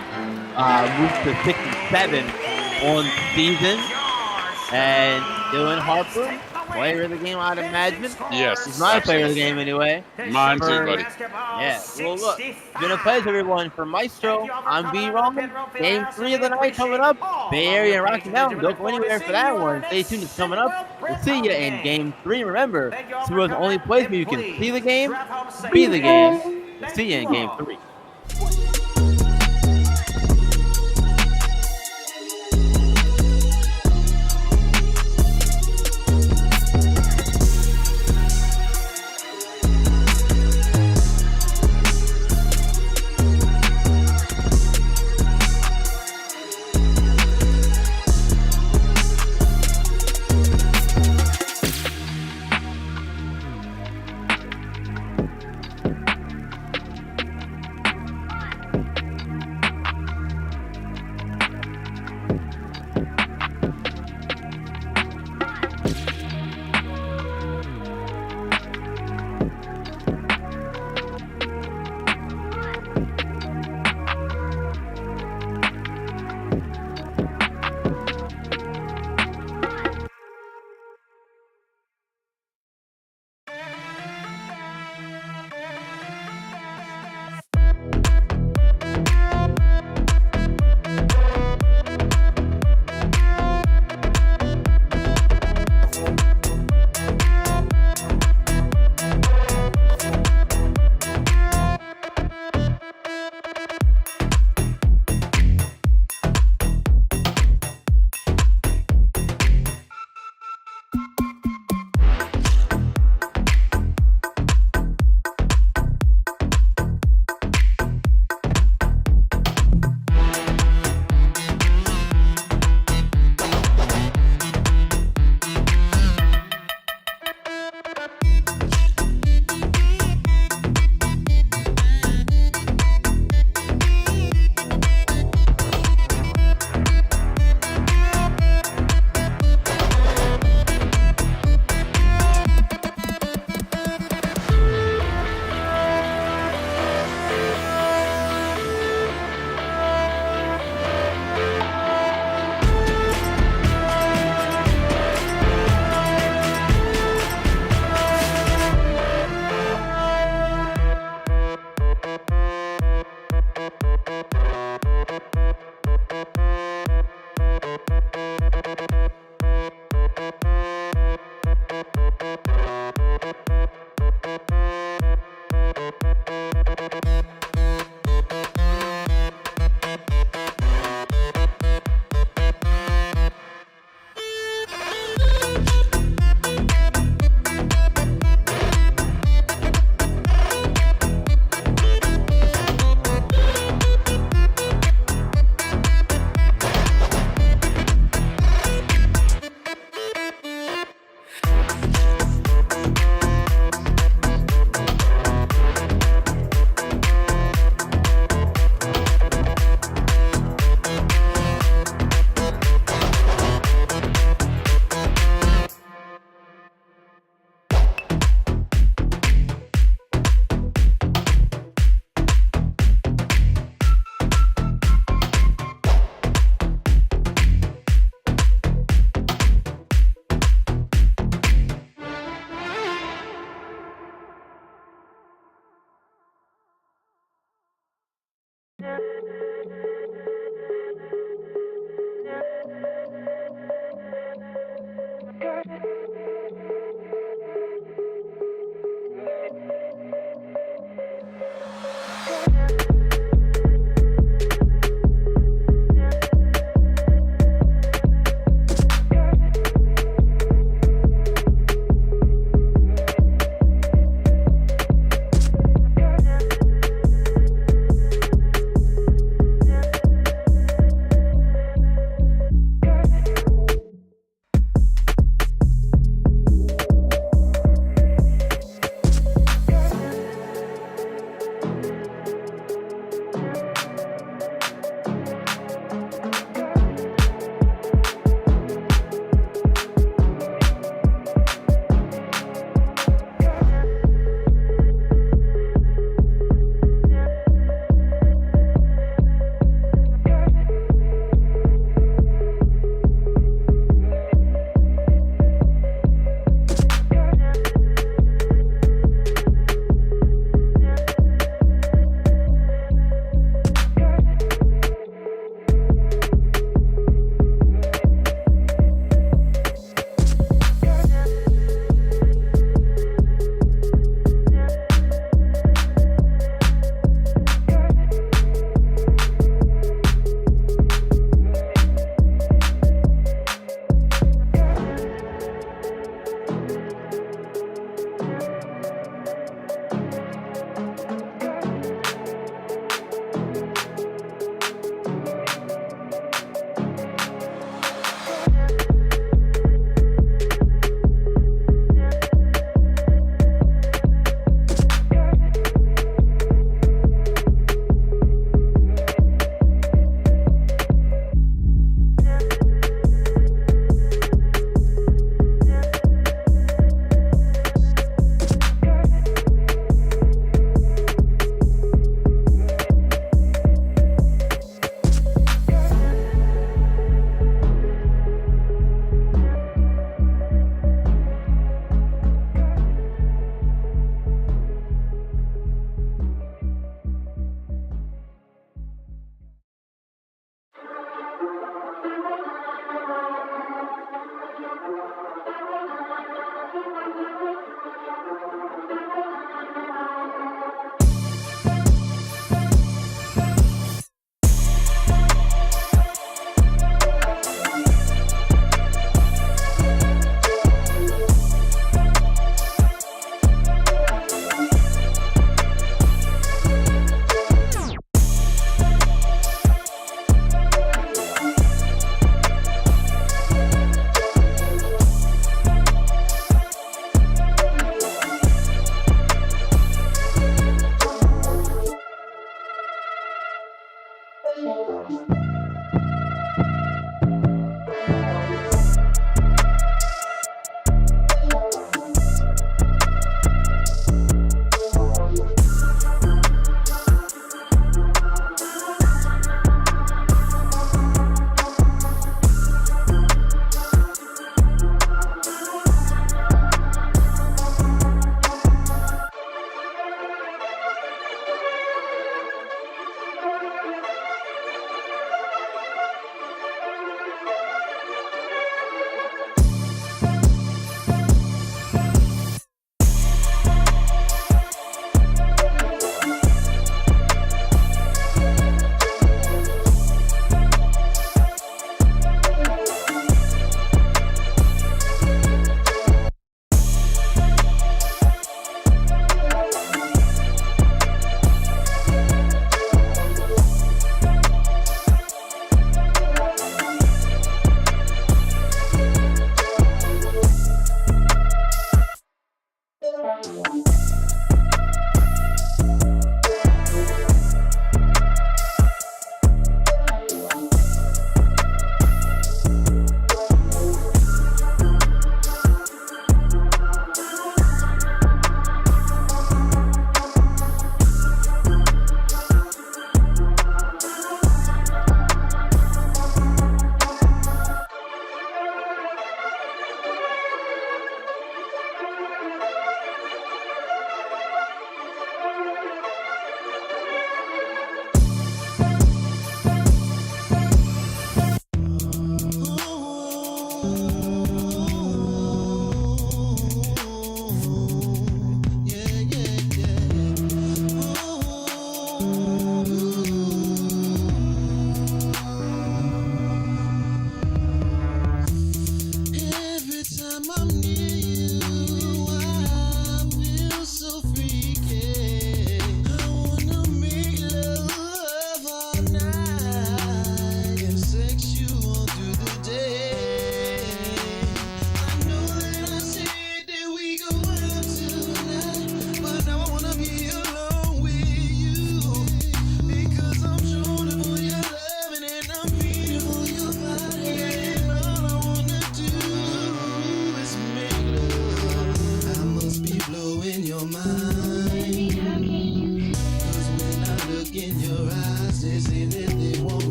D: move to 6-7 on season. And Dylan Harper, player of the game, I'd imagine.
I: Yes.
D: He's my player of the game anyway.
I: Mine too, buddy.
D: Yeah. Well, look, it's been a pleasure, everyone. For Maestro, I'm B-Ron. Game 3 of the night coming up. Bay Area and Rocky Mountain. Don't go anywhere for that one. Stay tuned. It's coming up. We'll see you in Game 3. Remember, this was the only place where you can see the game, be the game. We'll see you in Game 3.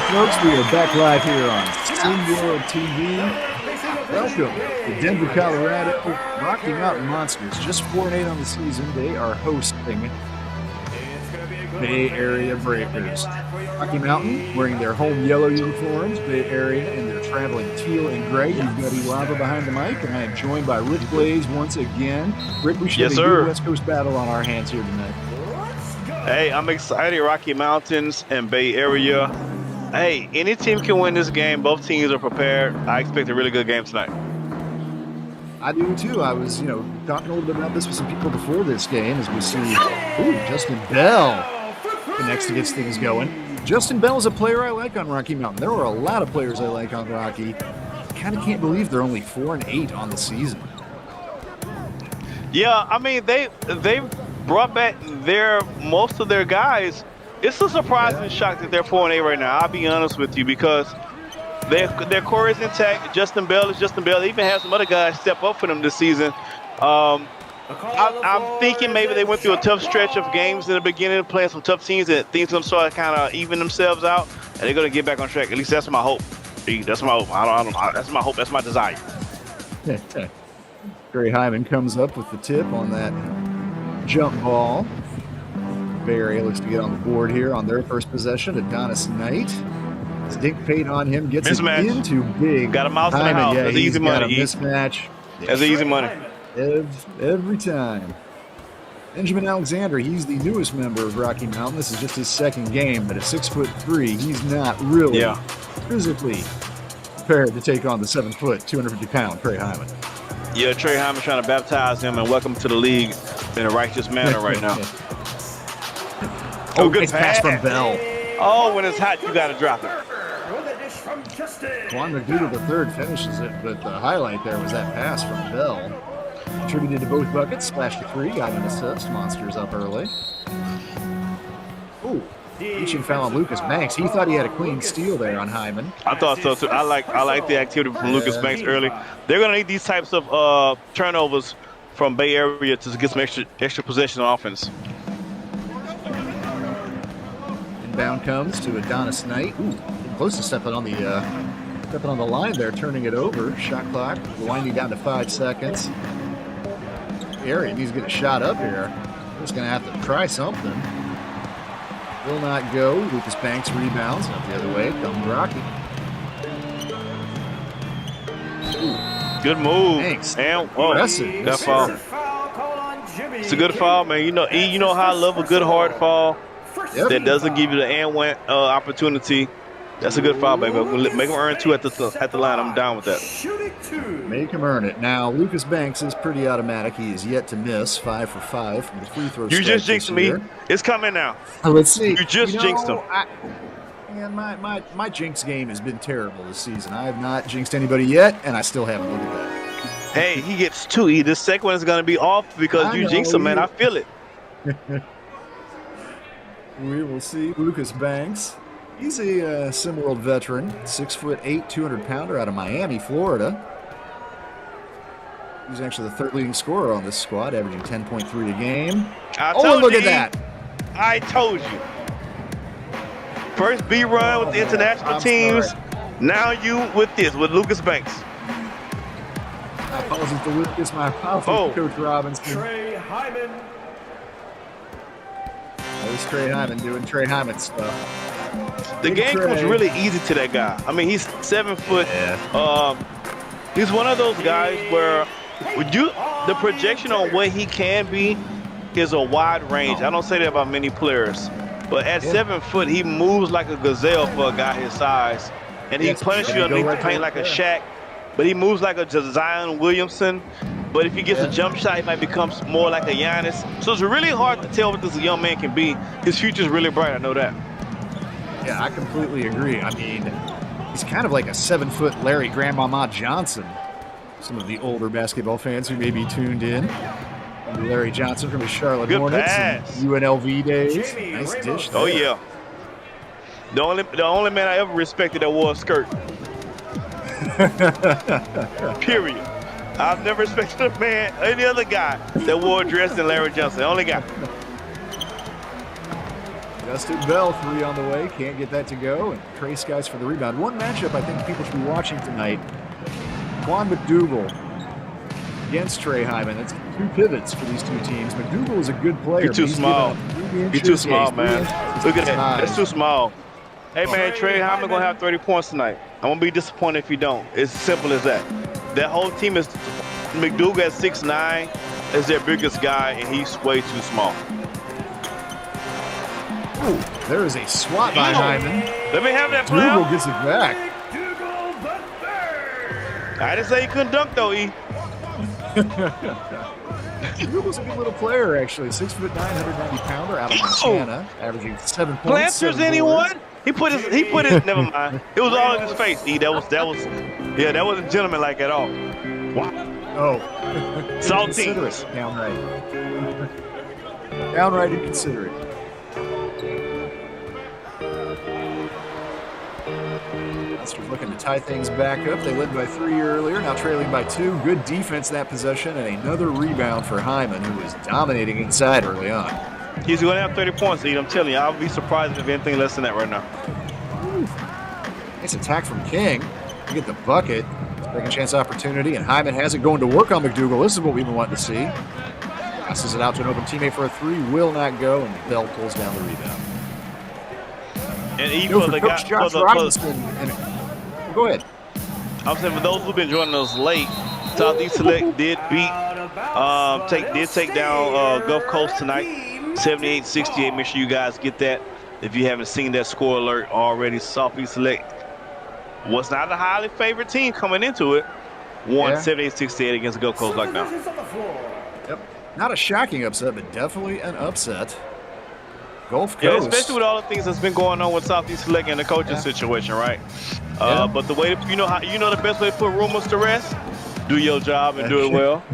Q: folks, we are back live here on SeaWorld TV. Welcome to Denver, Colorado. Rocky Mountain Monsters, just 4-8 on the season. They are hosting Bay Area Breakers. Rocky Mountain wearing their home yellow uniforms, Bay Area in their traveling teal and gray. You've got Lava behind the mic, and I am joined by Rick Blaze once again. Rick, we should have a good West Coast battle on our hands here tonight.
R: Hey, I'm excited. Rocky Mountains and Bay Area. Hey, any team can win this game. Both teams are prepared. I expect a really good game tonight.
Q: I do too. I was, talking a little bit about this with some people before this game as we see, Justin Bell connects to get things going. Justin Bell is a player I like on Rocky Mountain. There are a lot of players I like on Rocky. Kind of can't believe they're only 4-8 on the season.
R: Yeah, I mean they brought back most of their guys. It's a surprising shock that they're 4-8 right now. I'll be honest with you because their core is intact. Justin Bell is Justin Bell. They even have some other guys step up for them this season. I'm thinking maybe they went through a tough stretch of games in the beginning, playing some tough teams, and things going to start kind of even themselves out, and they're going to get back on track. At least that's my hope. That's my hope. That's my hope. That's my desire.
Q: Trey Hyman comes up with the tip on that jump ball. Bay Area looks to get on the board here on their first possession. Adonis Knight. Stink paid on him, gets
R: mismatch.
Q: It into big.
R: Got a mouse in the house.
Q: Yeah,
R: That's easy money.
Q: Got a mismatch.
R: That's easy money.
Q: Every time. Benjamin Alexander, he's the newest member of Rocky Mountain. This is just his second game, but at 6'3", he's not really physically prepared to take on the 7', 250-pound Trey Hyman.
R: Yeah, Trey Hyman trying to baptize him and welcome to the league in a righteous manner right now.
Q: Good nice pass from Bell.
R: Oh, when it's hot, you got to drop it.
Q: Juan McDougal the third finishes it, but the highlight there was that pass from Bell. Contributed to both buckets, splashed a 3, got an assist. Monsters up early. Ooh, reaching foul on Lucas Banks. He thought he had a clean steal there on Hyman.
R: I thought so too. I like the activity from Lucas Banks early. They're gonna need these types of turnovers from Bay Area to get some extra possession on offense.
Q: Inbound comes to Adonis Knight. Ooh, close to stepping on the line there, turning it over. Shot clock winding down to 5 seconds. Area needs to get a shot up here. Just gonna have to try something. Will not go. Lucas Banks rebounds up the other way. Comes Rocky.
R: Ooh. Good move.
Q: Thanks.
R: And that foul. It's a good foul, man. You know how I love a good hard foul that doesn't give you the and one opportunity. That's a good foul, baby. Make him earn 2 at the line. I'm down with that.
Q: Make him earn it. Now, Lucas Banks is pretty automatic. He is yet to miss 5 for 5 from the free throw.
R: You just jinxed me. It's coming now.
Q: Let's see.
R: You just jinxed him.
Q: My jinx game has been terrible this season. I have not jinxed anybody yet, and I still haven't. Look at that.
R: Hey, he gets 2. This second one is going to be off because you jinxed him, man. I feel it.
Q: We will see. Lucas Banks. He's a SimWorld veteran, 6'8", 200-pounder out of Miami, Florida. He's actually the third leading scorer on this squad, averaging 10.3 a game. Look at that!
R: I told you. First B run with the international teams.
Q: Sorry.
R: Now you with Lucas Banks.
Q: My apologies to Lucas. My apologies to Coach Robinson.
E: Trey Hyman.
Q: Always Trey Hyman doing Trey Hyman stuff.
R: The game comes really easy to that guy. I mean, he's 7 foot.
Q: Yeah.
R: He's one of those guys where the projection on what he can be is a wide range. I don't say that about many players. But at 7 foot, he moves like a gazelle for a guy his size. And he punishes you underneath the paint like a Shaq. But he moves like a Zion Williamson. But if he gets a jump shot, he might become more like a Giannis. So it's really hard to tell what this young man can be. His future's really bright, I know that.
Q: Yeah, I completely agree. I mean, he's kind of like a 7 foot Larry Grandmama Johnson. Some of the older basketball fans who may be tuned in. Larry Johnson from the Charlotte Hornets and UNLV days. Nice dish there.
R: Oh, yeah. The only man I ever respected that wore a skirt. Period. I've never respected a man, any other guy that wore a dress than Larry Johnson. The only guy.
Q: Justin Bell, 3 on the way. Can't get that to go. And Trey Skies for the rebound. One matchup I think people should be watching tonight. Quan McDougal against Trey Hyman. That's 2 pivots for these 2 teams. McDougal is a good player.
R: He's too small. He's too small, man. Look at that. That's too small. Hey, man, Trey Hyman going to have 30 points tonight. I'm going to be disappointed if you don't. It's as simple as that. That whole team is McDougal at 6'9", is their biggest guy, and he's way too small.
Q: Ooh, there is a swat by Hyman.
R: Let me have that play.
Q: McDougal gets it back.
R: I didn't say he couldn't dunk, though, E.
Q: McDougal's a good little player, actually. 6'9", 190-pounder out of Montana, averaging 7 points.
R: Planters, anyone? He put his. Never mind. It was all in his face. E. That wasn't gentlemanlike at all. Wow.
Q: Oh.
R: Salty.
Q: Downright. Downright inconsiderate. Monsters looking to tie things back up. They led by 3 earlier, now trailing by 2. Good defense that possession, and another rebound for Hyman, who was dominating inside early on.
R: He's going to have 30 points, E. I'm telling you, I'll be surprised if anything less than that right now.
Q: Nice attack from King. You get the bucket. Second chance opportunity, and Hyman has it going to work on McDougal. This is what we've been wanting to see. Passes it out to an open teammate for a 3. Will not go, and Bell pulls down the rebound.
R: And even for the guy,
Q: go ahead.
R: I'm saying for those who've been joining us late, Southeast Select did take down Gulf Coast tonight, 78-68. Make sure you guys get that. If you haven't seen that score alert already, Southeast Select was not a highly favored team coming into it. Won 78-68 against the Gulf Coast like now.
Q: Yep. Not a shocking upset, but definitely an upset. Gulf Coast.
R: Yeah, especially with all the things that's been going on with Southeast Select and the coaching situation, right? But the way you know the best way to put rumors to rest, do your job and do it well.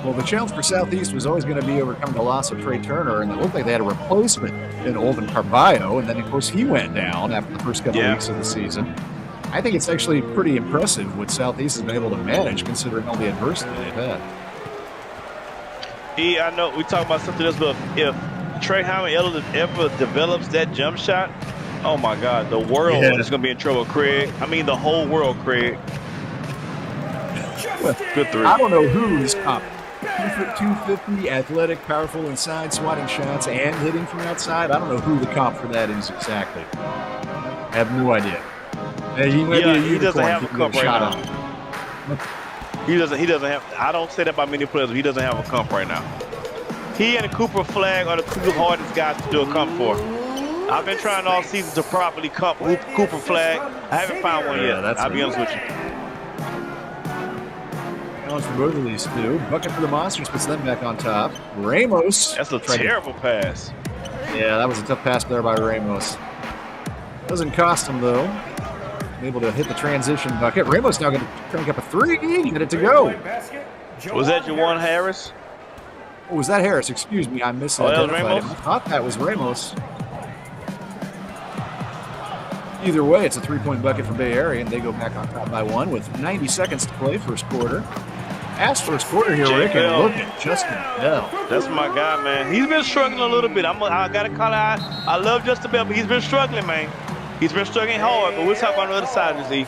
Q: Well, the challenge for Southeast was always going to be overcoming the loss of Trey Turner, and it looked like they had a replacement in Olvin Carballo, and then of course he went down after the first couple of weeks of the season. I think it's actually pretty impressive what Southeast has been able to manage considering all the adversity they've had.
R: I know we talk about something else, but if Trey Hyman ever develops that jump shot, oh my God, the world is going to be in trouble, Craig. I mean, the whole world, Craig. Good 3.
Q: I don't know who's up. 250, athletic, powerful inside, swatting shots, and hitting from outside. I don't know who the comp for that is exactly. I have no idea.
R: He doesn't have a comp right now. He doesn't have. I don't say that about many players, but he doesn't have a comp right now. He and Cooper Flag are the 2 hardest guys to do a comp for. I've been trying all season to properly comp Cooper Flag. I haven't found one yet. I'll be honest with you.
Q: Challenge for both of these 2. Bucket for the Monsters puts them back on top. Ramos.
R: That's a terrible pass.
Q: Yeah, that was a tough pass there by Ramos. Doesn't cost him, though. Able to hit the transition bucket. Ramos now going to crank up a 3. Get it to go.
R: Was that Juwan Harris?
Q: Oh, was that Harris? Excuse me, I misidentified him. I thought that was Ramos. Either way, it's a 3-point bucket for Bay Area, and they go back on top by 1 with 90 seconds to play first quarter. As first quarter here, Rick, and look at Justin Bell.
R: That's my guy, man. He's been struggling a little bit. I got to call out. I love Justin Bell, but he's been struggling, man. He's been struggling hard, but we'll talk on the other side of this.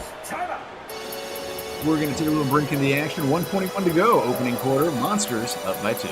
Q: We're going to take a little break in the action. 1:21 to go. Opening quarter. Monsters up by 2.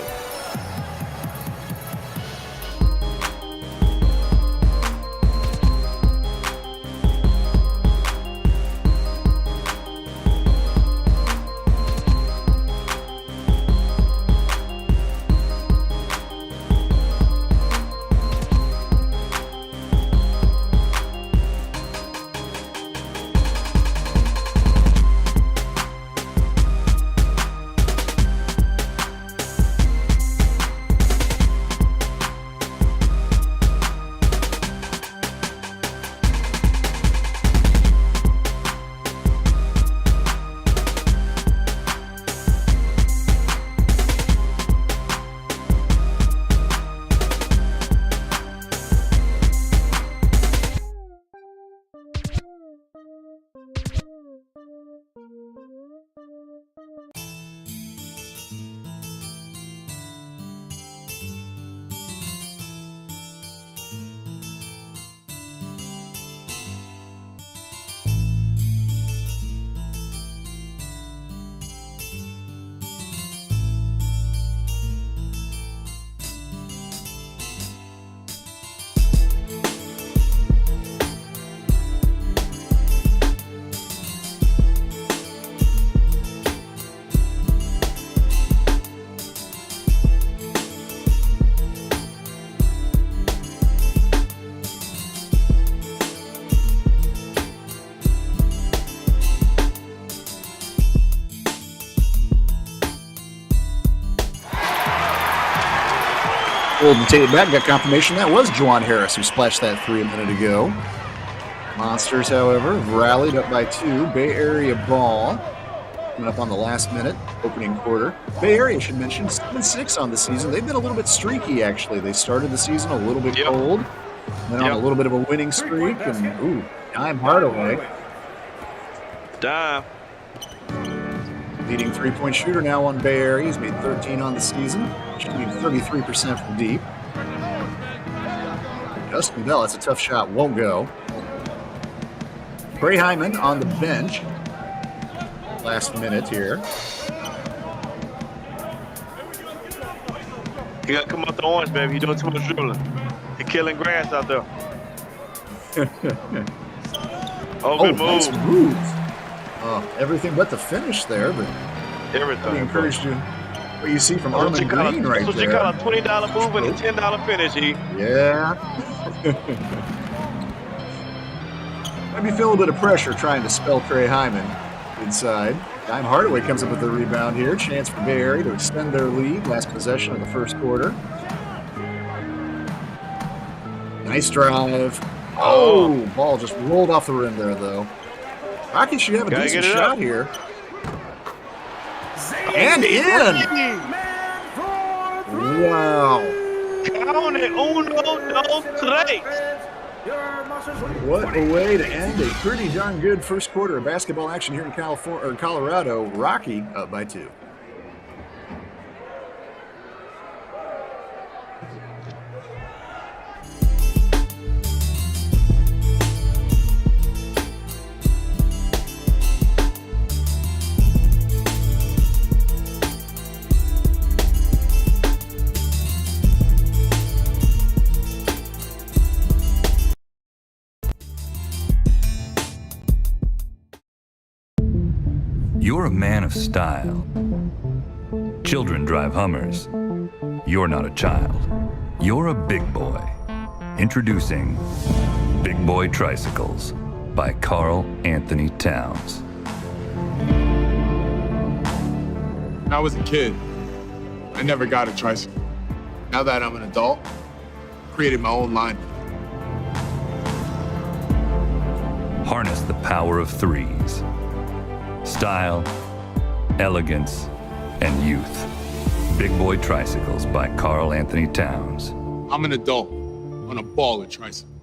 Q: Pulled the tape back, got confirmation that was Juwan Harris who splashed that 3 a minute ago. Monsters, however, have rallied up by 2. Bay Area ball coming up on the last minute, opening quarter. Bay Area, should mention, 7-6 on the season. They've been a little bit streaky, actually. They started the season a little bit cold, went on a little bit of a winning streak, and Dime Hardaway.
R: Dime.
Q: Leading three-point shooter now on Bay Area. He's made 13 on the season, shooting 33% from deep. Justin Bell, that's a tough shot, won't go. Trey Hyman on the bench. Last minute here.
R: You got to come off the orange, baby. You're doing too much dribbling. You're killing grass out there. Good move.
Q: Nice move. Everything but the finish there, but
R: everything.
Q: I encouraged you. What you see from Armand Green right there.
R: That's what you call a $20 move and a $10 finish, E.
Q: Yeah. Maybe feel a little bit of pressure trying to spell Trey Hyman inside. Dime Hardaway comes up with the rebound here. Chance for Bay Area to extend their lead. Last possession of the first quarter. Nice drive. Oh, ball just rolled off the rim there, though. Rockets should have a decent shot here. And in! Wow.
R: Count it. 1, 2, 3.
Q: What a way to end a pretty darn good first quarter of basketball action here in Colorado. Rocky up by 2.
S: You're a man of style. Children drive Hummers. You're not a child. You're a big boy. Introducing Big Boy Tricycles by Carl Anthony Towns.
T: When I was a kid, I never got a tricycle. Now that I'm an adult, I created my own line.
S: Harness the power of threes. Style, elegance, and youth. Big Boy Tricycles by Carl Anthony Towns.
T: I'm an adult on a baller tricycle.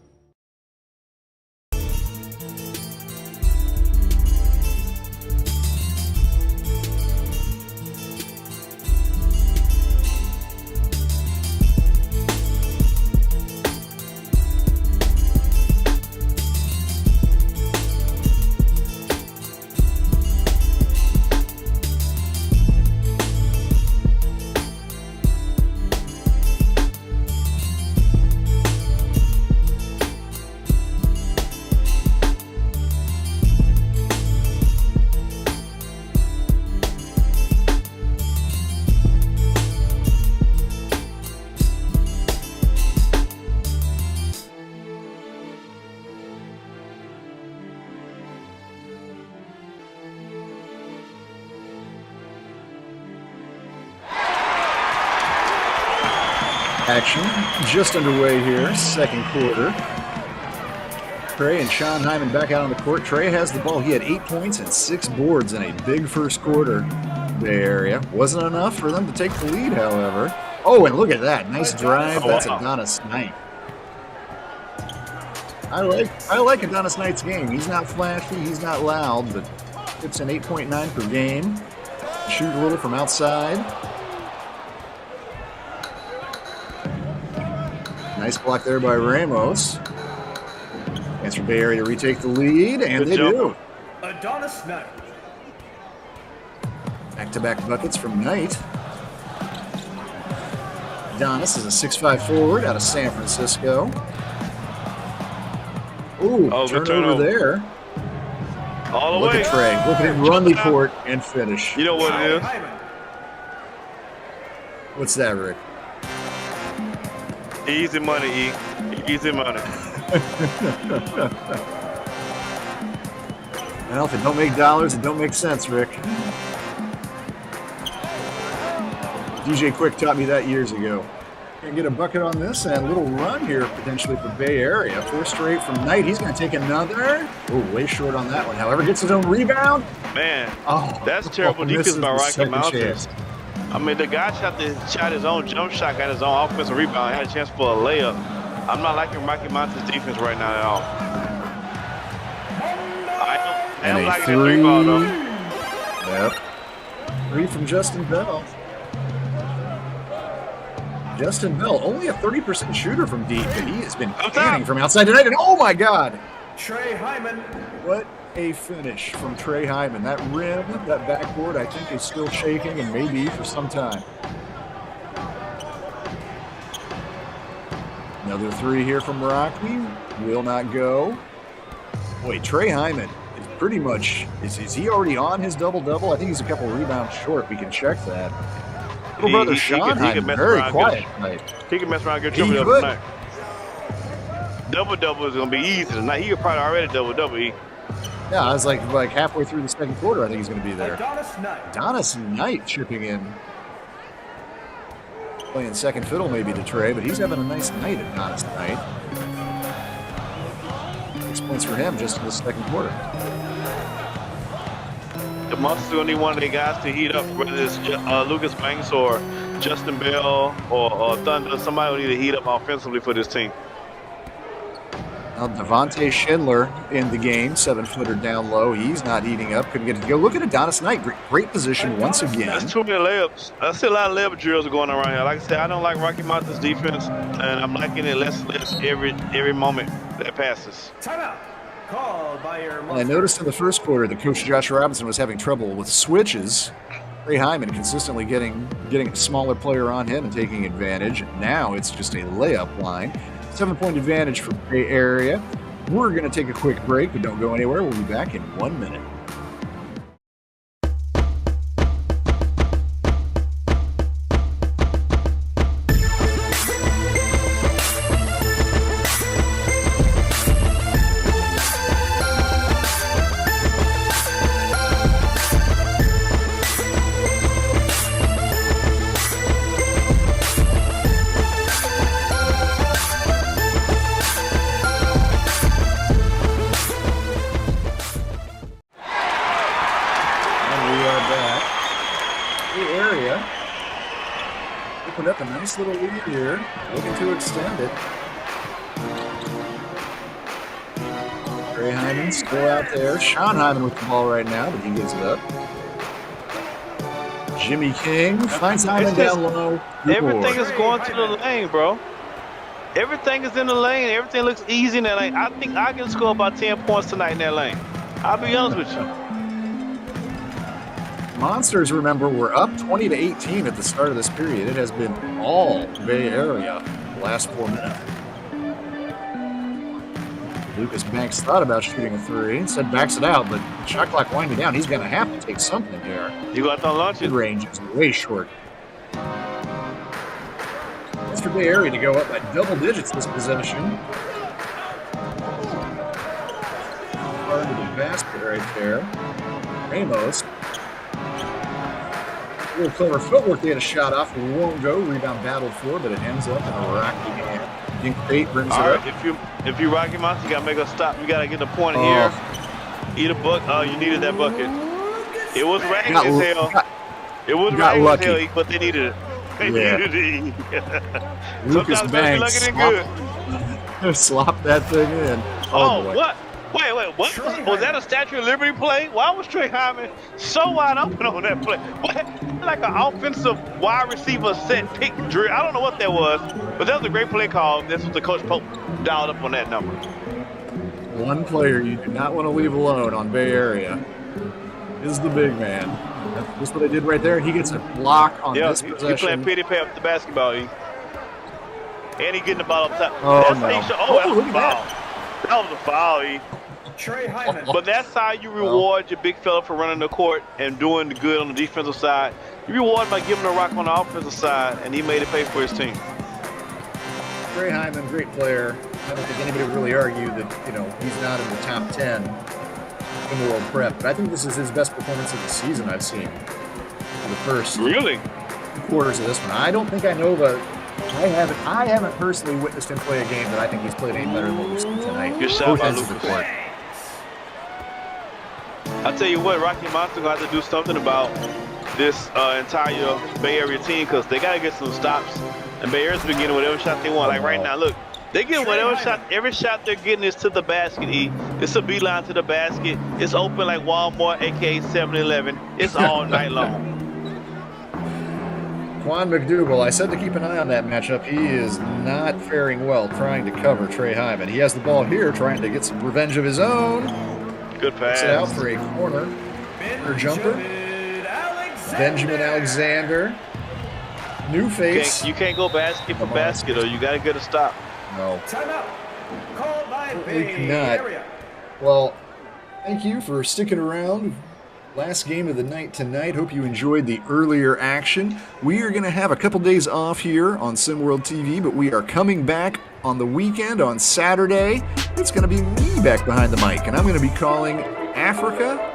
Q: Action just underway here, second quarter. Trey and Sean Hyman back out on the court. Trey has the ball. He had 8 points and 6 boards in a big first quarter. Bay Area wasn't enough for them to take the lead, however. Oh, and look at that. Nice drive. That's Adonis Knight. I like Adonis Knight's game. He's not flashy, he's not loud, but it's an 8.9 per game. Shoot a little from outside. Nice block there by Ramos. Chance for Bay Area to retake the lead, and they do.
E: Adonis Knight.
Q: Back-to-back buckets from Knight. Adonis is a 6'5" forward out of San Francisco. Ooh, turnover there.
R: All the
Q: way. Look at Trey. Look at him run the court and finish.
R: You know what it is?
Q: What's that, Rick?
R: Easy money, E. Easy money.
Q: Well, if it don't make dollars, it don't make sense, Rick. DJ Quick taught me that years ago. Gonna get a bucket on this and a little run here potentially for Bay Area. 4 straight from Knight. He's gonna take another. Oh, way short on that one. However, gets his own rebound.
R: Man,
Q: Oh,
R: that's terrible defense by Rocky Mountains.
Q: Chance.
R: I mean, the guy shot his own jump shot, got his own offensive rebound, had a chance for a layup. I'm not liking Rocky Mountains defense right now at all. I don't like that 3 ball though.
Q: Yep. 3 from Justin Bell. Justin Bell, only a 30% shooter from deep, but he has been canning from outside tonight. And oh my God!
E: Trey Hyman.
Q: What a finish from Trey Hyman. That rim, that backboard, I think is still shaking and may be for some time. Another 3 here from Rocky. Will not go. Boy, Trey Hyman is pretty much, is he already on his double-double? I think he's a couple rebounds short. We can check that. Little brother Sean Hyman, very quiet tonight.
R: He can mess around and get triple-double tonight. Double-double is going to be easy tonight. He could probably already double-double.
Q: Yeah, I was like halfway through the second quarter, I think he's going to be there. Adonis Knight chipping in. Playing second fiddle maybe to Trey, but he's having a nice night at Adonis Knight. 6 points for him just in the second quarter.
R: The Monsters are going to need one of their guys to heat up, whether it's Lucas Banks or Justin Bell or Thunder. Somebody will need to heat up offensively for this team.
Q: Now Devontae Schindler in the game, 7-footer down low. He's not heating up. Couldn't get it to go. Look at Adonis Knight. Great position once again.
R: That's too many layups. I see a lot of layup drills going around here. Like I said, I don't like Rocky Mountain's defense, and I'm liking it less and less every moment that passes.
E: Timeout. Call by your
Q: Well, I noticed in the first quarter that Coach Josh Robinson was having trouble with switches. Trey Hyman consistently getting a smaller player on him and taking advantage. Now it's just a layup line. 7-point advantage for Bay Area. We're going to take a quick break, but don't go anywhere. We'll be back in 1 minute. Opened up a nice little lead here, looking to extend it. Trey Hyman still out there. Sean Hyman with the ball right now, but he gives it up. Jimmy King finds Hyman down low.
R: Everything is going to the lane, bro. Everything is in the lane. Everything looks easy in that lane. I think I can score about 10 points tonight in that lane. I'll be honest with you.
Q: Monsters, remember, were up 20-18 at the start of this period. It has been all Bay Area the last 4 minutes. Lucas Banks thought about shooting a 3, instead backs it out, but shot clock winding down. He's going to have to take something here.
R: You got to launch it.
Q: Mid-range is way short. That's for Bay Area to go up by double digits this possession. Part of the basket right there. Ramos. A little clever footwork. They had a shot off. It won't go. Rebound battled for, but it ends up in a rocky game. Dink Bate brings it up.
R: If you Rocky Mountain, you got to make a stop. You got to get the point here. Eat a bucket. Oh, you needed that bucket. It was raining as hell. It was raining as hell, but they needed it. They needed it.
Q: Lucas Banks slop that thing in.
R: Oh, what? Wait, what? Was that a Statue of Liberty play? Why was Trey Hyman so wide open on that play? What? Like an offensive wide receiver set pick drill. I don't know what that was, but that was a great play call. That's what the Coach Pope dialed up on that number.
Q: One player you do not want to leave alone on Bay Area is the big man. That's what they did right there. He gets a block on this possession.
R: He's playing pity pat with the basketball. And he getting the ball up top.
Q: Oh,
R: that's
Q: no.
R: that was a foul. That was a foul,
E: Trey Hyman.
R: But that's how you reward your big fella for running the court and doing the good on the defensive side. You reward by giving the rock on the offensive side, and he made it pay for his team.
Q: Trey Hyman, great player. I don't think anybody would really argue that, he's not in the top 10 in World Prep. But I think this is his best performance of the season I've seen. For the first quarters of this one. I don't think I know of I haven't personally witnessed him play a game that I think he's played any better than what we've seen tonight.
R: Good shot
Q: Both
R: by
Q: ends of the
R: Lucas.
Q: court.
R: I tell you what, Rocky Mountain gonna have to do something about this entire Bay Area team because they gotta get some stops. And Bay Area's been getting whatever shot they want. Like right now, look, they get whatever shot. Every shot they're getting is to the basket. It's a beeline to the basket. It's open like Walmart, aka 7-Eleven. It's all night long.
Q: Juan McDougal, I said to keep an eye on that matchup. He is not faring well trying to cover Trey Hyman. He has the ball here trying to get some revenge of his own.
R: Good pass.
Q: Puts it out for a corner jumper. Benjamin Alexander. New face.
R: You can't go basket for basket, or you got to get a stop.
Q: No.
E: Timeout. Called by
Q: We
E: Bay
Q: cannot.
E: Area.
Q: Well, thank you for sticking around. Last game of the night tonight. Hope you enjoyed the earlier action. We are going to have a couple days off here on SimWorld TV, but we are coming back on the weekend on Saturday. It's going to be me back behind the mic, and I'm going to be calling Africa,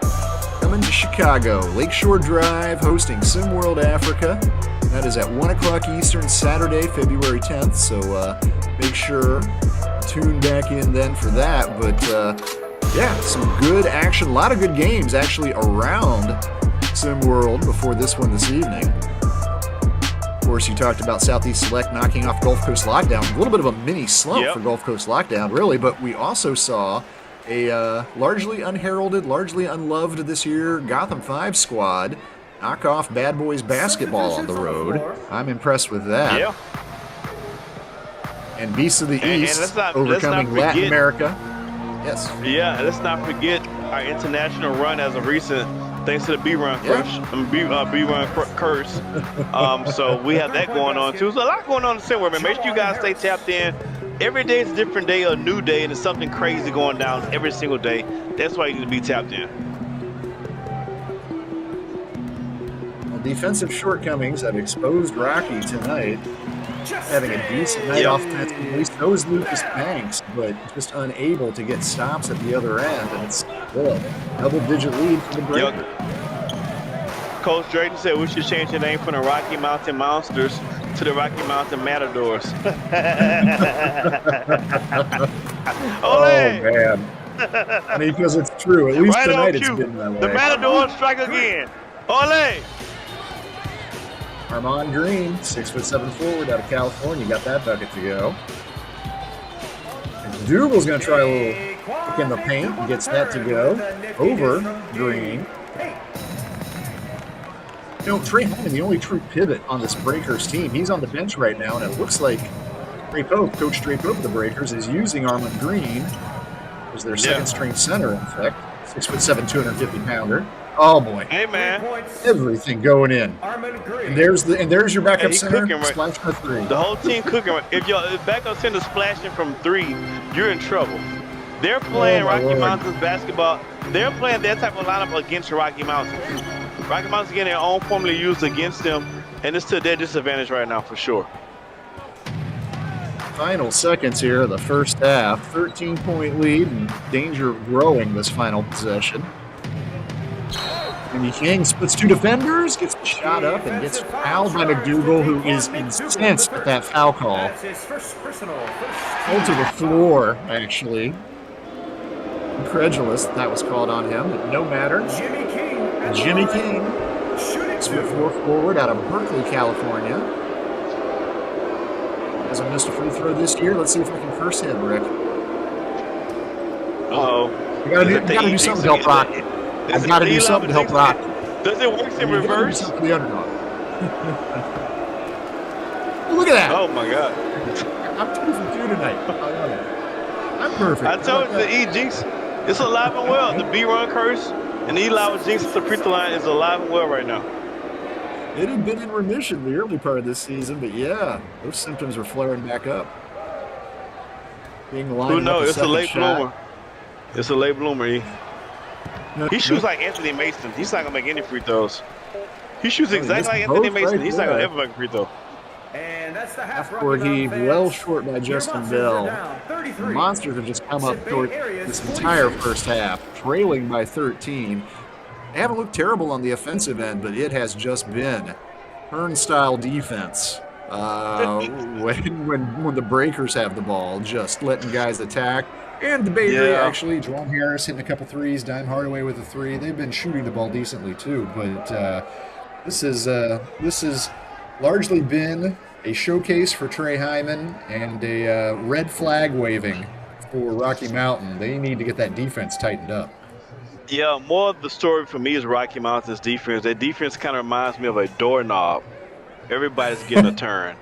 Q: coming to Chicago. Lakeshore Drive, hosting SimWorld Africa. And that is at 1 o'clock Eastern, Saturday, February 10th. So make sure tune back in then for that. But yeah, some good action. A lot of good games actually around SimWorld before this one this evening. Of course, you talked about Southeast Select knocking off Gulf Coast Lockdown. A little bit of a mini slump for Gulf Coast Lockdown, really. But we also saw a largely unheralded, largely unloved this year Gotham 5 squad knock off Bad Boys Basketball on the road. I'm impressed with that.
R: Yeah.
Q: And Beasts of the East
R: let's not
Q: overcoming
R: forget-
Q: Latin America. Yes.
R: Yeah, let's not forget our international run as of recent, thanks to the B-Run curse. B-Run curse. So we have that going on too. So a lot going on in SimWorld, man. Make sure you guys stay tapped in. Every day is a different day, a new day, and there's something crazy going down every single day. That's why you need to be tapped in.
Q: Well, defensive shortcomings have exposed Rocky tonight. Having a decent night offensively. At least knows Lucas Banks, but just unable to get stops at the other end. And it's still a double-digit lead for the Breakers.
R: Coach Drayton said we should change the name from the Rocky Mountain Monsters to the Rocky Mountain Matadors.
Q: Oh, man. I mean, because it's true. At least
R: Right
Q: tonight
R: on
Q: it's
R: cue.
Q: been that way.
R: The Matadors strike again. Ole!
Q: Armand Green, 6'7" forward out of California, got that bucket to go. And Dougal's going to try a little kick in the paint and gets that to go over Green. You know, Trey Hyman, the only true pivot on this Breakers team, he's on the bench right now, and it looks like Coach Trey Pope of the Breakers is using Armand Green as their second-string center, in fact. 6'7", 250-pounder. Oh boy!
R: Hey man,
Q: everything going in. And there's your backup center.
R: Cooking, right?
Q: Splash for three.
R: The whole team cooking. Right? If your backup center splashing from three, you're in trouble. They're playing Rocky Mountains basketball. They're playing that type of lineup against Rocky Mountains. Rocky Mountains getting their own formula used against them, and it's to their disadvantage right now for sure.
Q: Final seconds here of the first half. 13-point lead and danger of growing this final possession. And Yang splits two defenders, gets the shot up, and gets fouled by McDougal, who is incensed at that foul call. Fell to the floor, actually. Incredulous that was called on him, but no matter. Jimmy King, 6'4" forward out of Berkeley, California. Hasn't missed a free throw this year. Let's see if I can curse him, Rick.
R: Uh-oh.
Q: You gotta do something to help Rock. I've got to do something to help Rock.
R: Does it work in reverse?
Q: For the underdog. Look at that.
R: Oh my God.
Q: I'm 2 for 2 tonight. I love it. I'm perfect.
R: I told you the E Jinx, it's alive and well. The B-Run curse and the Eli with Jinx at the free throw line is alive and well right now.
Q: It had been in remission the early part of this season, but yeah, those symptoms were flaring back up. Being lined
R: Who knows?
Q: up
R: It's a late
Q: shot.
R: bloomer. It's a late bloomer. He shoots like Anthony Mason. He's not gonna make any free throws. He shoots exactly like Anthony Mason. He's not gonna ever make a free throw.
E: And that's the half
Q: Half-court heave, well short by Justin Bell. The Monsters have just come up short this entire first half, trailing by 13. They haven't looked terrible on the offensive end, but it has just been Hearn-style defense when the Breakers have the ball, just letting guys attack. And the Bay Area, actually, Jerome Harris hitting a couple threes, Dime Hardaway with a three. They've been shooting the ball decently too, but this has largely been a showcase for Trey Hyman and a red flag waving for Rocky Mountain. They need to get that defense tightened up.
R: Yeah, more of the story for me is Rocky Mountain's defense. Their defense kind of reminds me of a doorknob. Everybody's getting a turn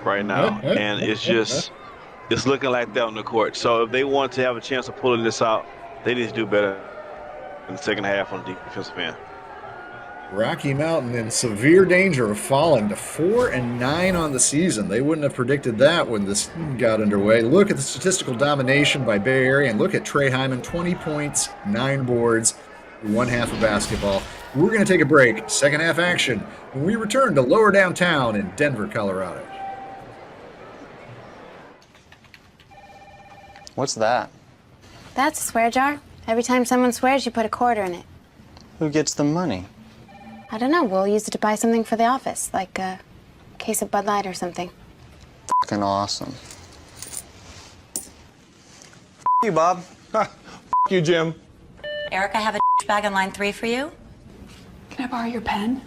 R: right now, and it's looking like that on the court. So if they want to have a chance of pulling this out, they need to do better in the second half on the defensive end.
Q: Rocky Mountain in severe danger of falling to 4-9 on the season. They wouldn't have predicted that when this got underway. Look at the statistical domination by Bay Area, and look at Trey Hyman, 20 points, 9 boards, 1 half of basketball. We're going to take a break. Second half action when we return to Lower Downtown in Denver, Colorado.
J: What's that?
H: That's a swear jar. Every time someone swears, you put a quarter in it.
J: Who gets the money?
H: I don't know. We'll use it to buy something for the office, like a case of Bud Light or something.
J: Fucking awesome. You, Bob.
E: You, Jim.
U: Eric, I have a bag on line 3 for you.
L: Can I borrow your pen?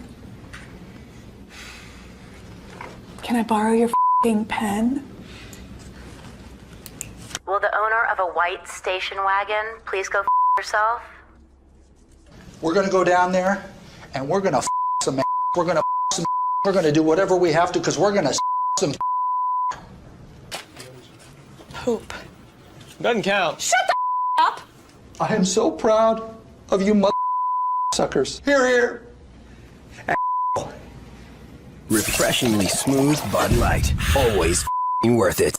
L: Can I borrow your f***ing pen?
U: Will the owner of a white station wagon please go yourself?
V: We're gonna go down there and we're gonna some. We're gonna some. We're gonna do whatever we have to because we're gonna some.
L: Hoop.
E: Doesn't count.
U: Shut the up!
V: I am so proud of you mother suckers. Here.
G: Refreshingly smooth Bud Light. Always worth it.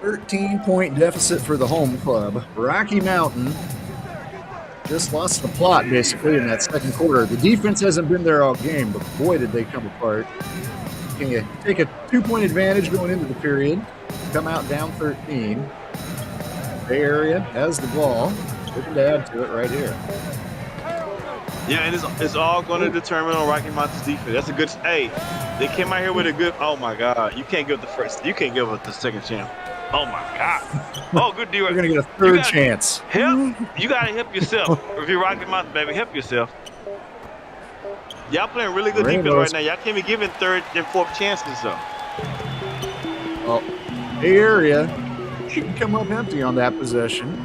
Q: 13-point deficit for the home club. Rocky Mountain just lost the plot, basically, in that second quarter. The defense hasn't been there all game, but boy, did they come apart. Can you take a 2-point advantage going into the period, come out down 13. Bay Area has the ball. Looking to add to it right here.
R: Yeah, and it's all going to determine on Rocky Mountain's defense. That's a good. Hey, they came out here with a good. Oh my God, you can't give the first. You can't give us the second chance. Oh my God. Oh, good deal.
Q: We're gonna get a third chance.
R: Help! You gotta help yourself. If you're Rocky Mountain, baby, help yourself. Y'all playing really good defense right now. Y'all can't be giving third and fourth chances though.
Q: Well, Bay Area should come up empty on that possession.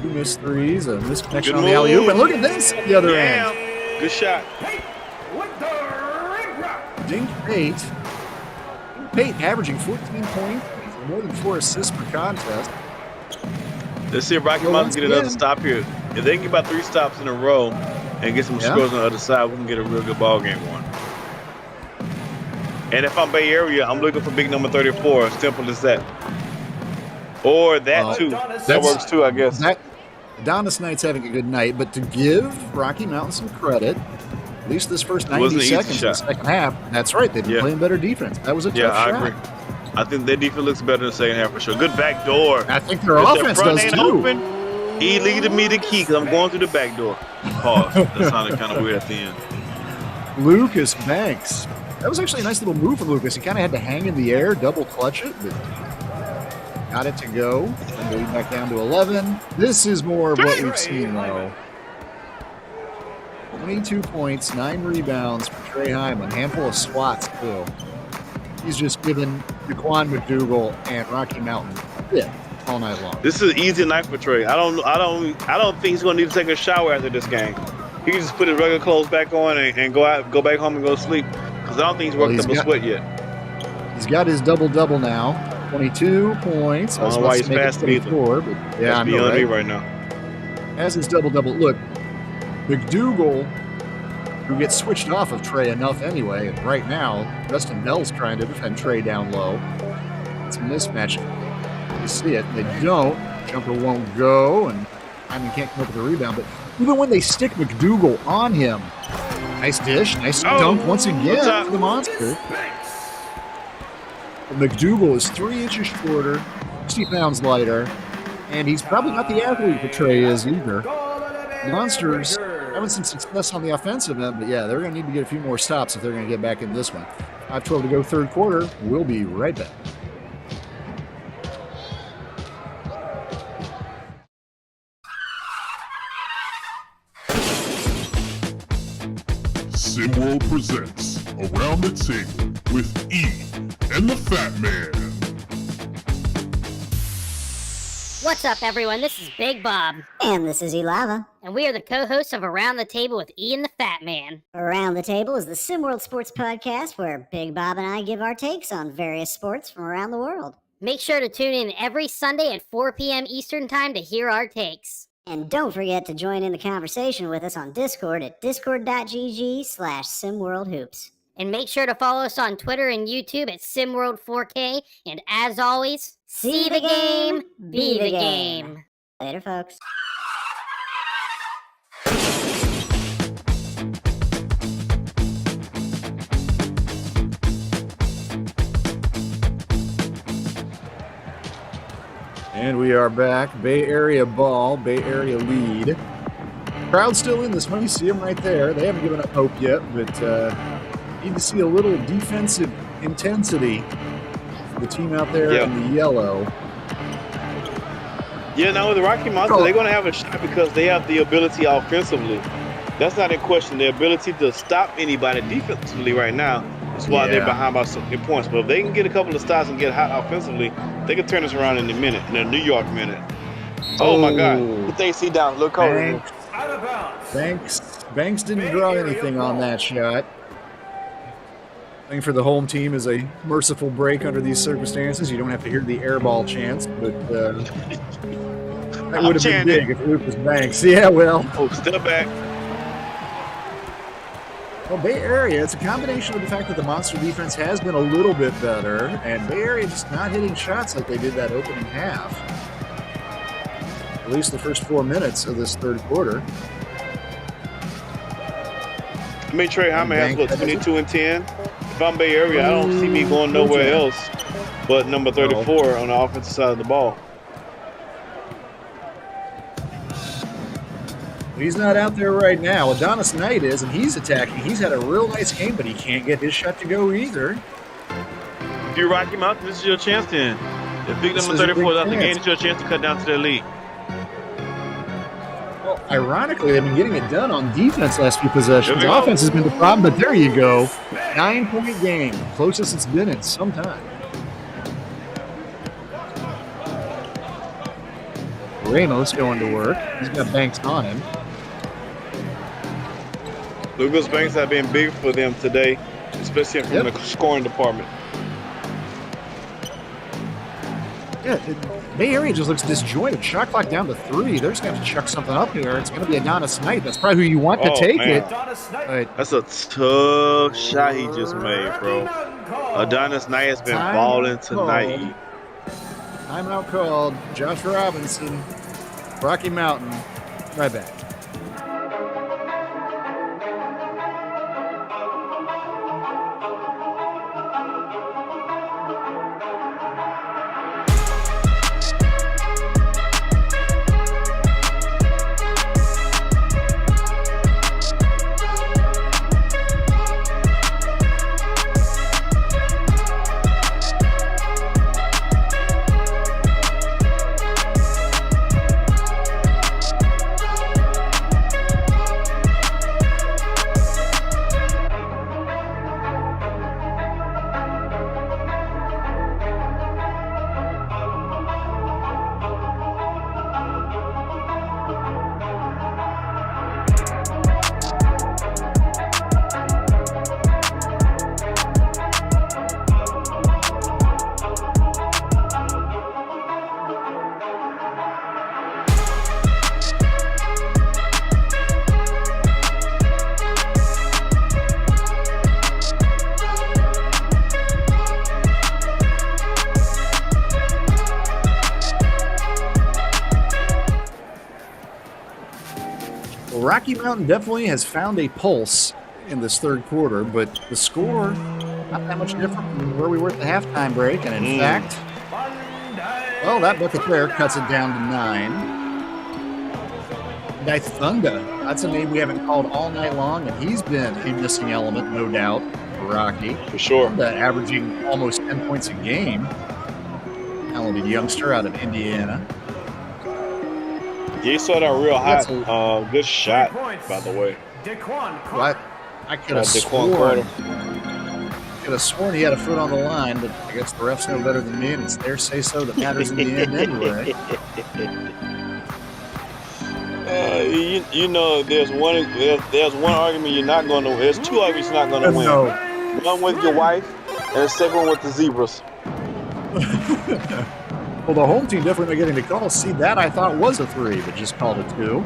Q: 2 missed threes, a misconnection on the alley-oop, and look at this at the other end.
R: Good shot.
Q: Dink Pate. Pate averaging 14 points, more than 4 assists per contest.
R: Let's see if Rocky Mountain get another stop here. If they can get about 3 stops in a row and get some scores on the other side, we can get a real good ball game going. And if I'm Bay Area, I'm looking for big number 34. As simple as that. Or that too. That works too, I guess.
Q: Adonis Knight's having a good night, but to give Rocky Mountain some credit, at least this first 90 seconds of the second half, that's right, they've been playing better defense. That was a tough shot.
R: I agree. I think their defense looks better in the second half for sure. Good back door.
Q: I think their offense does too.
R: Open, he leaded me the key because I'm going through the back door. Pause. That sounded kind of weird at the end.
Q: Lucas Banks. That was actually a nice little move from Lucas. He kind of had to hang in the air, double clutch it, but got it to go. And going back down to 11. This is more of what we've seen, though. 22 points, 9 rebounds for Trey Hyman. Handful of swats, too. He's just given Daquan McDougal and Rocky Mountain all night long.
R: This is an easy night for Trey. I don't think he's going to need to take a shower after this game. He can just put his regular clothes back on and go back home and go to sleep. Because I don't think he's worked up a sweat yet.
Q: He's got his double-double now. 22 points.
R: I don't know why he's fast
Q: before, but
R: yeah, that's beyond me right now.
Q: As his double-double. Look, McDougal, who gets switched off of Trey enough anyway, and right now, Justin Bell's trying to defend Trey down low. It's a mismatch. You see it. They don't. Jumper won't go, and Hyman can't come up with a rebound. But even when they stick McDougal on him, nice dish, nice dunk once again for the Monster. McDougal is 3 inches shorter, 60 pounds lighter, and he's probably not the athlete that Trey is either. The Monsters having some success on the offensive end, but yeah, they're going to need to get a few more stops if they're going to get back in this one. 5:12 to go, third quarter. We'll be right back.
C: SimWorld presents Around the Table with E and the Fat Man.
F: What's up, everyone? This is Big Bob.
W: And this is Elava.
F: And we are the co-hosts of Around the Table with Ian the Fat Man.
W: Around the Table is the SimWorld Sports podcast where Big Bob and I give our takes on various sports from around the world.
F: Make sure to tune in every Sunday at 4 p.m. Eastern Time to hear our takes.
W: And don't forget to join in the conversation with us on Discord at discord.gg/SimWorldHoops.
F: And make sure to follow us on Twitter and YouTube at SimWorld4K. And as always, see the game, be the game.
W: Later, folks.
Q: And we are back. Bay Area ball, Bay Area lead. Crowd's still in this one. You see them right there. They haven't given up hope yet, but need to see a little defensive intensity for the team out there in the yellow.
R: Yeah, now with the Rocky Mountain, they're going to have a shot because they have the ability offensively. That's not in question. Their ability to stop anybody defensively right now is why they're behind by so many points. But if they can get a couple of stops and get hot offensively, they can turn this around in a minute, in a New York minute. Oh my God. Put the AC down. Look over.
Q: Banks didn't draw anything on that shot. I think for the home team is a merciful break under these circumstances. You don't have to hear the air ball chants, but that would have been big if Lucas Banks. Yeah, well.
R: Oh, step back.
Q: Well, Bay Area, it's a combination of the fact that the Monster defense has been a little bit better, and Bay Area just not hitting shots like they did that opening half. At least the first 4 minutes of this third quarter.
R: I mean, Trey Hyman has, what, 22 and 10? If I'm Bay Area, I don't see me going nowhere else but number 34 on the offensive side of the ball.
Q: He's not out there right now. Adonis Knight is, and he's attacking. He's had a real nice game, but he can't get his shot to go either.
R: If you rock him out, this is your chance then. If big number 34 is out the game, it's your chance to cut down to their lead.
Q: Well, ironically, they've been getting it done on defense last few possessions. Offense has been the problem, but there you go. 9-point game. Closest it's been in some time. Ramos going to work. He's got Banks on him.
R: Lucas Banks have been big for them today, especially from the scoring department.
Q: Yeah, Bay Area just looks disjointed. Shot clock down to 3. They're just going to chuck something up here. It's going to be Adonis Knight. That's probably who you want to take it. But
R: that's a tough shot he just made, bro. Adonis Knight has been balling tonight.
Q: Timeout called. Josh Robinson, Rocky Mountain. Right back. Rocky Mountain definitely has found a pulse in this third quarter, but the score not that much different from where we were at the halftime break. And in fact, well, that bucket there cuts it down to 9. Thunder, that's a name we haven't called all night long, and he's been a missing element, no doubt, for Rocky.
R: For sure.
Q: Averaging almost 10 points a game. Talented youngster out of Indiana.
R: Yeah, he saw that real hot. Good shot, by the way.
Q: What? I could have sworn he had a foot on the line, but I guess the refs know better than me, and it's their say-so that matters in the end anyway.
R: You know, there's one argument you're not going to win. There's 2 arguments you're not going to win.
Q: No.
R: One with your wife, and the second one with the zebras.
Q: Well, the home team definitely not getting the call. See, that I thought was a 3, but just called a 2.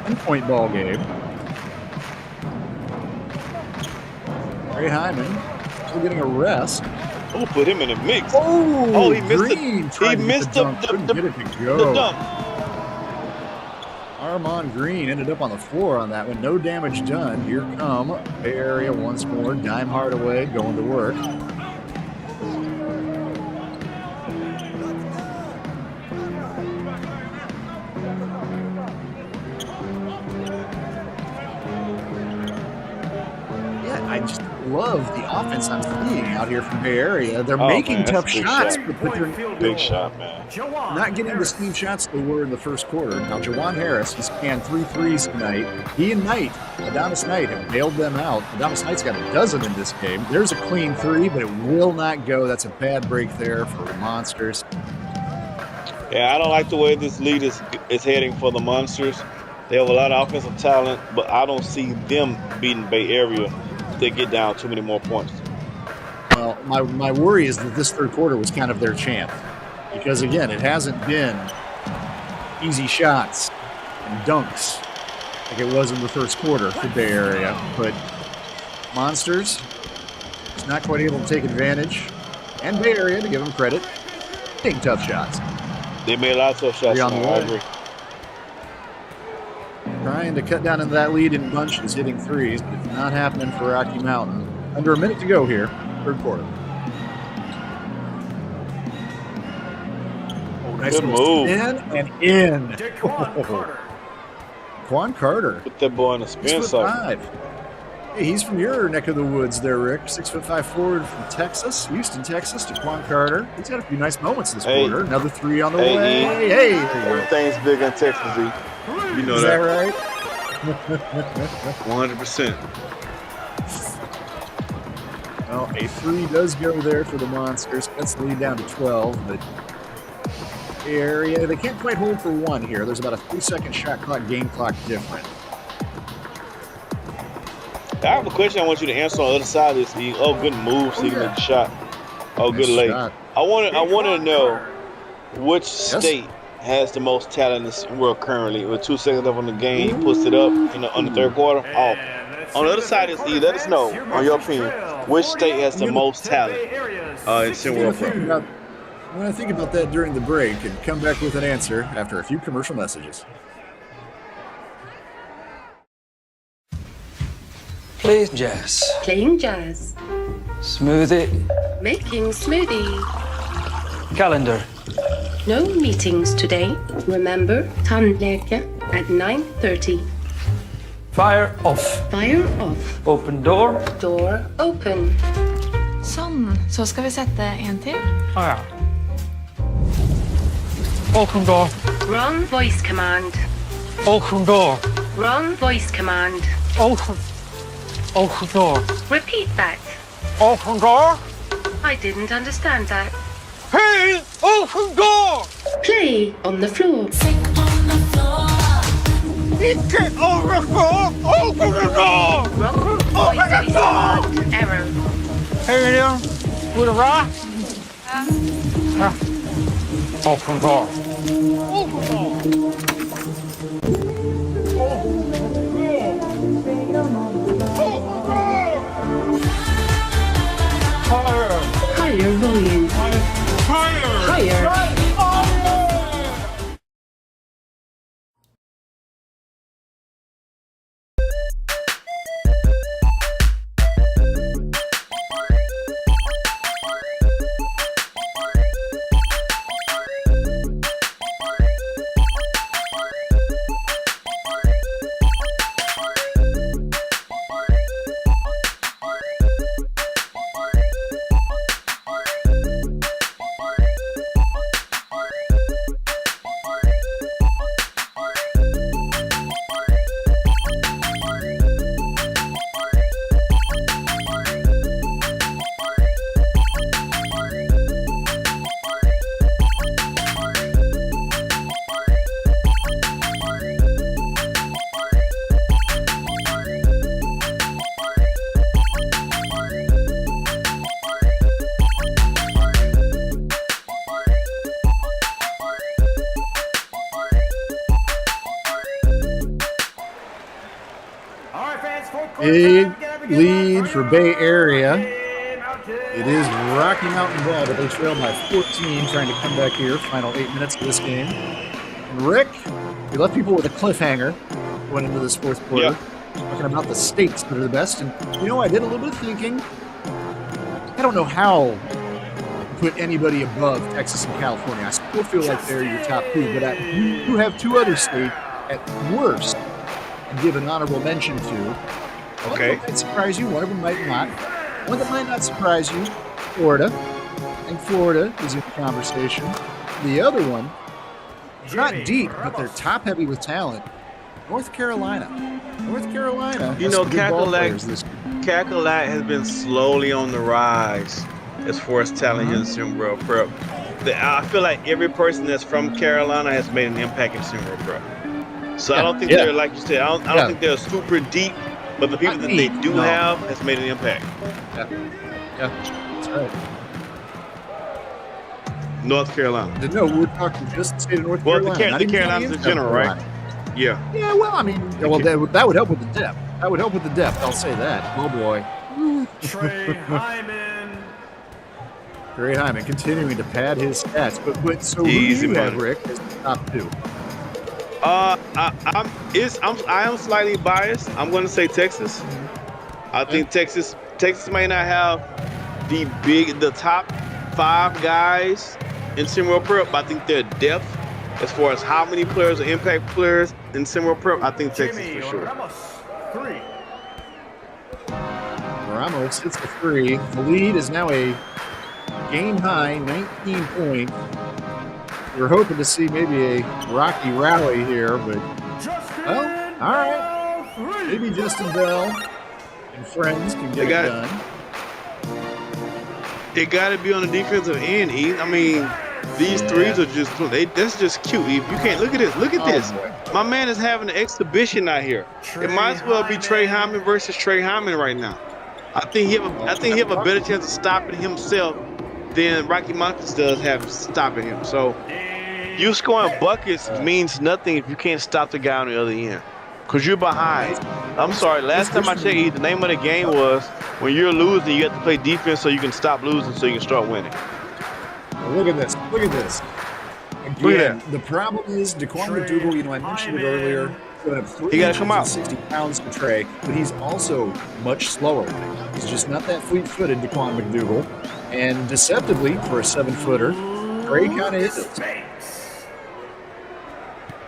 Q: 1-point ball game. Ray Hyman still getting a rest.
R: Oh, put him in the mix.
Q: Oh,
R: he missed
Q: Green
R: He missed the dunk.
Q: Armand Green ended up on the floor on that one. No damage done. Here come Bay Area once more. Dime Hardaway going to work. I just love the offense I'm seeing out here from Bay Area. They're making tough shots, but they're
R: big shot, man.
Q: Not getting the steam shots they were in the first quarter. Now, Jawan Harris, he's canned 3 threes tonight. He and Knight, Adonis Knight, have bailed them out. Adonis Knight's got a dozen in this game. There's a clean 3, but it will not go. That's a bad break there for the Monsters.
R: Yeah, I don't like the way this lead is heading for the Monsters. They have a lot of offensive talent, but I don't see them beating Bay Area. They get down too many more points.
Q: Well, my worry is that this third quarter was kind of their chance. Because, again, it hasn't been easy shots and dunks like it was in the first quarter for Bay Area. But Monsters is not quite able to take advantage. And Bay Area, to give them credit, taking tough shots.
R: They made a lot of tough shots.
Q: On the
R: I
Q: way.
R: agree.
Q: Trying to cut down into that lead in bunches, hitting threes, but it's not happening for Rocky Mountain. Under a minute to go here, third quarter. Nice
R: Good move.
Q: In and in. Quan Carter.
R: Put that boy on the spin side.
Q: 6'5". Hey, he's from your neck of the woods there, Rick. 6'5" forward from Texas, Houston, Texas, to Quan Carter. He's had a few nice moments this quarter. Another three on the way. Hey,
R: everything's big in Texas, Z. You know
Q: is that right?
R: 100%.
Q: Well, a three does go there for the Monsters. Cuts the lead down to 12, but area they can't quite hold for one here. There's about a 3-second shot clock, game clock difference.
R: I have a question I want you to answer on the other side of this. Oh, good move, so you can make the shot. Oh,
Q: Nice
R: good late.
Q: shot.
R: I want to know which state has the most talent in this world currently. With 2 seconds left on the game, he puts it up on the third quarter. Oh, on the other side of this, let us know, on your opinion, which state has the most talent in Sim World Pro.
Q: I'm going to think about that during the break and come back with an answer after a few commercial messages.
A: Play jazz.
B: Playing jazz.
A: Smoothie.
B: Making smoothie.
A: Calendar.
B: No meetings today. Remember, tandläkare at 9:30.
A: Fire off.
B: Fire off.
A: Open door.
B: Door open.
L: Sånn. Så skal vi sette en til.
A: Ja. Open door.
B: Wrong voice command.
A: Open door.
B: Wrong voice command.
A: Open door.
B: Repeat that.
A: Open door.
B: I didn't understand that.
A: Hey, open door.
B: Play on the floor.
A: Get over the door. Open the door.
B: Wrong
A: Open the door.
B: command. Error.
A: Hey there, with a rock. Open door. Open door.
B: Higher volume. Higher.
Q: Big lead for Bay Area. It is Rocky Mountain ball, but they trail by 14, trying to come back here. Final 8 minutes of this game. And Rick, we left people with a cliffhanger going into this fourth quarter, talking about the states that are the best. And, you know, I did a little bit of thinking. I don't know how to put anybody above Texas and California. I still feel like they're your top two, but you have two other states at worst and give an honorable mention to. One of them might surprise you, one of them might not. One that might not surprise you, Florida. I think Florida is in the conversation. The other one, they're not deep, but they're top-heavy with talent. North Carolina. North Carolina.
R: You know, Cackalack has been slowly on the rise as far as talent here in SimWorld Prep. I feel like every person that's from Carolina has made an impact in SimWorld Prep. So I don't think they're, like you said, I don't think they're super deep, but the people that they do have has made an impact.
Q: Yeah, that's right.
R: North Carolina.
Q: No, we're talking just the state of North Carolina.
R: Well, the Carolinas in general, right? Yeah.
Q: Yeah, well, I mean, that would help with the depth. That would help with the depth, I'll say that. Oh, boy.
E: Trey Hyman.
Q: Trey Hyman continuing to pad his stats. But so
R: Easy
Q: who do you have,
R: money.
Q: Rick, as the top two?
R: I am slightly biased. I'm going to say Texas. I think Texas may not have the top 5 guys in SimWorld Prep, but I think their depth, as far as how many players are impact players in SimWorld Prep, I think Texas for sure.
Q: Ramos hits the 3. The lead is now a game high 19 points. We're hoping to see maybe a rocky rally here, but well, all right. Maybe Justin Bell and friends can get it done.
R: It got to be on the defensive end, E. I mean, these threes are just that's just cute. E. You can't look at this. Look at this.
Q: Boy.
R: My man is having an exhibition out here. It might as well be Trey Hyman versus Trey Hyman right now. I think he have a better chance of stopping himself than Rocky Montes does have stopping him. So you scoring buckets means nothing if you can't stop the guy on the other end, because you're behind. I'm sorry, last time I checked, the name of the game was when you're losing, you have to play defense so you can stop losing so you can start winning.
Q: Look at this. Look at this. Again, the problem is Daquan McDougal, I mentioned it earlier, he got to come out. 60 pounds for Trey, but he's also much slower. He's just not that fleet-footed, Daquan McDougal. And deceptively, for a 7-footer, Trey kind of is.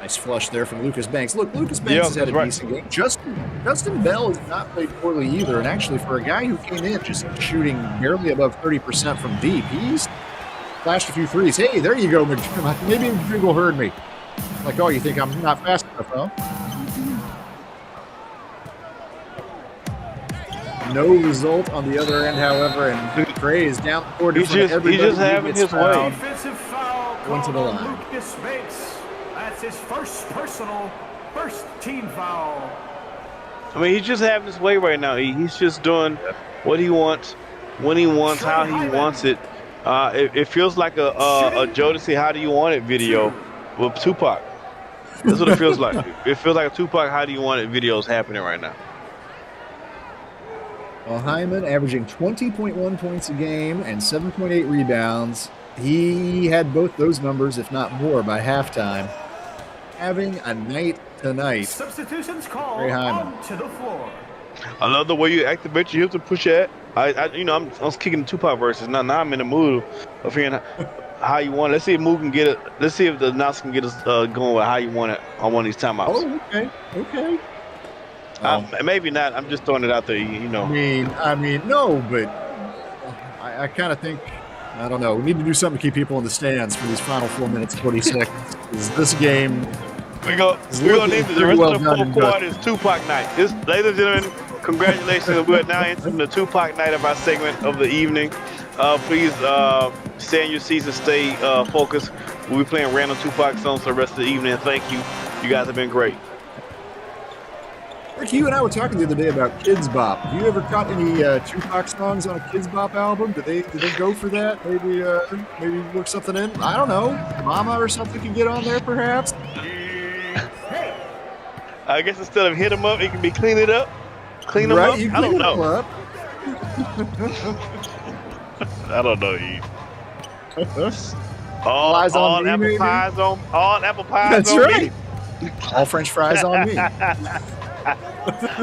Q: Nice flush there from Lucas Banks. Look, Lucas Banks has had a decent game. Justin Bell has not played poorly either. And actually, for a guy who came in just shooting barely above 30% from deep, he's flashed a few threes. Hey, there you go, McDougal. Maybe McDougal heard me. Like, oh, you think I'm not fast enough, huh? No result on the other end, however, and Trey is down the court.
R: He's just having his way.
E: Defensive foul
Q: Going to the
E: called
Q: line.
E: on Lucas Banks. That's his first team foul.
R: I mean, he's just having his way right now. He's just doing what he wants, when he wants, how he wants it. It feels like a Jodeci "How Do You Want It" video with Tupac. That's what it feels like. It feels like a Tupac "How Do You Want It" video is happening right now.
Q: Well, Hyman averaging 20.1 points a game and 7.8 rebounds. He had both those numbers, if not more, by halftime. Having a night tonight.
E: Substitutions called onto the floor.
R: I love the way you activate your hips to push that. I was kicking the Tupac verses. Now I'm in the mood of hearing how you want it. Let's see if Mook can get it. Let's see if the announcer can get us going with how you want it on one of these timeouts.
Q: Oh, okay.
R: Maybe not. I'm just throwing it out there.
Q: I mean, no, but I kind of think, I don't know. We need to do something to keep people in the stands for these final 4 minutes, 20 seconds. This game.
R: We're gonna need the rest of the fourth quarter is Tupac night. Ladies and gentlemen, congratulations. We're now entering the Tupac night of our segment of the evening. Please stay in your seats and stay focused. We'll be playing random Tupac songs for the rest of the evening. Thank you. You guys have been great.
Q: Rick, you and I were talking the other day about Kids Bop. Have you ever caught any Tupac songs on a Kids Bop album? Did they go for that? Maybe work something in? I don't know. Mama or something can get on there, perhaps?
R: I guess instead of hit them up, it can be clean it up. Clean them up? I don't know. I don't know, Eve. all apple pies on
Q: That's right.
R: me.
Q: All French fries on me.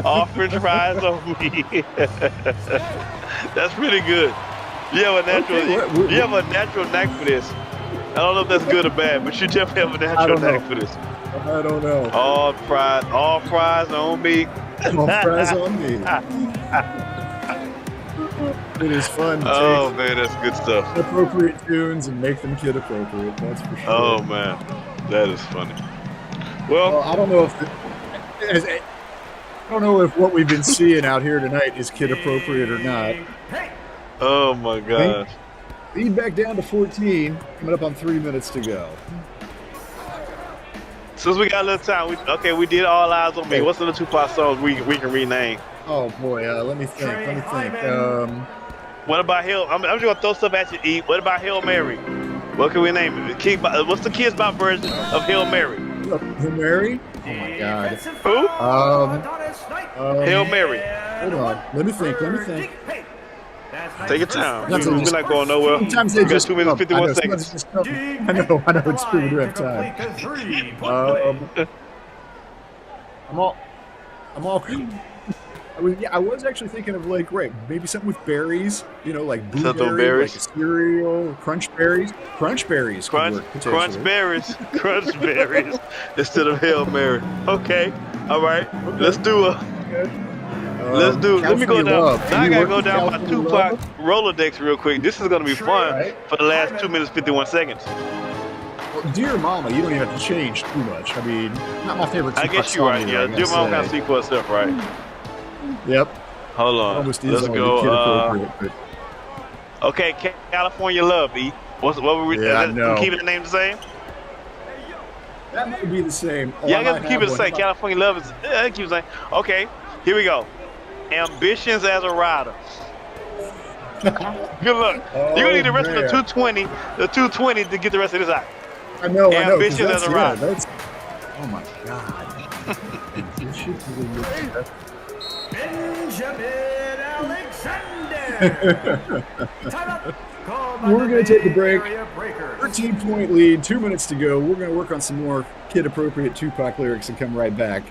R: All French fries on me. That's pretty good. You have a natural knack for this. I don't know if that's good or bad, but you definitely have a natural knack for this.
Q: I don't know.
R: All fries on me.
Q: All fries on me. It is fun to
R: man, that's good stuff.
Q: Appropriate tunes and make them kid appropriate. That's for sure.
R: Oh man, that is funny. Well,
Q: I don't know if what we've been seeing out here tonight is kid appropriate or not.
R: Oh my gosh.
Q: Lead back down to 14. Coming up on 3 minutes to go.
R: Since we got a little time, we did All Eyes on Me. What's the Tupac songs we can rename?
Q: Oh boy, let me think.
R: What about Hail? I'm just gonna throw stuff at you, E. What about Hail Mary? What can we name it? What's the Kids Bop version of Hail Mary?
Q: Hail Mary? Oh my God.
R: Who?
Q: Hail
R: Mary.
Q: Hold on. Let me think.
R: Take your time.
Q: Sometimes
R: We're not going nowhere.
Q: Sometimes
R: We
Q: they
R: got
Q: just
R: 2 minutes, 51 seconds.
Q: I know, it's true. We do have time. I'm all. I was actually thinking of like, right, maybe something with berries, like blueberry, like a cereal, crunch berries. Crunch berries could work, potentially.
R: Crunch berries instead of Hail Mary. Okay, all right. Let's do a. Let me go down. Now I gotta go down my Tupac Rolodex real quick. This is gonna be fun for the last 2 minutes 51 seconds.
Q: Well, Dear Mama, you don't even have to change too much. I mean, not my favorite.
R: I guess you're right. Yeah, Dear Mama kind of speak for herself, right?
Q: Yep.
R: Hold on.
Q: Let's
R: go. Okay, California Love, E. What were we?
Q: Yeah, no.
R: Keeping the name the same?
Q: That might be the same.
R: Yeah, I guess keep it the same. California Love is. Keep the same. Okay, here we go. Ambitions as a rider. Good luck. You're gonna need the rest of the 220 to get the rest of this out.
Q: I know.
R: Ambitions as a rider.
Q: Oh my God.
A: Benjamin Alexander.
Q: We're going to take a break. 13-point lead, 2 minutes to go. We're going to work on some more kid-appropriate Tupac lyrics and come right back.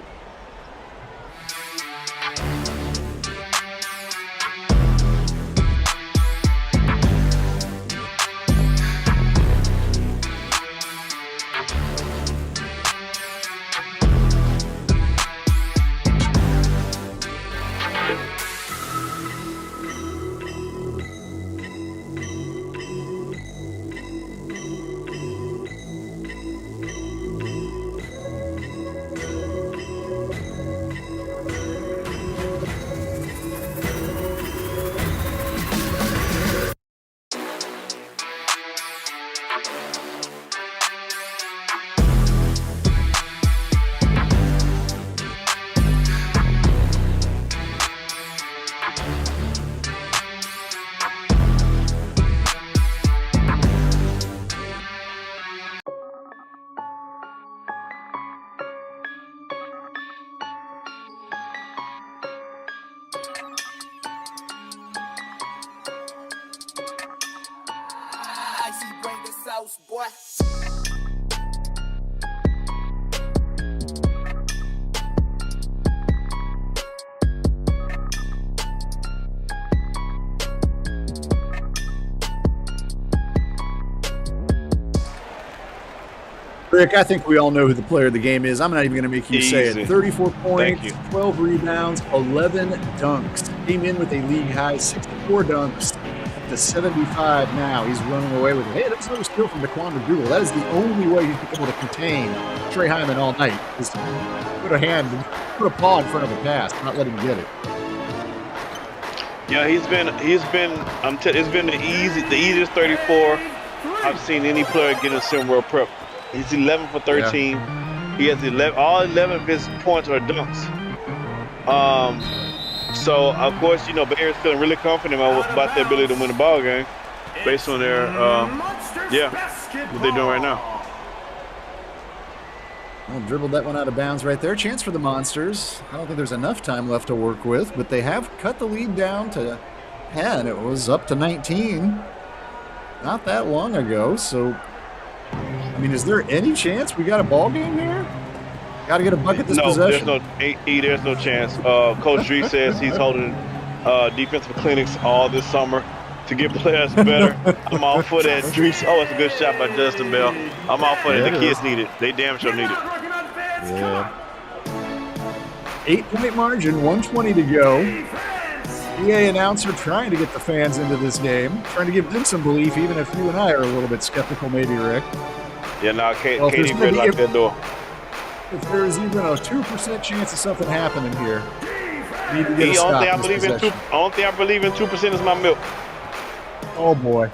A: Boy.
Q: Rick, I think we all know who the player of the game is. I'm not even going to make you say
R: Easy.
Q: it. 34 points,
R: Thank you.
Q: 12 rebounds, 11 dunks. Came in with a league high 64 dunks up to 75 now. He's running away with it. Hey, that's another steal from Daquan McDougal. That is the only way he's been able to contain Trey Hyman all night, is to put a paw in front of a pass, not let him get it.
R: Yeah, it's been the easiest 34 I've seen any player get in Sim World Prep. He's 11 for 13. Yeah. He has all 11 of his points are dunks. So of course, Bears feeling really confident about their ability to win the ball game based on their what they're doing right now.
Q: Well, dribbled that one out of bounds right there. Chance for the Monsters. I don't think there's enough time left to work with, but they have cut the lead down to 10. It was up to 19 not that long ago. So, I mean, is there any chance we got a ball game here? Got to get a bucket this possession.
R: There's no chance. Coach Dree says he's holding defensive clinics all this summer to get players better. I'm all for that. Dree, it's a good shot by Justin Bell. I'm all for that. The kids need it. They damn sure need it.
Q: Yeah. 8-point margin, 1:20 to go. EA announcer trying to get the fans into this game, trying to give them some belief, even if you and I are a little bit skeptical, maybe, Rick.
R: Yeah, no, Katie better lock that door.
Q: If there's even a 2% chance of something happening here, we need to get a stop.
R: Only thing I believe in 2% is my milk.
Q: Oh boy.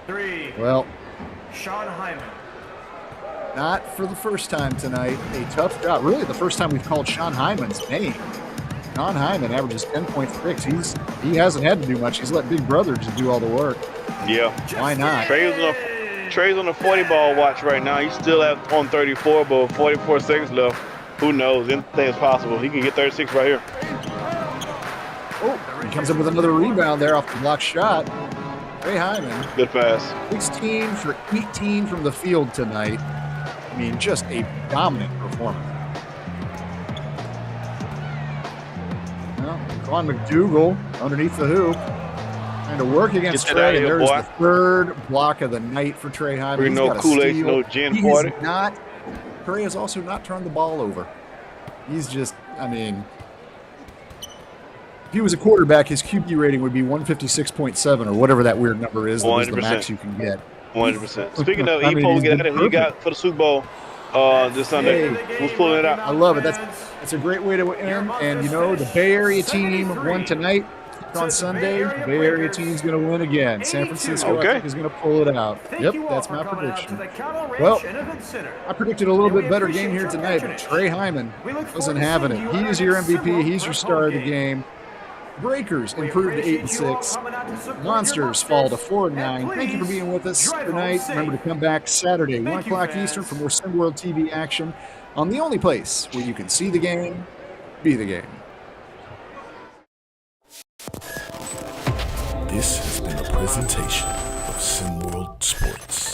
A: 3.
Q: Well,
A: Sean Hyman.
Q: Not for the first time tonight. A tough job. Really, the first time we've called Sean Hyman's name. Sean Hyman averages 10.6. He hasn't had to do much. He's let Big Brother just do all the work.
R: Yeah.
Q: Why not?
R: Trey's on the 40-ball watch right now. He's still on 34, but 44 seconds left. Who knows? Anything is possible. He can get 36 right here.
Q: Oh, he comes up with another rebound there off the block shot. Trey Hyman.
R: Good pass. 16
Q: for 18 from the field tonight. I mean, just a dominant performance. Well, Quan McDougal underneath the hoop. Trying to work against
R: Get that out
Q: Trey.
R: of here,
Q: There's
R: boy.
Q: the third block of the night for Trey Hyman.
R: Bring
Q: He's
R: no
Q: got a
R: Kool-Aid,
Q: steal.
R: no gin
Q: He
R: party.
Q: is not. Trey has also not turned the ball over. He's just, I mean, if he was a quarterback, his QB rating would be 156.7 or whatever that weird number is. That was the
R: 100%.
Q: max you can get.
R: 100%. Speaking of,
Q: I mean,
R: Epo,
Q: he's
R: get
Q: been
R: out of who you got for the Super Bowl this Sunday?
Q: Hey.
R: Who's pulling it out?
Q: I love it. That's a great way to end. And you know, the Bay Area team won tonight. On Sunday, the Bay Area team's going to win again. San Francisco, I think, is going to pull it out. Yep, that's my prediction. Well, I predicted a little bit better game here tonight, but Trey Hyman wasn't having it. He is your MVP. He's your star of the game. Breakers improved to 8-6. Monsters fall to 4-9. Thank you for being with us tonight. Remember to come back Saturday, 1 o'clock Eastern, for more SimWorld TV action on the only place where you can see the game, be the game.
O: This has been a presentation of SimWorld Sports.